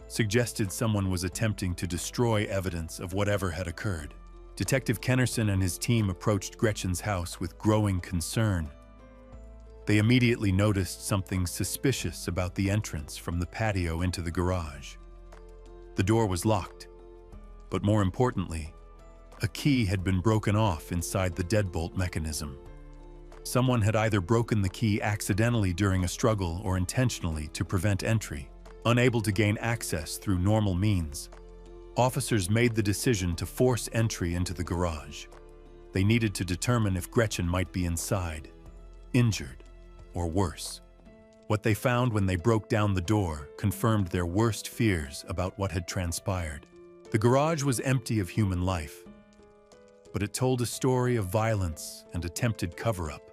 suggested someone was attempting to destroy evidence of whatever had occurred. Detective Kennerson and his team approached Gretchen's house with growing concern. They immediately noticed something suspicious about the entrance from the patio into the garage. The door was locked, but more importantly, a key had been broken off inside the deadbolt mechanism. Someone had either broken the key accidentally during a struggle or intentionally to prevent entry. Unable to gain access through normal means, officers made the decision to force entry into the garage. They needed to determine if Gretchen might be inside, injured, or worse. What they found when they broke down the door confirmed their worst fears about what had transpired. The garage was empty of human life, but it told a story of violence and attempted cover-up.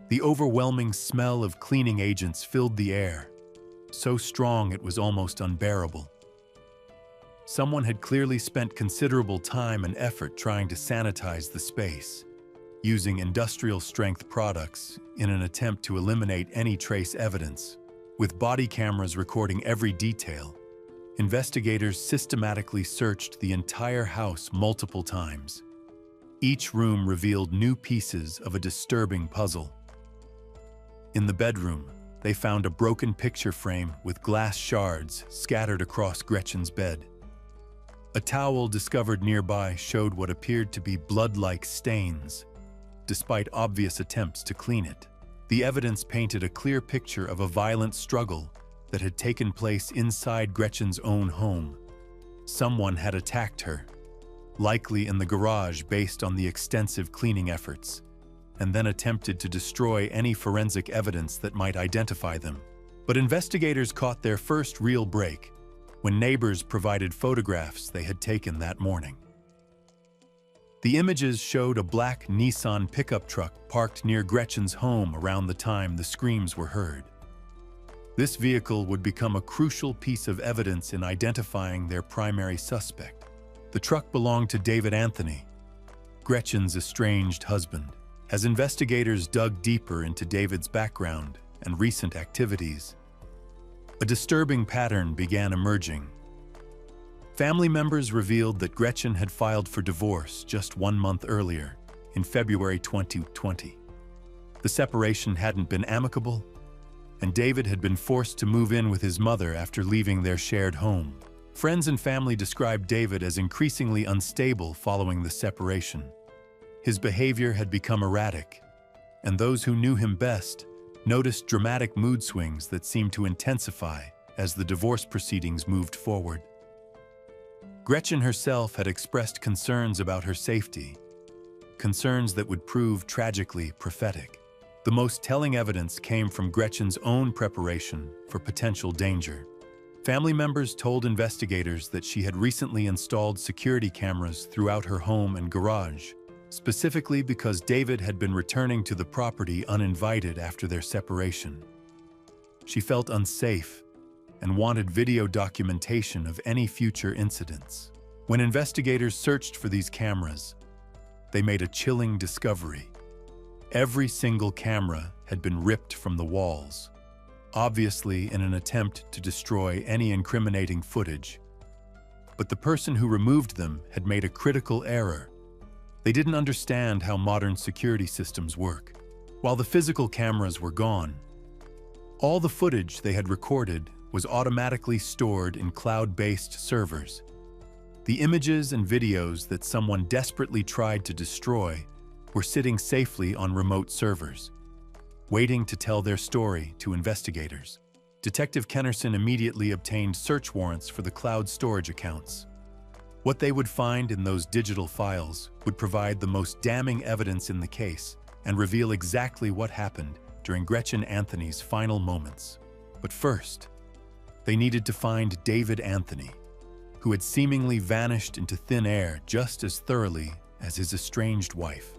The overwhelming smell of cleaning agents filled the air, so strong it was almost unbearable. Someone had clearly spent considerable time and effort trying to sanitize the space, using industrial-strength products in an attempt to eliminate any trace evidence. With body cameras recording every detail, investigators systematically searched the entire house multiple times. Each room revealed new pieces of a disturbing puzzle. In the bedroom, they found a broken picture frame with glass shards scattered across Gretchen's bed. A towel discovered nearby showed what appeared to be blood-like stains, despite obvious attempts to clean it. The evidence painted a clear picture of a violent struggle that had taken place inside Gretchen's own home. Someone had attacked her, likely in the garage based on the extensive cleaning efforts, and then attempted to destroy any forensic evidence that might identify them. But investigators caught their first real break when neighbors provided photographs they had taken that morning. The images showed a black Nissan pickup truck parked near Gretchen's home around the time the screams were heard. This vehicle would become a crucial piece of evidence in identifying their primary suspect. The truck belonged to David Anthony, Gretchen's estranged husband. As investigators dug deeper into David's background and recent activities, a disturbing pattern began emerging. Family members revealed that Gretchen had filed for divorce just 1 month earlier, in February 2020. The separation hadn't been amicable, and David had been forced to move in with his mother after leaving their shared home. Friends and family described David as increasingly unstable following the separation. His behavior had become erratic, and those who knew him best noticed dramatic mood swings that seemed to intensify as the divorce proceedings moved forward. Gretchen herself had expressed concerns about her safety, concerns that would prove tragically prophetic. The most telling evidence came from Gretchen's own preparation for potential danger. Family members told investigators that she had recently installed security cameras throughout her home and garage, specifically because David had been returning to the property uninvited after their separation. She felt unsafe and wanted video documentation of any future incidents. When investigators searched for these cameras, they made a chilling discovery. Every single camera had been ripped from the walls, obviously in an attempt to destroy any incriminating footage. But the person who removed them had made a critical error. They didn't understand how modern security systems work. While the physical cameras were gone, all the footage they had recorded was automatically stored in cloud-based servers. The images and videos that someone desperately tried to destroy were sitting safely on remote servers, waiting to tell their story to investigators. Detective Kennerson immediately obtained search warrants for the cloud storage accounts. What they would find in those digital files would provide the most damning evidence in the case and reveal exactly what happened during Gretchen Anthony's final moments. But first, they needed to find David Anthony, who had seemingly vanished into thin air just as thoroughly as his estranged wife.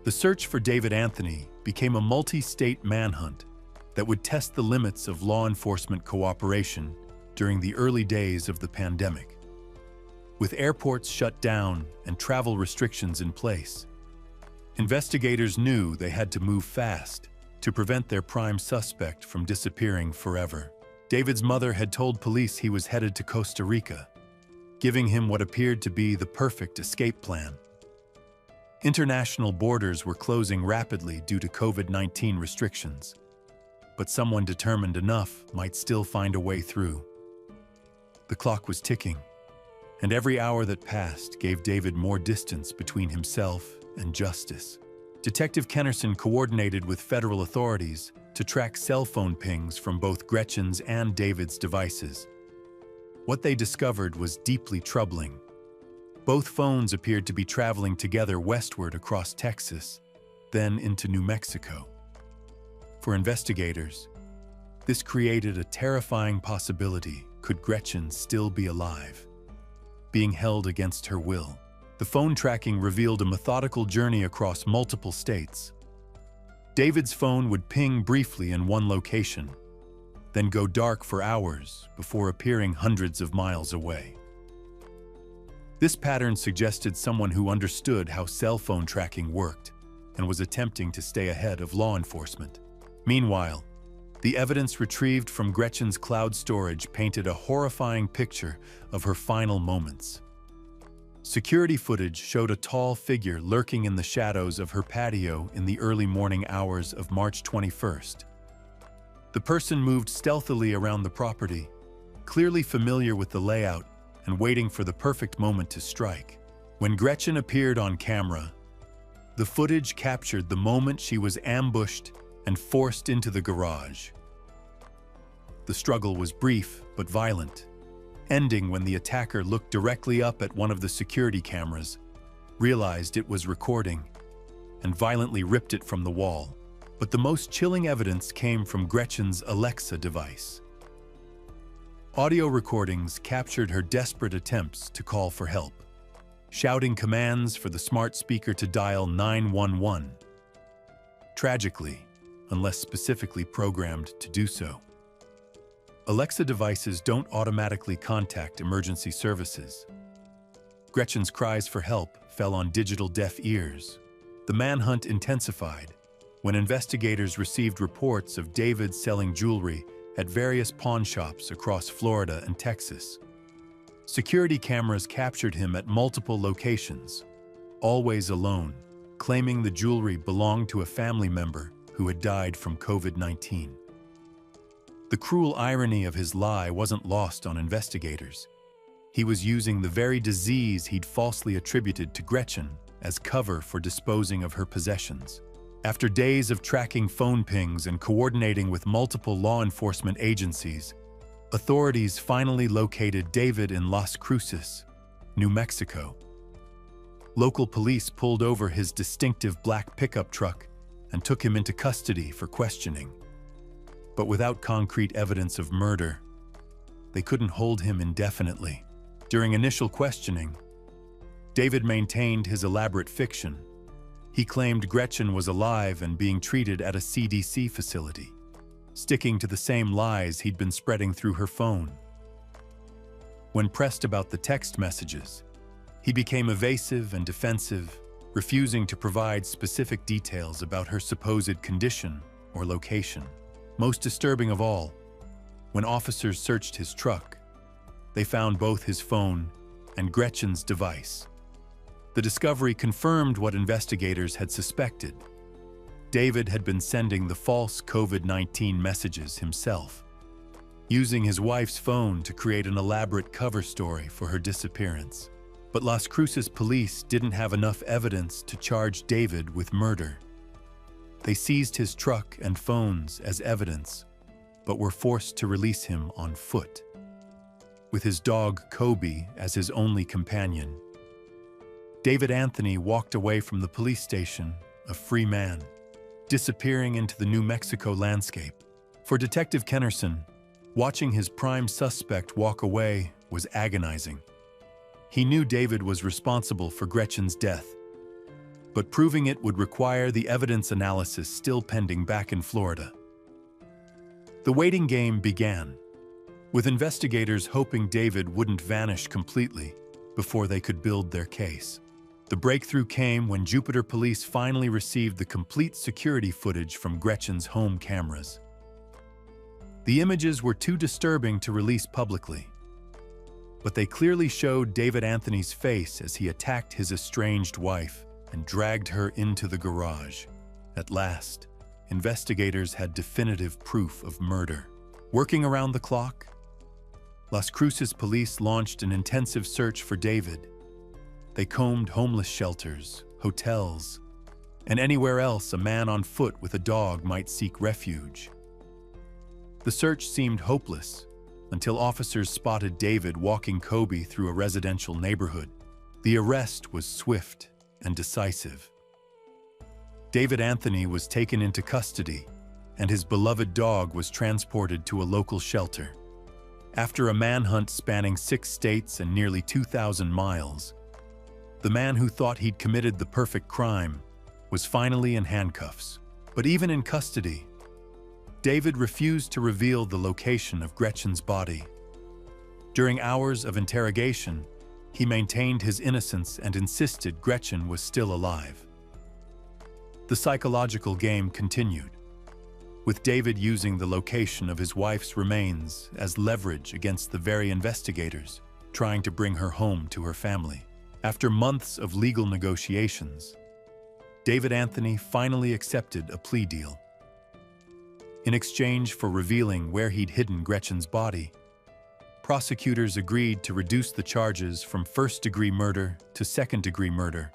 The search for David Anthony became a multi-state manhunt that would test the limits of law enforcement cooperation during the early days of the pandemic. With airports shut down and travel restrictions in place, investigators knew they had to move fast to prevent their prime suspect from disappearing forever. David's mother had told police he was headed to Costa Rica, giving him what appeared to be the perfect escape plan. International borders were closing rapidly due to COVID-19 restrictions, but someone determined enough might still find a way through. The clock was ticking, and every hour that passed gave David more distance between himself and justice. Detective Kennerson coordinated with federal authorities to track cell phone pings from both Gretchen's and David's devices. What they discovered was deeply troubling. Both phones appeared to be traveling together westward across Texas, then into New Mexico. For investigators, this created a terrifying possibility. Could Gretchen still be alive, being held against her will? The phone tracking revealed a methodical journey across multiple states. David's phone would ping briefly in one location, then go dark for hours before appearing hundreds of miles away. This pattern suggested someone who understood how cell phone tracking worked and was attempting to stay ahead of law enforcement. Meanwhile, the evidence retrieved from Gretchen's cloud storage painted a horrifying picture of her final moments. Security footage showed a tall figure lurking in the shadows of her patio in the early morning hours of March 21st. The person moved stealthily around the property, clearly familiar with the layout and waiting for the perfect moment to strike. When Gretchen appeared on camera, the footage captured the moment she was ambushed and forced into the garage. The struggle was brief but violent, ending when the attacker looked directly up at one of the security cameras, realized it was recording, and violently ripped it from the wall. But the most chilling evidence came from Gretchen's Alexa device. Audio recordings captured her desperate attempts to call for help, shouting commands for the smart speaker to dial 911. Tragically, unless specifically programmed to do so, Alexa devices don't automatically contact emergency services. Gretchen's cries for help fell on digital deaf ears. The manhunt intensified when investigators received reports of David selling jewelry at various pawn shops across Florida and Texas. Security cameras captured him at multiple locations, always alone, claiming the jewelry belonged to a family member who had died from COVID-19. The cruel irony of his lie wasn't lost on investigators. He was using the very disease he'd falsely attributed to Gretchen as cover for disposing of her possessions. After days of tracking phone pings and coordinating with multiple law enforcement agencies, authorities finally located David in Las Cruces, New Mexico. Local police pulled over his distinctive black pickup truck and took him into custody for questioning. But without concrete evidence of murder, they couldn't hold him indefinitely. During initial questioning, David maintained his elaborate fiction. He claimed Gretchen was alive and being treated at a CDC facility, sticking to the same lies he'd been spreading through her phone. When pressed about the text messages, he became evasive and defensive, refusing to provide specific details about her supposed condition or location. Most disturbing of all, when officers searched his truck, they found both his phone and Gretchen's device. The discovery confirmed what investigators had suspected. David had been sending the false COVID-19 messages himself, using his wife's phone to create an elaborate cover story for her disappearance. But Las Cruces police didn't have enough evidence to charge David with murder. They seized his truck and phones as evidence, but were forced to release him on foot, with his dog Kobe as his only companion. David Anthony walked away from the police station, a free man, disappearing into the New Mexico landscape. For Detective Kennerson, watching his prime suspect walk away was agonizing. He knew David was responsible for Gretchen's death, but proving it would require the evidence analysis still pending back in Florida. The waiting game began, with investigators hoping David wouldn't vanish completely before they could build their case. The breakthrough came when Jupiter police finally received the complete security footage from Gretchen's home cameras. The images were too disturbing to release publicly, but they clearly showed David Anthony's face as he attacked his estranged wife and dragged her into the garage. At last, investigators had definitive proof of murder. Working around the clock, Las Cruces police launched an intensive search for David. They combed homeless shelters, hotels, and anywhere else a man on foot with a dog might seek refuge. The search seemed hopeless until officers spotted David walking Kobe through a residential neighborhood. The arrest was swift and decisive. David Anthony was taken into custody, and his beloved dog was transported to a local shelter. After a manhunt spanning 6 states and nearly 2,000 miles, the man who thought he'd committed the perfect crime was finally in handcuffs. But even in custody, David refused to reveal the location of Gretchen's body. During hours of interrogation, he maintained his innocence and insisted Gretchen was still alive. The psychological game continued, with David using the location of his wife's remains as leverage against the very investigators trying to bring her home to her family. After months of legal negotiations, David Anthony finally accepted a plea deal. In exchange for revealing where he'd hidden Gretchen's body, prosecutors agreed to reduce the charges from first-degree murder to second-degree murder,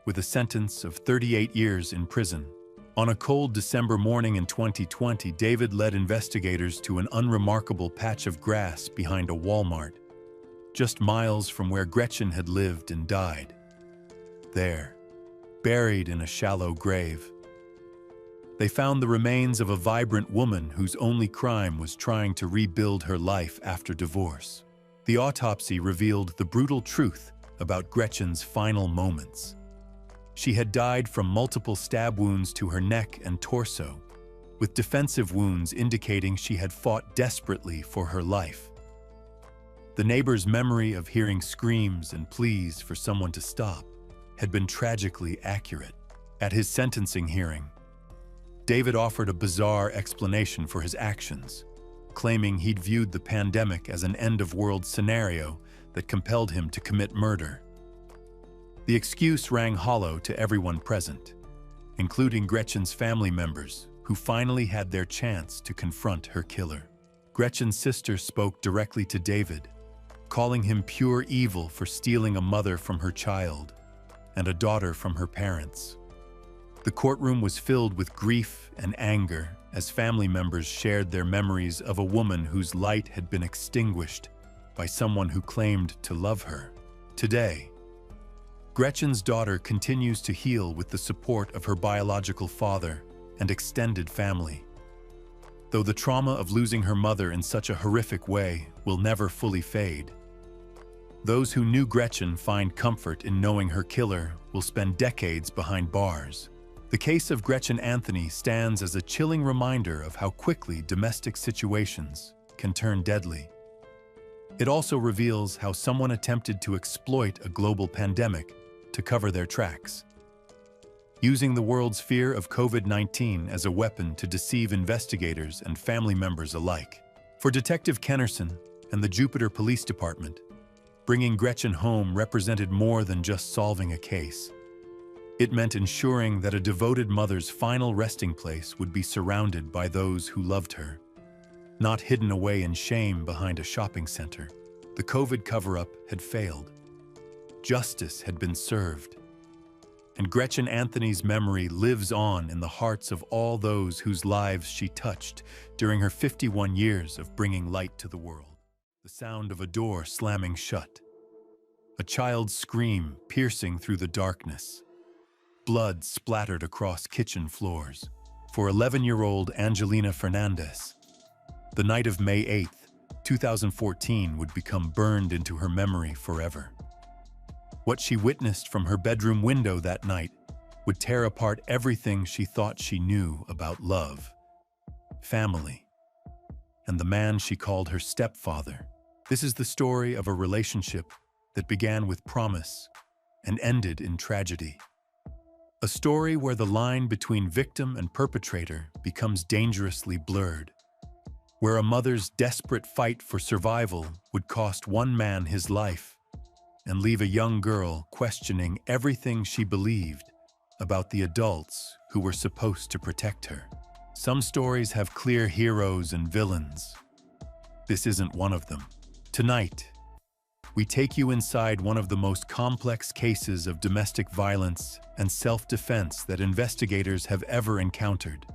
with a sentence of 38 years in prison. On a cold December morning in 2020, David led investigators to an unremarkable patch of grass behind a Walmart, just miles from where Gretchen had lived and died. There, buried in a shallow grave, they found the remains of a vibrant woman whose only crime was trying to rebuild her life after divorce. The autopsy revealed the brutal truth about Gretchen's final moments. She had died from multiple stab wounds to her neck and torso, with defensive wounds indicating she had fought desperately for her life. The neighbor's memory of hearing screams and pleas for someone to stop had been tragically accurate. At his sentencing hearing, David offered a bizarre explanation for his actions, claiming he'd viewed the pandemic as an end-of-world scenario that compelled him to commit murder. The excuse rang hollow to everyone present, including Gretchen's family members, who finally had their chance to confront her killer. Gretchen's sister spoke directly to David, calling him pure evil for stealing a mother from her child and a daughter from her parents. The courtroom was filled with grief and anger as family members shared their memories of a woman whose light had been extinguished by someone who claimed to love her. Today, Gretchen's daughter continues to heal with the support of her biological father and extended family. Though the trauma of losing her mother in such a horrific way will never fully fade, those who knew Gretchen find comfort in knowing her killer will spend decades behind bars. The case of Gretchen Anthony stands as a chilling reminder of how quickly domestic situations can turn deadly. It also reveals how someone attempted to exploit a global pandemic to cover their tracks, using the world's fear of COVID-19 as a weapon to deceive investigators and family members alike. For Detective Kennerson and the Jupiter Police Department, bringing Gretchen home represented more than just solving a case. It meant ensuring that a devoted mother's final resting place would be surrounded by those who loved her, not hidden away in shame behind a shopping center. The COVID cover-up had failed. Justice had been served. And Gretchen Anthony's memory lives on in the hearts of all those whose lives she touched during her 51 years of bringing light to the world. The sound of a door slamming shut. A child's scream piercing through the darkness. Blood splattered across kitchen floors. For 11-year-old Angelina Fernandez, the night of May 8th, 2014 would become burned into her memory forever. What she witnessed from her bedroom window that night would tear apart everything she thought she knew about love, family, and the man she called her stepfather. This is the story of a relationship that began with promise and ended in tragedy. A story where the line between victim and perpetrator becomes dangerously blurred, where a mother's desperate fight for survival would cost one man his life and leave a young girl questioning everything she believed about the adults who were supposed to protect her. Some stories have clear heroes and villains. This isn't one of them. Tonight, we take you inside one of the most complex cases of domestic violence and self-defense that investigators have ever encountered.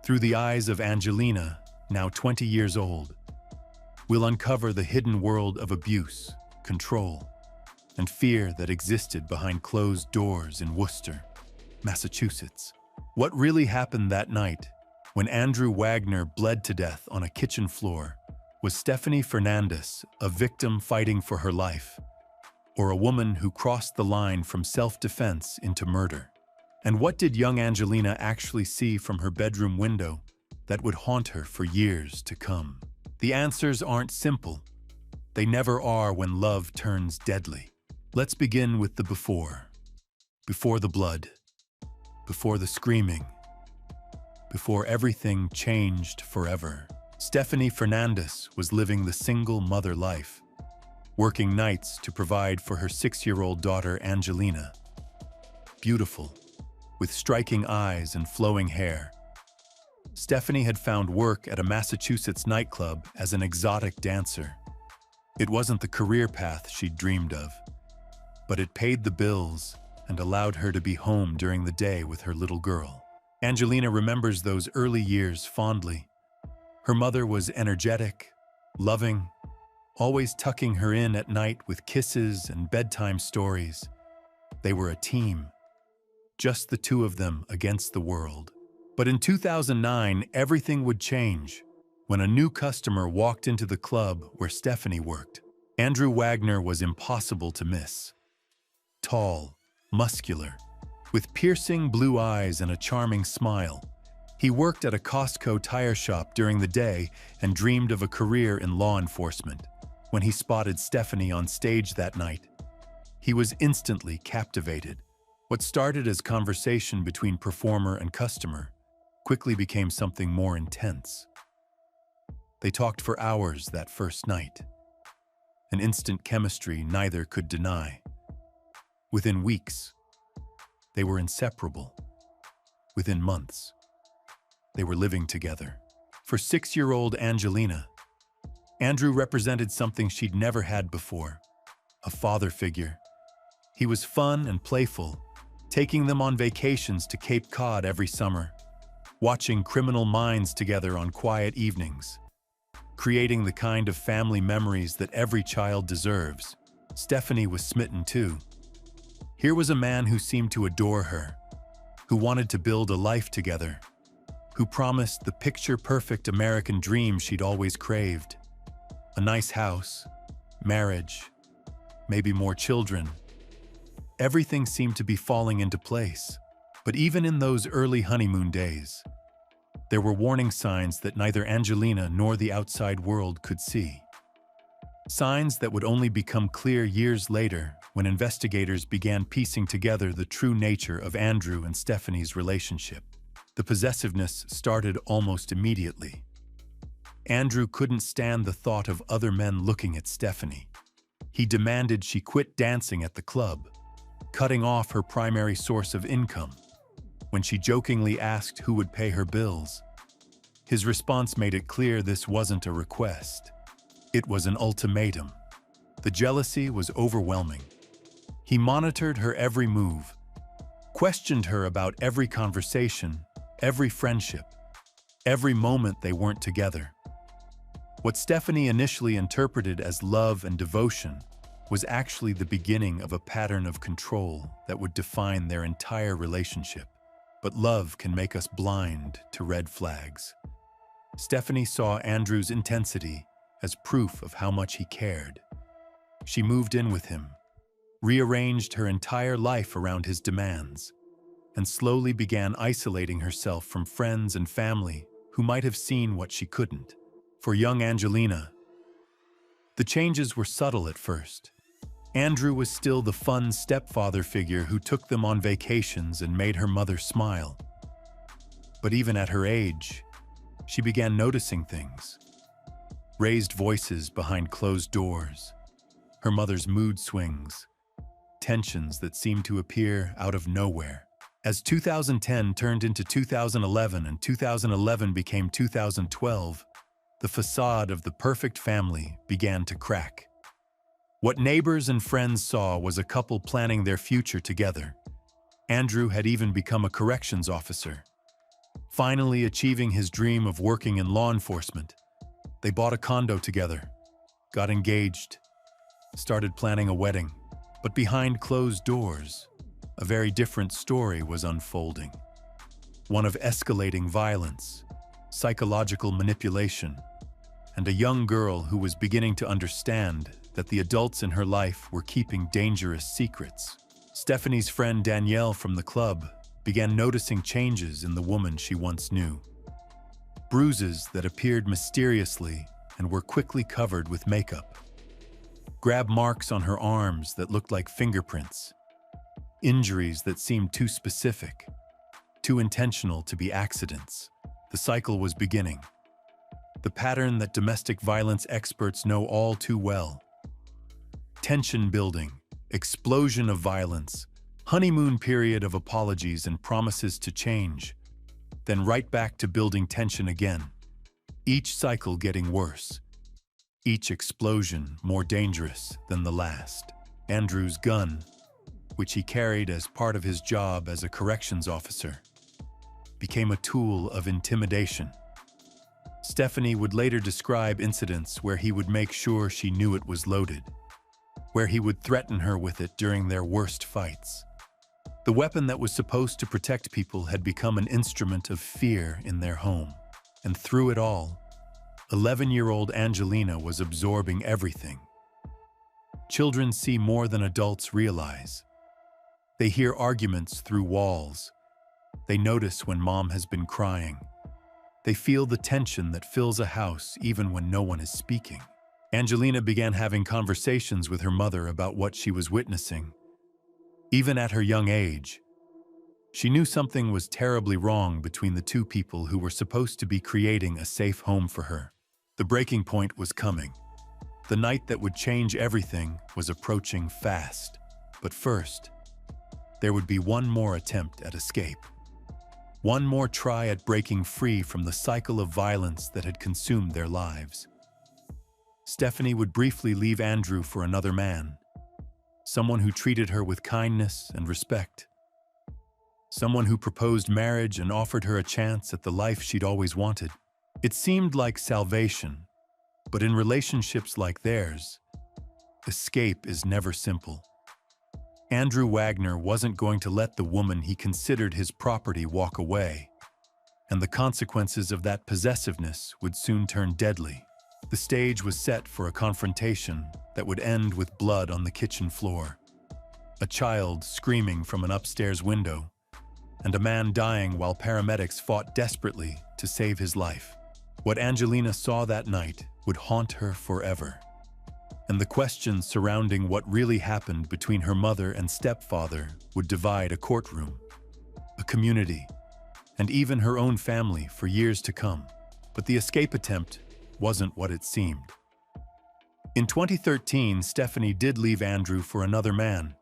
Through the eyes of Angelina, now 20 years old, we'll uncover the hidden world of abuse, control, and fear that existed behind closed doors in Worcester, Massachusetts. What really happened that night, when Andrew Wagner bled to death on a kitchen floor, was Stephanie Fernandez a victim fighting for her life, or a woman who crossed the line from self-defense into murder? And what did young Angelina actually see from her bedroom window that would haunt her for years to come? The answers aren't simple. They never are when love turns deadly. Let's begin with the before. Before the blood. Before the screaming. Before everything changed forever. Stephanie Fernandez was living the single mother life, working nights to provide for her 6-year-old daughter Angelina. Beautiful, with striking eyes and flowing hair, Stephanie had found work at a Massachusetts nightclub as an exotic dancer. It wasn't the career path she'd dreamed of, but it paid the bills and allowed her to be home during the day with her little girl. Angelina remembers those early years fondly. Her mother was energetic, loving, always tucking her in at night with kisses and bedtime stories. They were a team, just the two of them against the world. But in 2009, everything would change when a new customer walked into the club where Stephanie worked. Andrew Wagner was impossible to miss. Tall, muscular, with piercing blue eyes and a charming smile. He worked at a Costco tire shop during the day and dreamed of a career in law enforcement. When he spotted Stephanie on stage that night, he was instantly captivated. What started as conversation between performer and customer quickly became something more intense. They talked for hours that first night, an instant chemistry neither could deny. Within weeks, they were inseparable. Within months, they were living together. For 6-year-old Angelina, Andrew represented something she'd never had before, a father figure. He was fun and playful, taking them on vacations to Cape Cod every summer, watching Criminal Minds together on quiet evenings, creating the kind of family memories that every child deserves. Stephanie was smitten too. Here was a man who seemed to adore her, who wanted to build a life together, who promised the picture-perfect American dream she'd always craved. A nice house, marriage, maybe more children. Everything seemed to be falling into place. But even in those early honeymoon days, there were warning signs that neither Angelina nor the outside world could see. Signs that would only become clear years later when investigators began piecing together the true nature of Andrew and Stephanie's relationship. The possessiveness started almost immediately. Andrew couldn't stand the thought of other men looking at Stephanie. He demanded she quit dancing at the club, cutting off her primary source of income. When she jokingly asked who would pay her bills, his response made it clear this wasn't a request. It was an ultimatum. The jealousy was overwhelming. He monitored her every move, questioned her about every conversation, every friendship, every moment they weren't together. What Stephanie initially interpreted as love and devotion was actually the beginning of a pattern of control that would define their entire relationship. But love can make us blind to red flags. Stephanie saw Andrew's intensity as proof of how much he cared. She moved in with him, rearranged her entire life around his demands, and slowly began isolating herself from friends and family who might have seen what she couldn't. For young Angelina, the changes were subtle at first. Andrew was still the fun stepfather figure who took them on vacations and made her mother smile. But even at her age, she began noticing things. Raised voices behind closed doors, her mother's mood swings, tensions that seemed to appear out of nowhere. As 2010 turned into 2011 and 2011 became 2012, the facade of the perfect family began to crack. What neighbors and friends saw was a couple planning their future together. Andrew had even become a corrections officer, finally achieving his dream of working in law enforcement. They bought a condo together, got engaged, started planning a wedding. But behind closed doors, a very different story was unfolding. One of escalating violence, psychological manipulation, and a young girl who was beginning to understand that the adults in her life were keeping dangerous secrets. Stephanie's friend Danielle from the club began noticing changes in the woman she once knew. Bruises that appeared mysteriously and were quickly covered with makeup. Grab marks on her arms that looked like fingerprints. Injuries that seemed too specific, too intentional to be accidents. The cycle was beginning. The pattern that domestic violence experts know all too well. Tension building, explosion of violence, honeymoon period of apologies and promises to change, then right back to building tension again. Each cycle getting worse. Each explosion more dangerous than the last. Andrew's gun, which he carried as part of his job as a corrections officer, became a tool of intimidation. Stephanie would later describe incidents where he would make sure she knew it was loaded, where he would threaten her with it during their worst fights. The weapon that was supposed to protect people had become an instrument of fear in their home. And through it all, 11-year-old Angelina was absorbing everything. Children see more than adults realize. They hear arguments through walls. They notice when mom has been crying. They feel the tension that fills a house even when no one is speaking. Angelina began having conversations with her mother about what she was witnessing. Even at her young age, she knew something was terribly wrong between the two people who were supposed to be creating a safe home for her. The breaking point was coming. The night that would change everything was approaching fast. But first, there would be one more attempt at escape. One more try at breaking free from the cycle of violence that had consumed their lives. Stephanie would briefly leave Andrew for another man, someone who treated her with kindness and respect, someone who proposed marriage and offered her a chance at the life she'd always wanted. It seemed like salvation, but in relationships like theirs, escape is never simple. Andrew Wagner wasn't going to let the woman he considered his property walk away, and the consequences of that possessiveness would soon turn deadly. The stage was set for a confrontation that would end with blood on the kitchen floor, a child screaming from an upstairs window, and a man dying while paramedics fought desperately to save his life. What Angelina saw that night would haunt her forever. and the questions surrounding what really happened between her mother and stepfather would divide a courtroom, a community, and even her own family for years to come. But the escape attempt wasn't what it seemed. In 2013, Stephanie did leave Andrew for another man,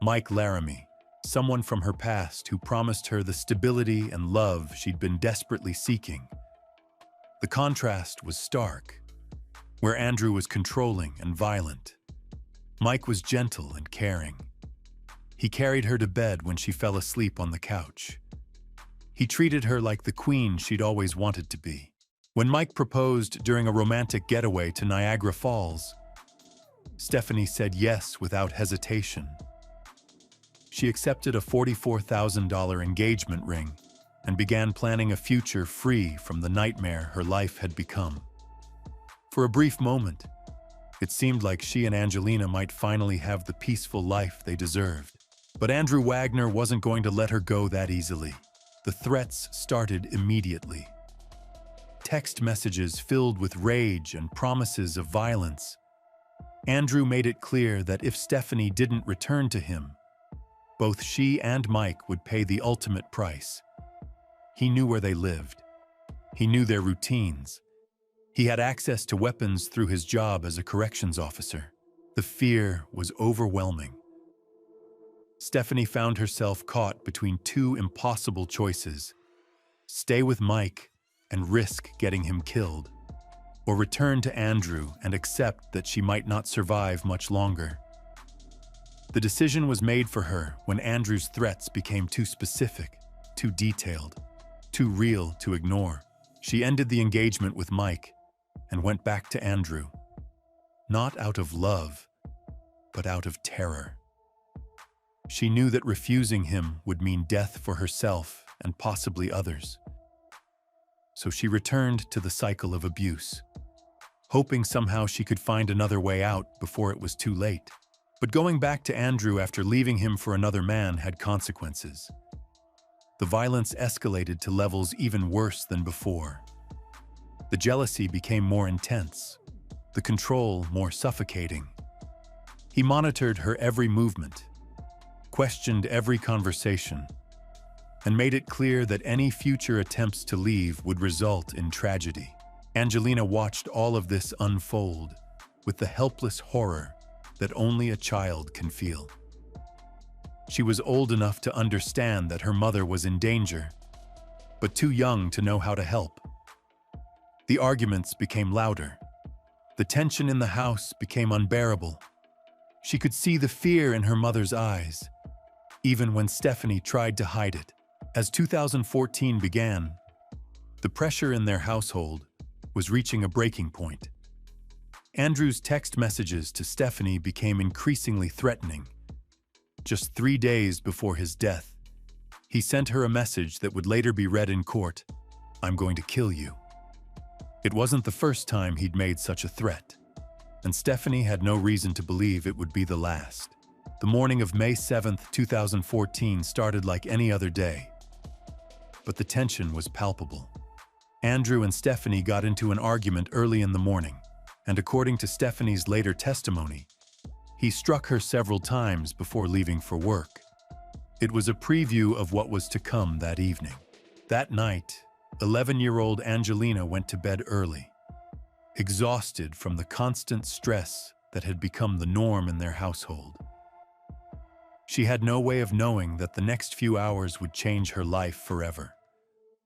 Mike Laramie, someone from her past who promised her the stability and love she'd been desperately seeking. The contrast was stark. Where Andrew was controlling and violent, Mike was gentle and caring. He carried her to bed when she fell asleep on the couch. He treated her like the queen she'd always wanted to be. When Mike proposed during a romantic getaway to Niagara Falls, Stephanie said yes without hesitation. She accepted a $44,000 engagement ring and began planning a future free from the nightmare her life had become. For a brief moment, it seemed like she and Angelina might finally have the peaceful life they deserved. But Andrew Wagner wasn't going to let her go that easily. The threats started immediately. Text messages filled with rage and promises of violence. Andrew made it clear that if Stephanie didn't return to him, both she and Mike would pay the ultimate price. He knew where they lived. He knew their routines. He had access to weapons through his job as a corrections officer. The fear was overwhelming. Stephanie found herself caught between two impossible choices: stay with Mike and risk getting him killed, or return to Andrew and accept that she might not survive much longer. The decision was made for her when Andrew's threats became too specific, too detailed, too real to ignore. She ended the engagement with Mike and went back to Andrew, not out of love, but out of terror. She knew that refusing him would mean death for herself and possibly others. So she returned to the cycle of abuse, hoping somehow she could find another way out before it was too late. But going back to Andrew after leaving him for another man had consequences. The violence escalated to levels even worse than before. The jealousy became more intense, the control more suffocating. He monitored her every movement, questioned every conversation, and made it clear that any future attempts to leave would result in tragedy. Angelina watched all of this unfold with the helpless horror that only a child can feel. She was old enough to understand that her mother was in danger, but too young to know how to help. The arguments became louder. The tension in the house became unbearable. She could see the fear in her mother's eyes, even when Stephanie tried to hide it. As 2014 began, the pressure in their household was reaching a breaking point. Andrew's text messages to Stephanie became increasingly threatening. Just 3 days before his death, he sent her a message that would later be read in court: "I'm going to kill you." It wasn't the first time he'd made such a threat, and Stephanie had no reason to believe it would be the last. The morning of May 7, 2014 started like any other day, but the tension was palpable. Andrew and Stephanie got into an argument early in the morning, and according to Stephanie's later testimony, he struck her several times before leaving for work. It was a preview of what was to come that evening. That night, 11-year-old Angelina went to bed early, exhausted from the constant stress that had become the norm in their household. She had no way of knowing that the next few hours would change her life forever,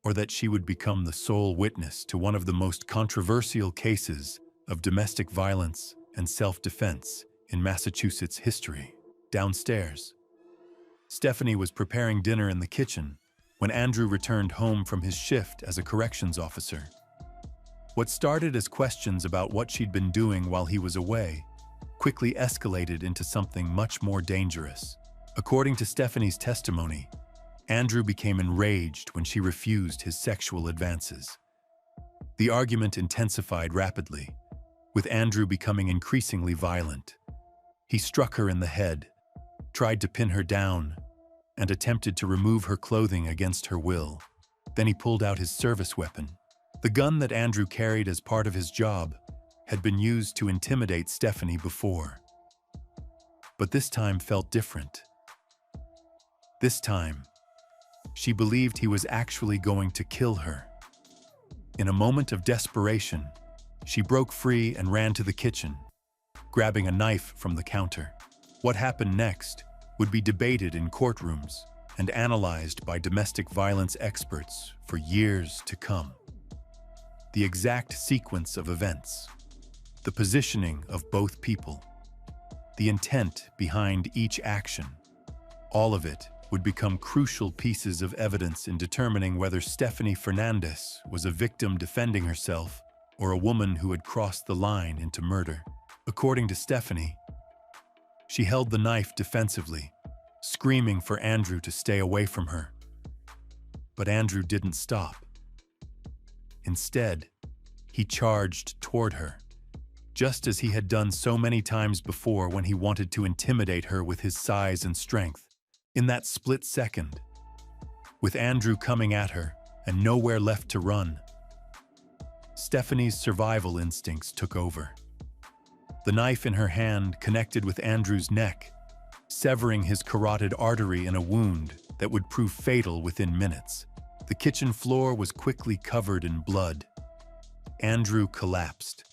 or that she would become the sole witness to one of the most controversial cases of domestic violence and self-defense in Massachusetts history. Downstairs, Stephanie was preparing dinner in the kitchen when Andrew returned home from his shift as a corrections officer. What started as questions about what she'd been doing while he was away quickly escalated into something much more dangerous. According to Stephanie's testimony, Andrew became enraged when she refused his sexual advances. The argument intensified rapidly, with Andrew becoming increasingly violent. He struck her in the head, tried to pin her down, and attempted to remove her clothing against her will. Then he pulled out his service weapon, the gun that Andrew carried as part of his job, had been used to intimidate Stephanie before. But this time felt different. This time, she believed he was actually going to kill her. In a moment of desperation, she broke free and ran to the kitchen, grabbing a knife from the counter. What happened next would be debated in courtrooms and analyzed by domestic violence experts for years to come. The exact sequence of events, the positioning of both people, the intent behind each action, all of it would become crucial pieces of evidence in determining whether Stephanie Fernandez was a victim defending herself or a woman who had crossed the line into murder. According to Stephanie, she held the knife defensively, screaming for Andrew to stay away from her. But Andrew didn't stop. Instead, he charged toward her, just as he had done so many times before when he wanted to intimidate her with his size and strength. In that split second, with Andrew coming at her and nowhere left to run, Stephanie's survival instincts took over. The knife in her hand connected with Andrew's neck, severing his carotid artery in a wound that would prove fatal within minutes. The kitchen floor was quickly covered in blood. Andrew collapsed,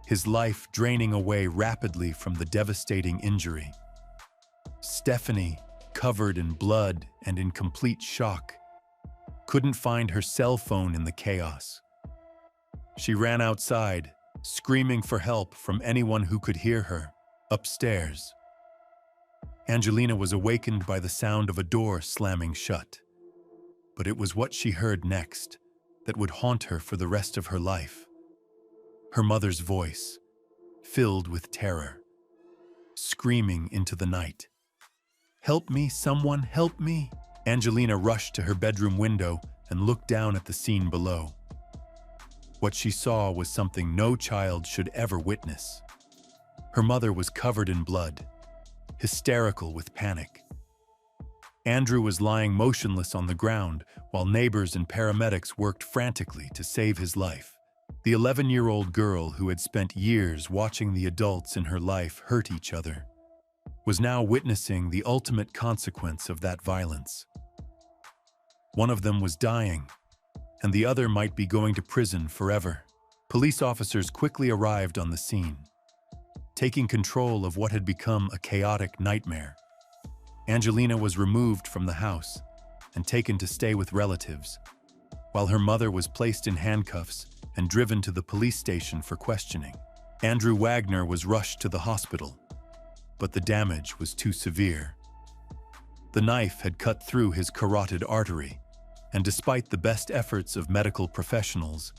his life draining away rapidly from the devastating injury. Stephanie, covered in blood and in complete shock, couldn't find her cell phone in the chaos. She ran outside, screaming for help from anyone who could hear her, upstairs. Angelina was awakened by the sound of a door slamming shut. But it was what she heard next that would haunt her for the rest of her life. Her mother's voice, filled with terror, screaming into the night. "Help me, someone, help me!" Angelina rushed to her bedroom window and looked down at the scene below. What she saw was something no child should ever witness. Her mother was covered in blood, hysterical with panic. Andrew was lying motionless on the ground while neighbors and paramedics worked frantically to save his life. The 11-year-old girl who had spent years watching the adults in her life hurt each other was now witnessing the ultimate consequence of that violence. One of them was dying, and the other might be going to prison forever. Police officers quickly arrived on the scene, taking control of what had become a chaotic nightmare. Angelina was removed from the house and taken to stay with relatives, while her mother was placed in handcuffs and driven to the police station for questioning. Andrew Wagner was rushed to the hospital, but the damage was too severe. The knife had cut through his carotid artery, and despite the best efforts of medical professionals,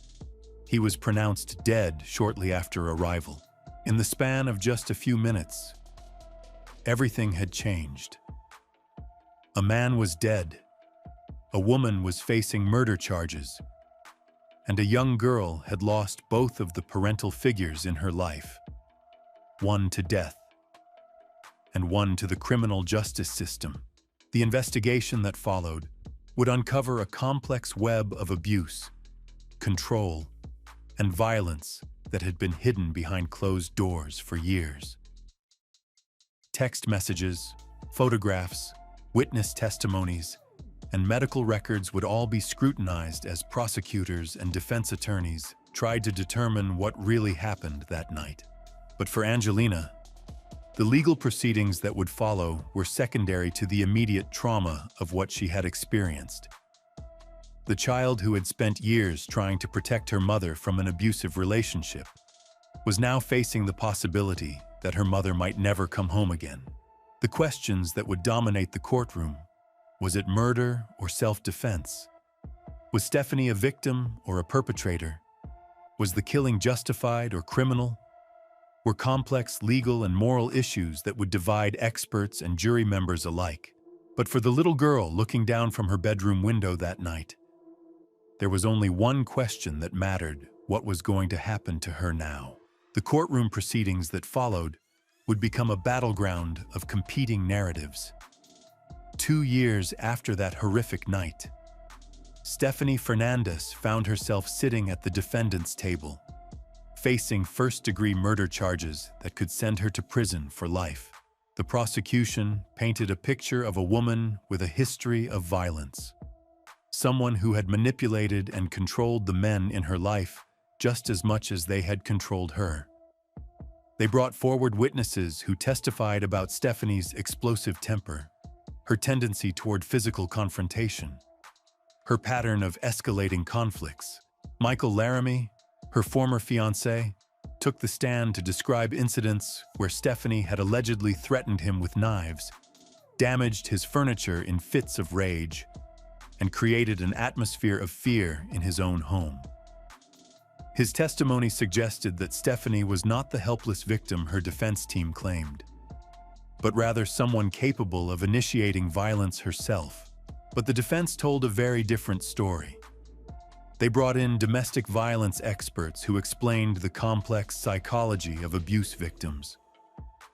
he was pronounced dead shortly after arrival. In the span of just a few minutes, everything had changed. A man was dead, a woman was facing murder charges, and a young girl had lost both of the parental figures in her life, one to death and one to the criminal justice system. The investigation that followed would uncover a complex web of abuse, control, and violence that had been hidden behind closed doors for years. Text messages, photographs, witness testimonies, and medical records would all be scrutinized as prosecutors and defense attorneys tried to determine what really happened that night. But for Angelina, the legal proceedings that would follow were secondary to the immediate trauma of what she had experienced. The child who had spent years trying to protect her mother from an abusive relationship was now facing the possibility that her mother might never come home again. The questions that would dominate the courtroom: was it murder or self-defense? Was Stephanie a victim or a perpetrator? Was the killing justified or criminal? Were complex legal and moral issues that would divide experts and jury members alike. But for the little girl looking down from her bedroom window that night, there was only one question that mattered: what was going to happen to her now? The courtroom proceedings that followed would become a battleground of competing narratives. 2 years after that horrific night, Stephanie Fernandez found herself sitting at the defendant's table, facing first-degree murder charges that could send her to prison for life. The prosecution painted a picture of a woman with a history of violence, someone who had manipulated and controlled the men in her life just as much as they had controlled her. They brought forward witnesses who testified about Stephanie's explosive temper, her tendency toward physical confrontation, her pattern of escalating conflicts. Michael Laramie, her former fiancé, took the stand to describe incidents where Stephanie had allegedly threatened him with knives, damaged his furniture in fits of rage, and created an atmosphere of fear in his own home. His testimony suggested that Stephanie was not the helpless victim her defense team claimed, but rather someone capable of initiating violence herself. But the defense told a very different story. They brought in domestic violence experts who explained the complex psychology of abuse victims,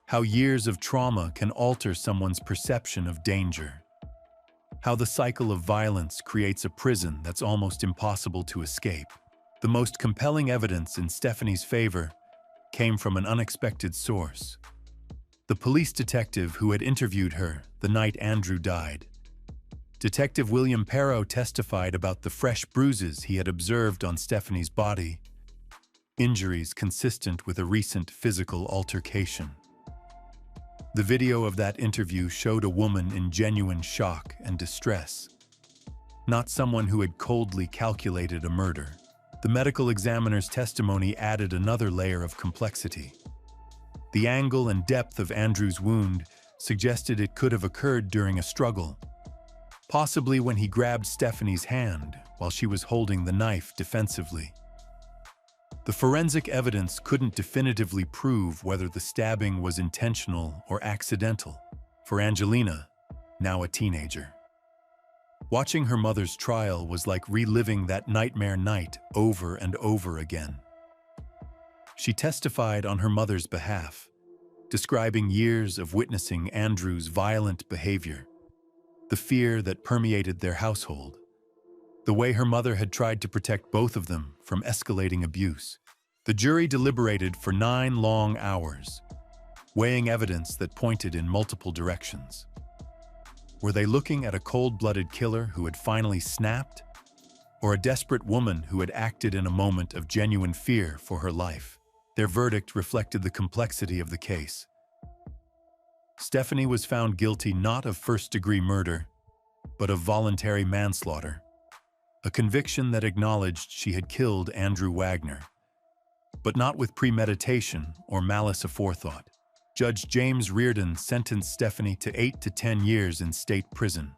how years of trauma can alter someone's perception of danger, how the cycle of violence creates a prison that's almost impossible to escape. The most compelling evidence in Stephanie's favor came from an unexpected source: the police detective who had interviewed her the night Andrew died. Detective William Perrow testified about the fresh bruises he had observed on Stephanie's body, injuries consistent with a recent physical altercation. The video of that interview showed a woman in genuine shock and distress, not someone who had coldly calculated a murder. The medical examiner's testimony added another layer of complexity. The angle and depth of Andrew's wound suggested it could have occurred during a struggle, possibly when he grabbed Stephanie's hand while she was holding the knife defensively. The forensic evidence couldn't definitively prove whether the stabbing was intentional or accidental for Angelina, now a teenager. Watching her mother's trial was like reliving that nightmare night over and over again. She testified on her mother's behalf, describing years of witnessing Andrew's violent behavior, the fear that permeated their household, the way her mother had tried to protect both of them from escalating abuse. The jury deliberated for 9 long hours, weighing evidence that pointed in multiple directions. Were they looking at a cold-blooded killer who had finally snapped, or a desperate woman who had acted in a moment of genuine fear for her life? Their verdict reflected the complexity of the case. Stephanie was found guilty not of first-degree murder, but of voluntary manslaughter, a conviction that acknowledged she had killed Andrew Wagner, but not with premeditation or malice aforethought. Judge James Reardon sentenced Stephanie to 8 to 10 years in state prison,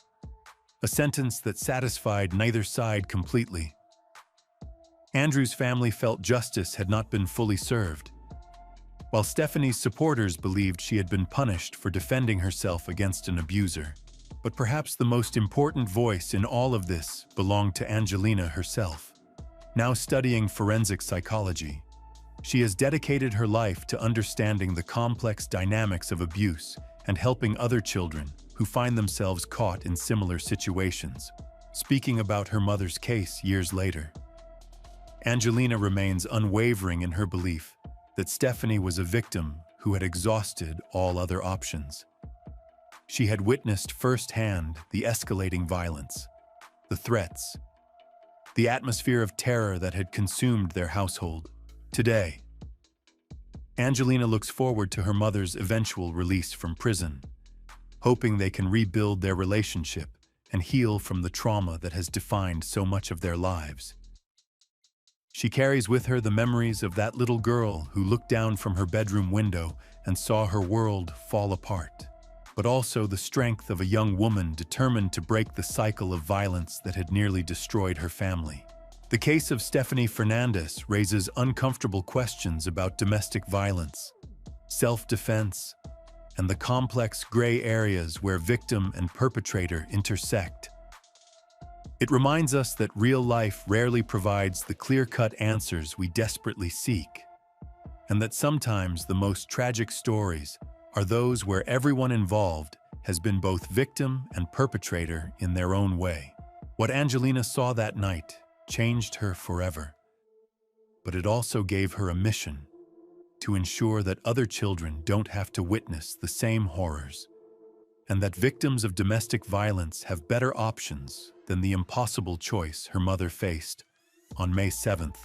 a sentence that satisfied neither side completely. Andrew's family felt justice had not been fully served, while Stephanie's supporters believed she had been punished for defending herself against an abuser. But perhaps the most important voice in all of this belonged to Angelina herself. Now studying forensic psychology, she has dedicated her life to understanding the complex dynamics of abuse and helping other children who find themselves caught in similar situations. Speaking about her mother's case years later, Angelina remains unwavering in her belief that Stephanie was a victim who had exhausted all other options. She had witnessed firsthand the escalating violence, the threats, the atmosphere of terror that had consumed their household. Today, Angelina looks forward to her mother's eventual release from prison, hoping they can rebuild their relationship and heal from the trauma that has defined so much of their lives. She carries with her the memories of that little girl who looked down from her bedroom window and saw her world fall apart, but also the strength of a young woman determined to break the cycle of violence that had nearly destroyed her family. The case of Stephanie Fernandez raises uncomfortable questions about domestic violence, self-defense, and the complex gray areas where victim and perpetrator intersect. It reminds us that real life rarely provides the clear-cut answers we desperately seek, and that sometimes the most tragic stories are those where everyone involved has been both victim and perpetrator in their own way. What Angelina saw that night changed her forever. but it also gave her a mission to ensure that other children don't have to witness the same horrors, and that victims of domestic violence have better options than the impossible choice her mother faced on May 7th,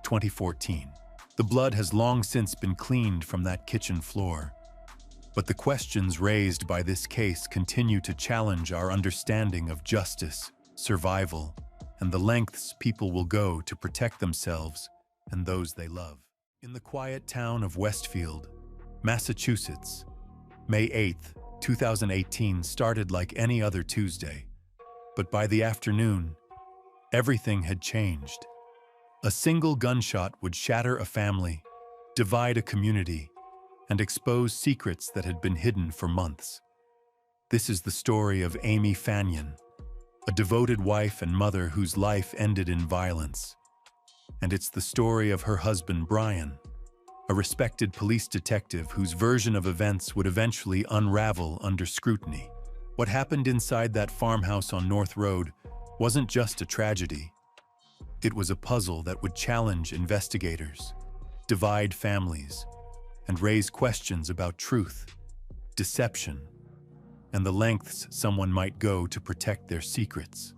2014. The blood has long since been cleaned from that kitchen floor, but the questions raised by this case continue to challenge our understanding of justice, survival, and the lengths people will go to protect themselves and those they love. In the quiet town of Westfield, Massachusetts, May 8th, 2018 started like any other Tuesday, but by the afternoon, everything had changed. A single gunshot would shatter a family, divide a community, and expose secrets that had been hidden for months. This is the story of Amy Fanyon, a devoted wife and mother whose life ended in violence. And it's the story of her husband, Brian, a respected police detective whose version of events would eventually unravel under scrutiny. What happened inside that farmhouse on North Road wasn't just a tragedy. It was a puzzle that would challenge investigators, divide families, and raise questions about truth, deception, and the lengths someone might go to protect their secrets.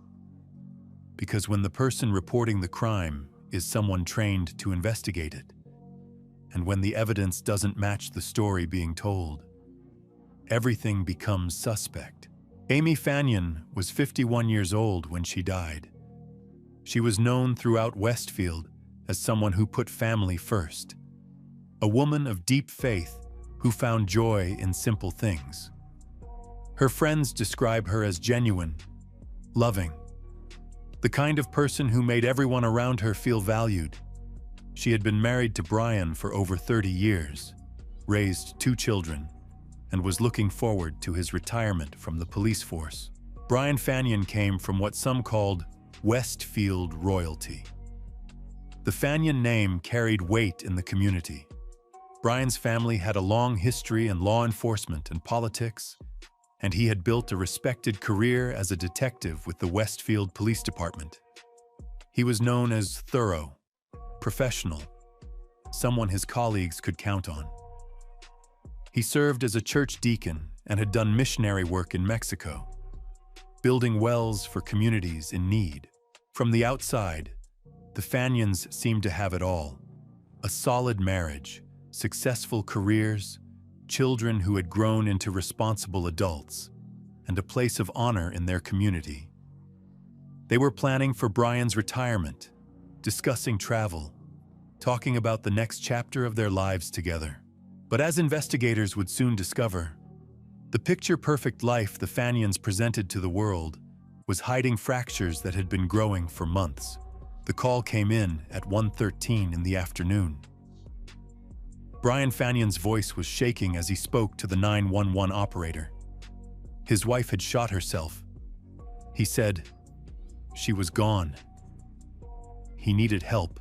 Because when the person reporting the crime is someone trained to investigate it, and when the evidence doesn't match the story being told, everything becomes suspect. Amy Fanyon was 51 years old when she died. She was known throughout Westfield as someone who put family first, a woman of deep faith who found joy in simple things. Her friends describe her as genuine, loving, the kind of person who made everyone around her feel valued. She had been married to Brian for over 30 years, raised 2 children, and was looking forward to his retirement from the police force. Brian Fanyon came from what some called Westfield royalty. The Fanyon name carried weight in the community. Brian's family had a long history in law enforcement and politics, and he had built a respected career as a detective with the Westfield Police Department. He was known as thorough, professional, someone his colleagues could count on. He served as a church deacon and had done missionary work in Mexico, building wells for communities in need. From the outside, the Fanyons seemed to have it all: a solid marriage, successful careers, children who had grown into responsible adults, and a place of honor in their community. They were planning for Brian's retirement, discussing travel, talking about the next chapter of their lives together. But as investigators would soon discover, the picture-perfect life the Fanyons presented to the world was hiding fractures that had been growing for months. The call came in at 1:13 in the afternoon. Brian Fanyon's voice was shaking as he spoke to the 911 operator. His wife had shot herself. He said she was gone. He needed help.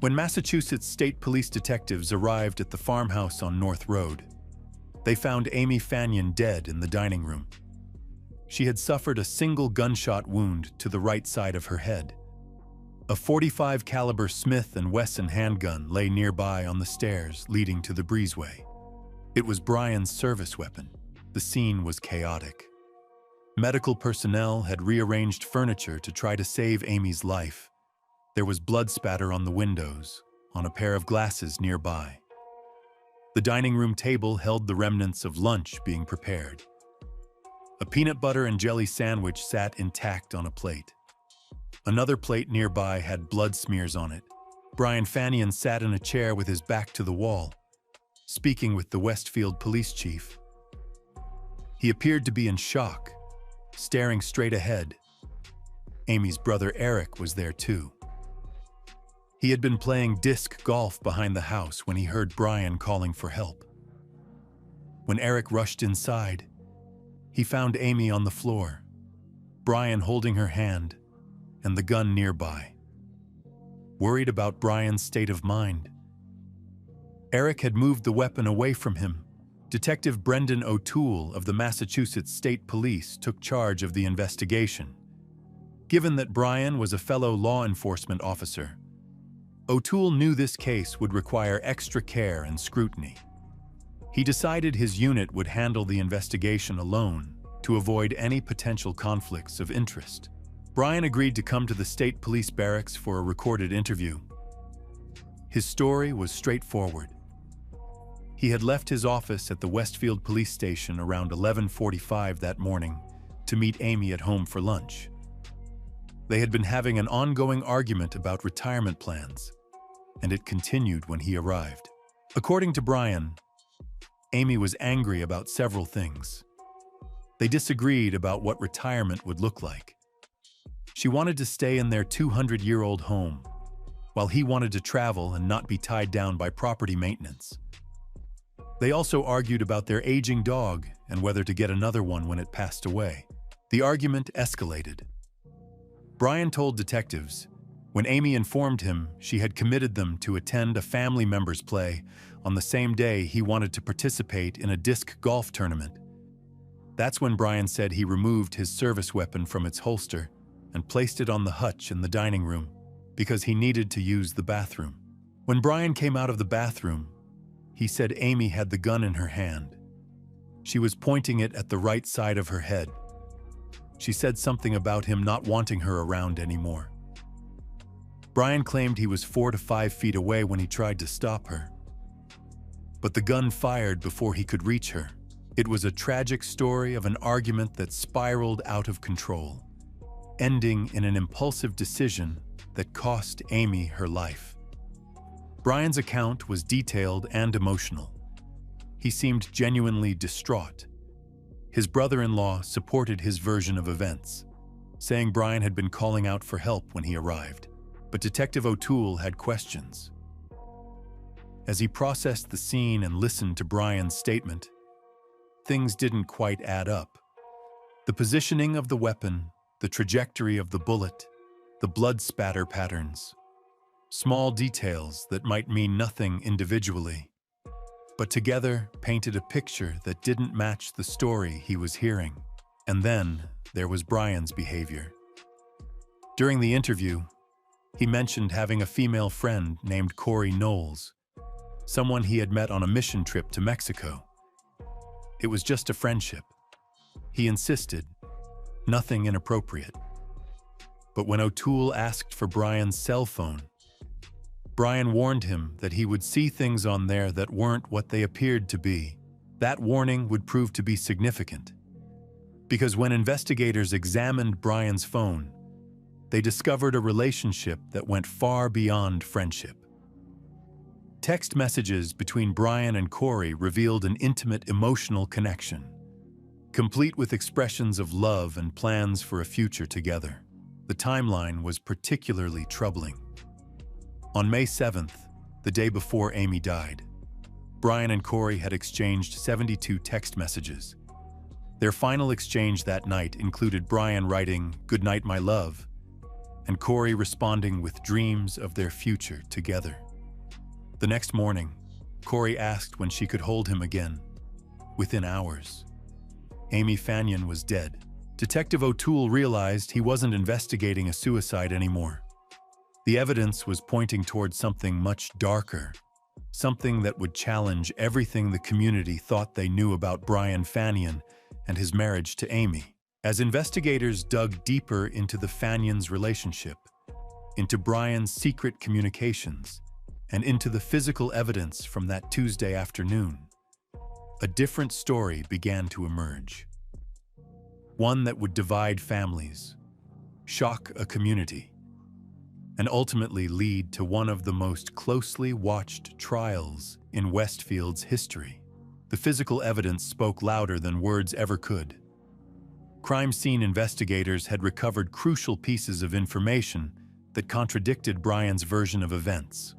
When Massachusetts State Police detectives arrived at the farmhouse on North Road, they found Amy Fanyon dead in the dining room. She had suffered a single gunshot wound to the right side of her head. A .45 caliber Smith & Wesson handgun lay nearby on the stairs leading to the breezeway. It was Brian's service weapon. The scene was chaotic. Medical personnel had rearranged furniture to try to save Amy's life. There was blood spatter on the windows, on a pair of glasses nearby. The dining room table held the remnants of lunch being prepared. A peanut butter and jelly sandwich sat intact on a plate. Another plate nearby had blood smears on it. Brian Fanyon sat in a chair with his back to the wall, speaking with the Westfield police chief. He appeared to be in shock, staring straight ahead. Amy's brother Eric was there too. He had been playing disc golf behind the house when he heard Brian calling for help. When Eric rushed inside, he found Amy on the floor, Brian holding her hand, and the gun nearby. Worried about Brian's state of mind, Eric had moved the weapon away from him. Detective Brendan O'Toole of the Massachusetts State Police took charge of the investigation. Given that Brian was a fellow law enforcement officer, O'Toole knew this case would require extra care and scrutiny. He decided his unit would handle the investigation alone to avoid any potential conflicts of interest. Brian agreed to come to the state police barracks for a recorded interview. His story was straightforward. He had left his office at the Westfield police station around 11:45 that morning to meet Amy at home for lunch. They had been having an ongoing argument about retirement plans, and it continued when he arrived. According to Brian, Amy was angry about several things. They disagreed about what retirement would look like. She wanted to stay in their 200-year-old home, while he wanted to travel and not be tied down by property maintenance. They also argued about their aging dog and whether to get another one when it passed away. The argument escalated. Brian told detectives, when Amy informed him she had committed them to attend a family member's play on the same day he wanted to participate in a disc golf tournament. That's when Brian said he removed his service weapon from its holster and placed it on the hutch in the dining room because he needed to use the bathroom. When Brian came out of the bathroom, he said Amy had the gun in her hand. She was pointing it at the right side of her head. She said something about him not wanting her around anymore. Brian claimed he was 4 to 5 feet away when he tried to stop her. But the gun fired before he could reach her. It was a tragic story of an argument that spiraled out of control, ending in an impulsive decision that cost Amy her life. Brian's account was detailed and emotional. He seemed genuinely distraught. His brother-in-law supported his version of events, saying Brian had been calling out for help when he arrived. But Detective O'Toole had questions. As he processed the scene and listened to Brian's statement, things didn't quite add up. The positioning of the weapon, the trajectory of the bullet, the blood spatter patterns, small details that might mean nothing individually, but together painted a picture that didn't match the story he was hearing. And then there was Brian's behavior. During the interview, he mentioned having a female friend named Corey Knowles, someone he had met on a mission trip to Mexico. It was just a friendship. He insisted, nothing inappropriate. But when O'Toole asked for Brian's cell phone, Brian warned him that he would see things on there that weren't what they appeared to be. That warning would prove to be significant, because when investigators examined Brian's phone, they discovered a relationship that went far beyond friendship. Text messages between Brian and Corey revealed an intimate emotional connection, complete with expressions of love and plans for a future together. The timeline was particularly troubling. On May 7th, the day before Amy died, Brian and Corey had exchanged 72 text messages. Their final exchange that night included Brian writing, "Good night, my love," and Corey responding with dreams of their future together. The next morning, Corey asked when she could hold him again. Within hours, Amy Fanyon was dead. Detective O'Toole realized he wasn't investigating a suicide anymore. The evidence was pointing towards something much darker, something that would challenge everything the community thought they knew about Brian Fanyon and his marriage to Amy. As investigators dug deeper into the Fanyons' relationship, into Brian's secret communications, and into the physical evidence from that Tuesday afternoon, a different story began to emerge. One that would divide families, shock a community, and ultimately lead to one of the most closely watched trials in Westfield's history. The physical evidence spoke louder than words ever could. Crime scene investigators had recovered crucial pieces of information that contradicted Brian's version of events.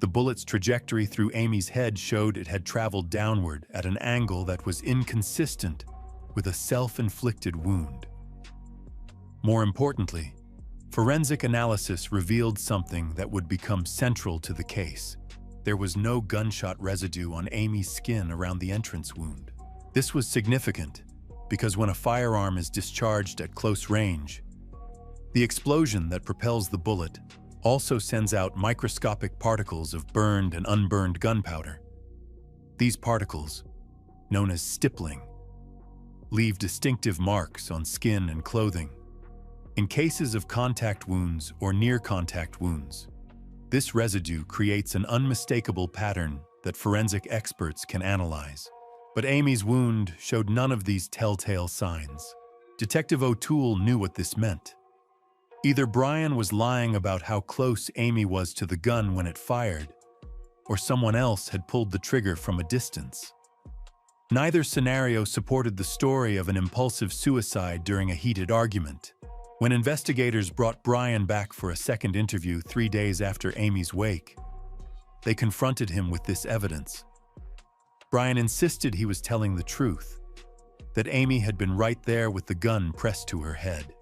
The bullet's trajectory through Amy's head showed it had traveled downward at an angle that was inconsistent with a self-inflicted wound. More importantly, forensic analysis revealed something that would become central to the case. There was no gunshot residue on Amy's skin around the entrance wound. This was significant because when a firearm is discharged at close range, the explosion that propels the bullet also sends out microscopic particles of burned and unburned gunpowder. These particles, known as stippling, leave distinctive marks on skin and clothing. In cases of contact wounds or near-contact wounds, this residue creates an unmistakable pattern that forensic experts can analyze. But Amy's wound showed none of these telltale signs. Detective O'Toole knew what this meant. Either Brian was lying about how close Amy was to the gun when it fired, or someone else had pulled the trigger from a distance. Neither scenario supported the story of an impulsive suicide during a heated argument. When investigators brought Brian back for a second interview 3 days after Amy's wake, they confronted him with this evidence. Brian insisted he was telling the truth, that Amy had been right there with the gun pressed to her head.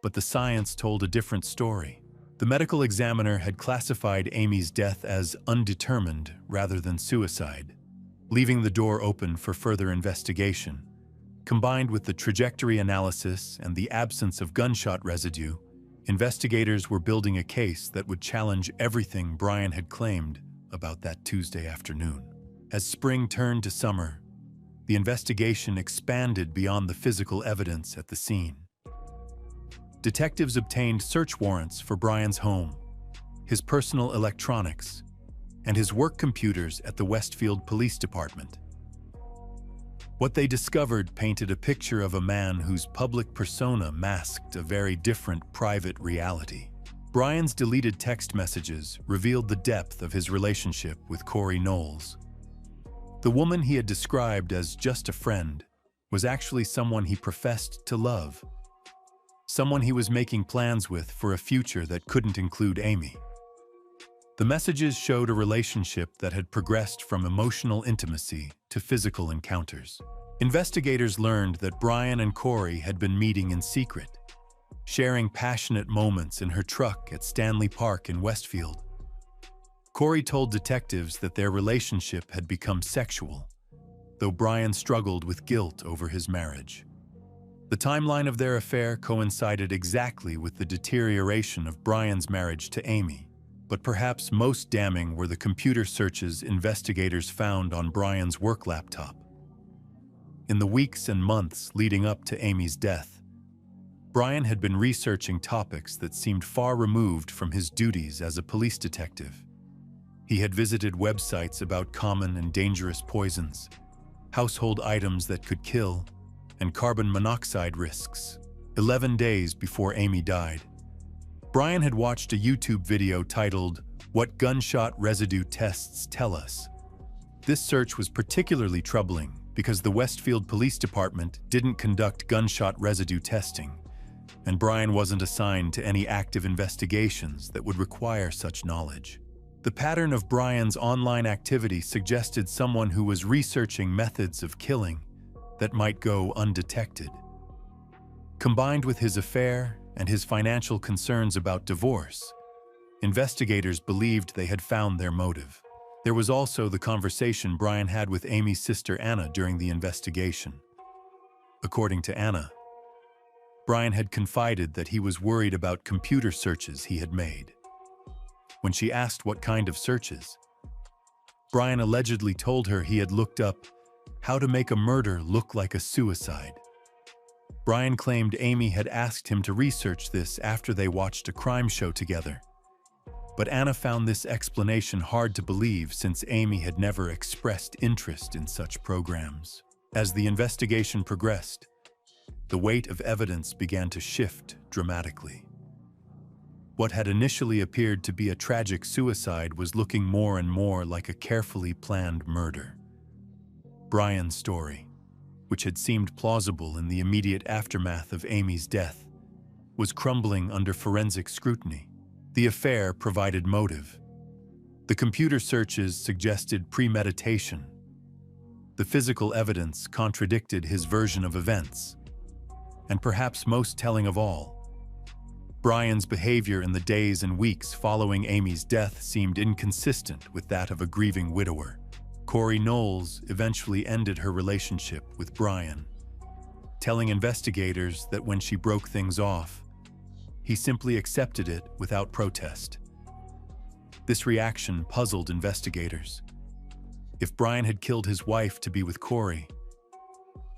But the science told a different story. The medical examiner had classified Amy's death as undetermined rather than suicide, leaving the door open for further investigation. Combined with the trajectory analysis and the absence of gunshot residue, investigators were building a case that would challenge everything Brian had claimed about that Tuesday afternoon. As spring turned to summer, the investigation expanded beyond the physical evidence at the scene. Detectives obtained search warrants for Brian's home, his personal electronics, and his work computers at the Westfield Police Department. What they discovered painted a picture of a man whose public persona masked a very different private reality. Brian's deleted text messages revealed the depth of his relationship with Corey Knowles. The woman he had described as just a friend was actually someone he professed to love, someone he was making plans with for a future that couldn't include Amy. The messages showed a relationship that had progressed from emotional intimacy to physical encounters. Investigators learned that Brian and Corey had been meeting in secret, sharing passionate moments in her truck at Stanley Park in Westfield. Corey told detectives that their relationship had become sexual, though Brian struggled with guilt over his marriage. The timeline of their affair coincided exactly with the deterioration of Brian's marriage to Amy, but perhaps most damning were the computer searches investigators found on Brian's work laptop. In the weeks and months leading up to Amy's death, Brian had been researching topics that seemed far removed from his duties as a police detective. He had visited websites about common and dangerous poisons, household items that could kill, and carbon monoxide risks. 11 days before Amy died, Brian had watched a YouTube video titled, "What Gunshot Residue Tests Tell Us." This search was particularly troubling because the Westfield Police Department didn't conduct gunshot residue testing, and Brian wasn't assigned to any active investigations that would require such knowledge. The pattern of Brian's online activity suggested someone who was researching methods of killing that might go undetected. Combined with his affair and his financial concerns about divorce, investigators believed they had found their motive. There was also the conversation Brian had with Amy's sister Anna during the investigation. According to Anna, Brian had confided that he was worried about computer searches he had made. When she asked what kind of searches, Brian allegedly told her he had looked up how to make a murder look like a suicide. Brian claimed Amy had asked him to research this after they watched a crime show together. But Anna found this explanation hard to believe since Amy had never expressed interest in such programs. As the investigation progressed, the weight of evidence began to shift dramatically. What had initially appeared to be a tragic suicide was looking more and more like a carefully planned murder. Brian's story, which had seemed plausible in the immediate aftermath of Amy's death, was crumbling under forensic scrutiny. The affair provided motive. The computer searches suggested premeditation. The physical evidence contradicted his version of events. And perhaps most telling of all, Brian's behavior in the days and weeks following Amy's death seemed inconsistent with that of a grieving widower. Corey Knowles eventually ended her relationship with Brian, telling investigators that when she broke things off, he simply accepted it without protest. This reaction puzzled investigators. If Brian had killed his wife to be with Corey,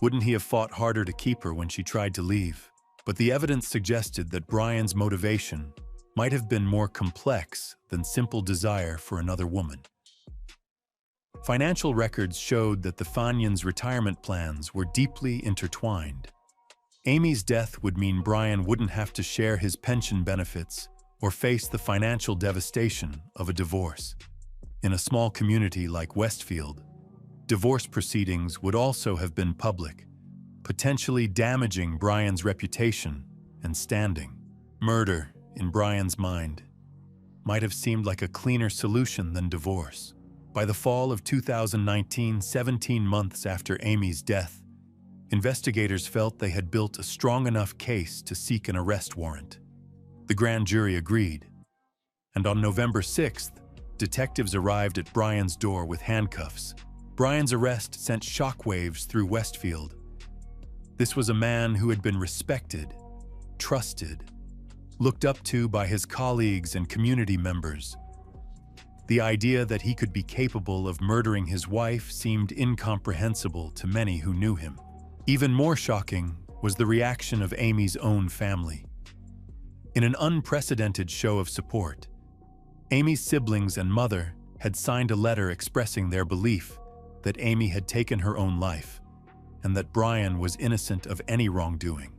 wouldn't he have fought harder to keep her when she tried to leave? But the evidence suggested that Brian's motivation might have been more complex than simple desire for another woman. Financial records showed that the Fanyans' retirement plans were deeply intertwined. Amy's death would mean Brian wouldn't have to share his pension benefits or face the financial devastation of a divorce. In a small community like Westfield, divorce proceedings would also have been public, potentially damaging Brian's reputation and standing. Murder, in Brian's mind, might have seemed like a cleaner solution than divorce. By the fall of 2019, 17 months after Amy's death, investigators felt they had built a strong enough case to seek an arrest warrant. The grand jury agreed, and on November 6th, detectives arrived at Brian's door with handcuffs. Brian's arrest sent shockwaves through Westfield. This was a man who had been respected, trusted, looked up to by his colleagues and community members. The idea that he could be capable of murdering his wife seemed incomprehensible to many who knew him. Even more shocking was the reaction of Amy's own family. In an unprecedented show of support, Amy's siblings and mother had signed a letter expressing their belief that Amy had taken her own life and that Brian was innocent of any wrongdoing.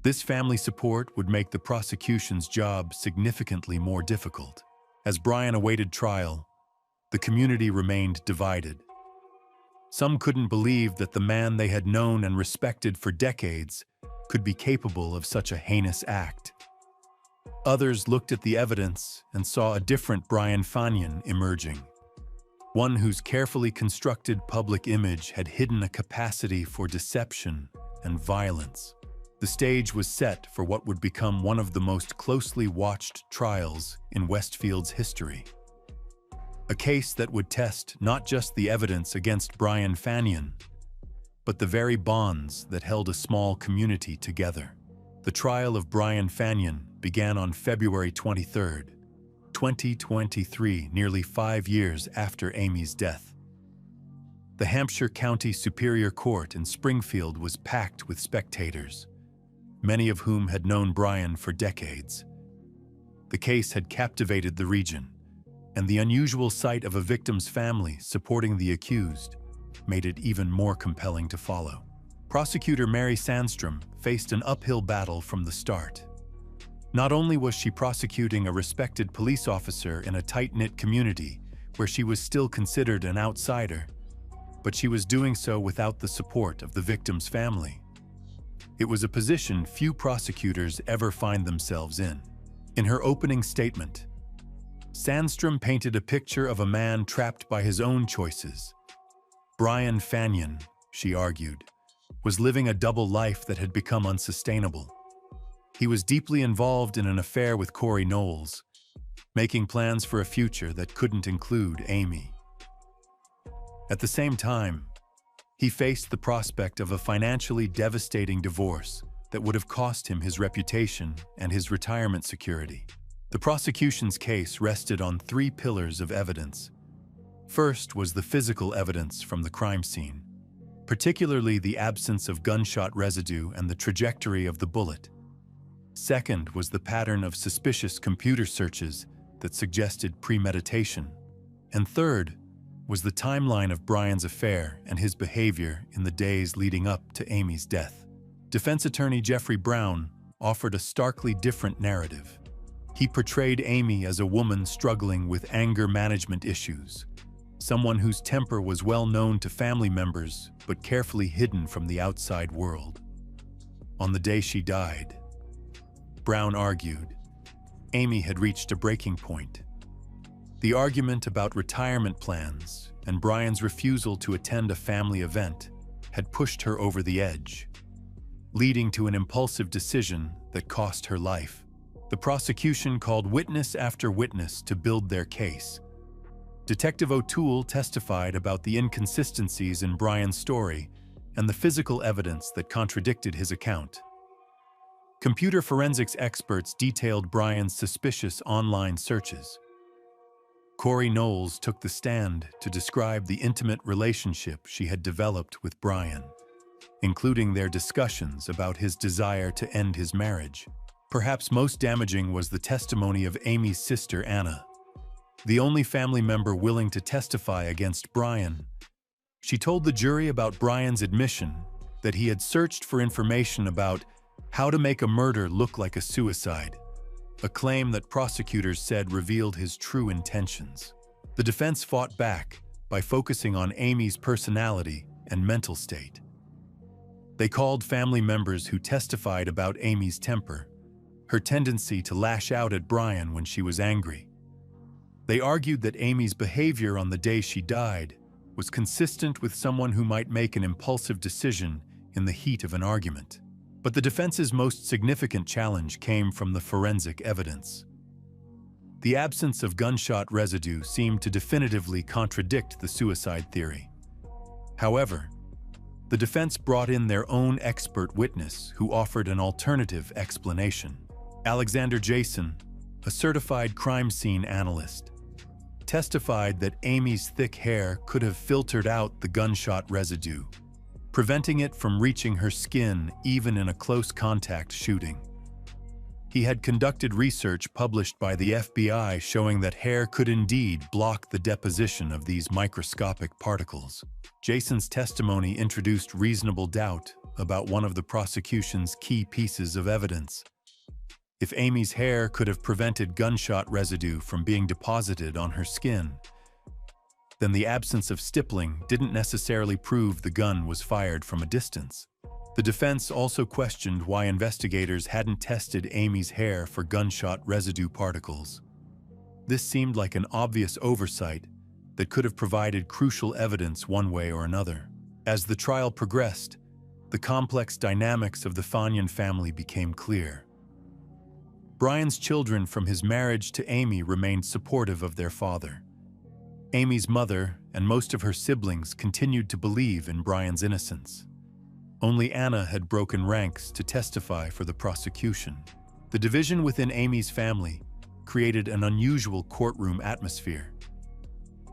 This family support would make the prosecution's job significantly more difficult. As Brian awaited trial, the community remained divided. Some couldn't believe that the man they had known and respected for decades could be capable of such a heinous act. Others looked at the evidence and saw a different Brian Fanyan emerging, one whose carefully constructed public image had hidden a capacity for deception and violence. The stage was set for what would become one of the most closely watched trials in Westfield's history. A case that would test not just the evidence against Brian Fanyan, but the very bonds that held a small community together. The trial of Brian Fanyan began on February 23, 2023, nearly 5 years after Amy's death. The Hampshire County Superior Court in Springfield was packed with spectators, many of whom had known Brian for decades. The case had captivated the region, and the unusual sight of a victim's family supporting the accused made it even more compelling to follow. Prosecutor Mary Sandstrom faced an uphill battle from the start. Not only was she prosecuting a respected police officer in a tight-knit community where she was still considered an outsider, but she was doing so without the support of the victim's family. It was a position few prosecutors ever find themselves in. In her opening statement, Sandstrom painted a picture of a man trapped by his own choices. Brian Fanyan, she argued, was living a double life that had become unsustainable. He was deeply involved in an affair with Corey Knowles, making plans for a future that couldn't include Amy. At the same time, he faced the prospect of a financially devastating divorce that would have cost him his reputation and his retirement security. The prosecution's case rested on 3 pillars of evidence. First was the physical evidence from the crime scene, particularly the absence of gunshot residue and the trajectory of the bullet. Second was the pattern of suspicious computer searches that suggested premeditation. And third was the timeline of Brian's affair and his behavior in the days leading up to Amy's death. Defense attorney Jeffrey Brown offered a starkly different narrative. He portrayed Amy as a woman struggling with anger management issues, someone whose temper was well known to family members but carefully hidden from the outside world. On the day she died, Brown argued, Amy had reached a breaking point. The argument about retirement plans and Brian's refusal to attend a family event had pushed her over the edge, leading to an impulsive decision that cost her life. The prosecution called witness after witness to build their case. Detective O'Toole testified about the inconsistencies in Brian's story and the physical evidence that contradicted his account. Computer forensics experts detailed Brian's suspicious online searches. Corey Knowles took the stand to describe the intimate relationship she had developed with Brian, including their discussions about his desire to end his marriage. Perhaps most damaging was the testimony of Amy's sister, Anna, the only family member willing to testify against Brian. She told the jury about Brian's admission that he had searched for information about how to make a murder look like a suicide, a claim that prosecutors said revealed his true intentions. The defense fought back by focusing on Amy's personality and mental state. They called family members who testified about Amy's temper, her tendency to lash out at Brian when she was angry. They argued that Amy's behavior on the day she died was consistent with someone who might make an impulsive decision in the heat of an argument. But the defense's most significant challenge came from the forensic evidence. The absence of gunshot residue seemed to definitively contradict the suicide theory. However, the defense brought in their own expert witness who offered an alternative explanation. Alexander Jason, a certified crime scene analyst, testified that Amy's thick hair could have filtered out the gunshot residue, preventing it from reaching her skin even in a close contact shooting. He had conducted research published by the FBI showing that hair could indeed block the deposition of these microscopic particles. Jason's testimony introduced reasonable doubt about one of the prosecution's key pieces of evidence. If Amy's hair could have prevented gunshot residue from being deposited on her skin, then the absence of stippling didn't necessarily prove the gun was fired from a distance. The defense also questioned why investigators hadn't tested Amy's hair for gunshot residue particles. This seemed like an obvious oversight that could have provided crucial evidence one way or another. As the trial progressed, the complex dynamics of the Fanyan family became clear. Brian's children from his marriage to Amy remained supportive of their father. Amy's mother and most of her siblings continued to believe in Brian's innocence. Only Anna had broken ranks to testify for the prosecution. The division within Amy's family created an unusual courtroom atmosphere.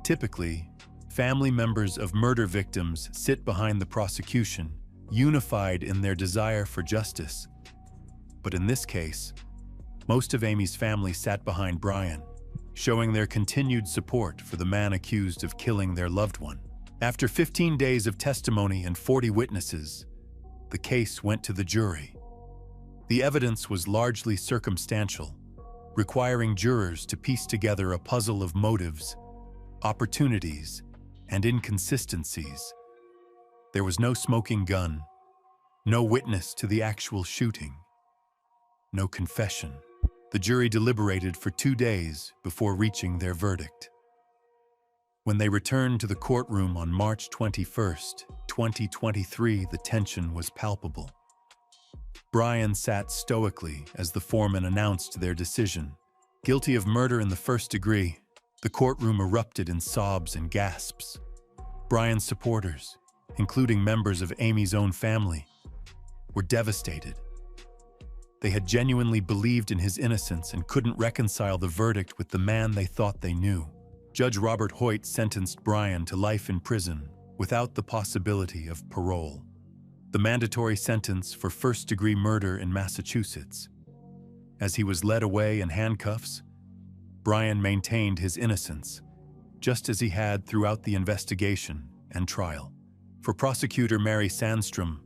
Typically, family members of murder victims sit behind the prosecution, unified in their desire for justice. But in this case, most of Amy's family sat behind Brian, showing their continued support for the man accused of killing their loved one. After 15 days of testimony and 40 witnesses, the case went to the jury. The evidence was largely circumstantial, requiring jurors to piece together a puzzle of motives, opportunities, and inconsistencies. There was no smoking gun, no witness to the actual shooting, no confession. The jury deliberated for 2 days before reaching their verdict. When they returned to the courtroom on March 21, 2023, the tension was palpable. Brian sat stoically as the foreman announced their decision. Guilty of murder in the first degree, the courtroom erupted in sobs and gasps. Brian's supporters, including members of Amy's own family, were devastated. They had genuinely believed in his innocence and couldn't reconcile the verdict with the man they thought they knew. Judge Robert Hoyt sentenced Brian to life in prison without the possibility of parole, the mandatory sentence for first-degree murder in Massachusetts. As he was led away in handcuffs, Brian maintained his innocence, just as he had throughout the investigation and trial. For prosecutor Mary Sandstrom,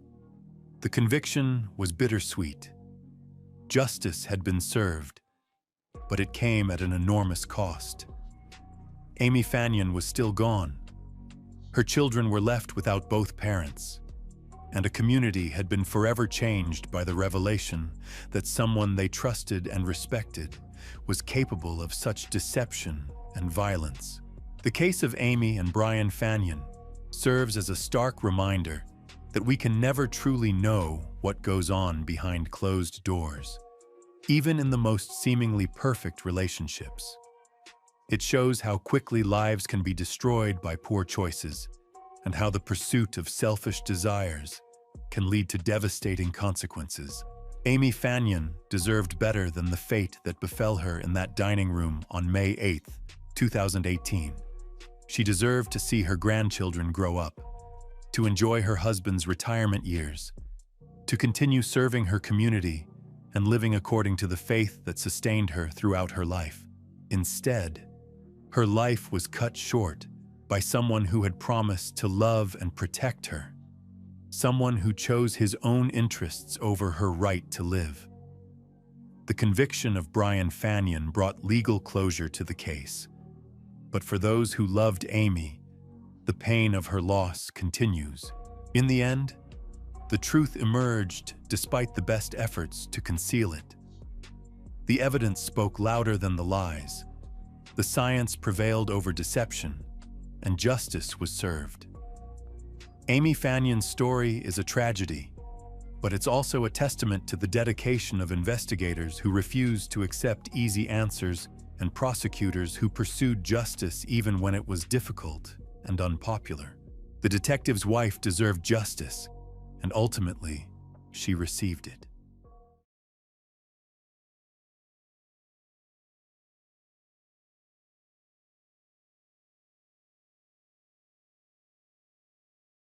the conviction was bittersweet. Justice had been served, but it came at an enormous cost. Amy Fanyan was still gone. Her children were left without both parents, and a community had been forever changed by the revelation that someone they trusted and respected was capable of such deception and violence. The case of Amy and Brian Fanyan serves as a stark reminder that we can never truly know what goes on behind closed doors, even in the most seemingly perfect relationships. It shows how quickly lives can be destroyed by poor choices, and how the pursuit of selfish desires can lead to devastating consequences. Amy Fanyon deserved better than the fate that befell her in that dining room on May 8, 2018. She deserved to see her grandchildren grow up, to enjoy her husband's retirement years, to continue serving her community and living according to the faith that sustained her throughout her life. Instead, her life was cut short by someone who had promised to love and protect her, someone who chose his own interests over her right to live. The conviction of Brian Fanyon brought legal closure to the case, but for those who loved Amy, the pain of her loss continues. In the end, the truth emerged despite the best efforts to conceal it. The evidence spoke louder than the lies. The science prevailed over deception, and justice was served. Amy Fanyon's story is a tragedy, but it's also a testament to the dedication of investigators who refused to accept easy answers and prosecutors who pursued justice even when it was difficult and unpopular. The detective's wife deserved justice, and ultimately, she received it.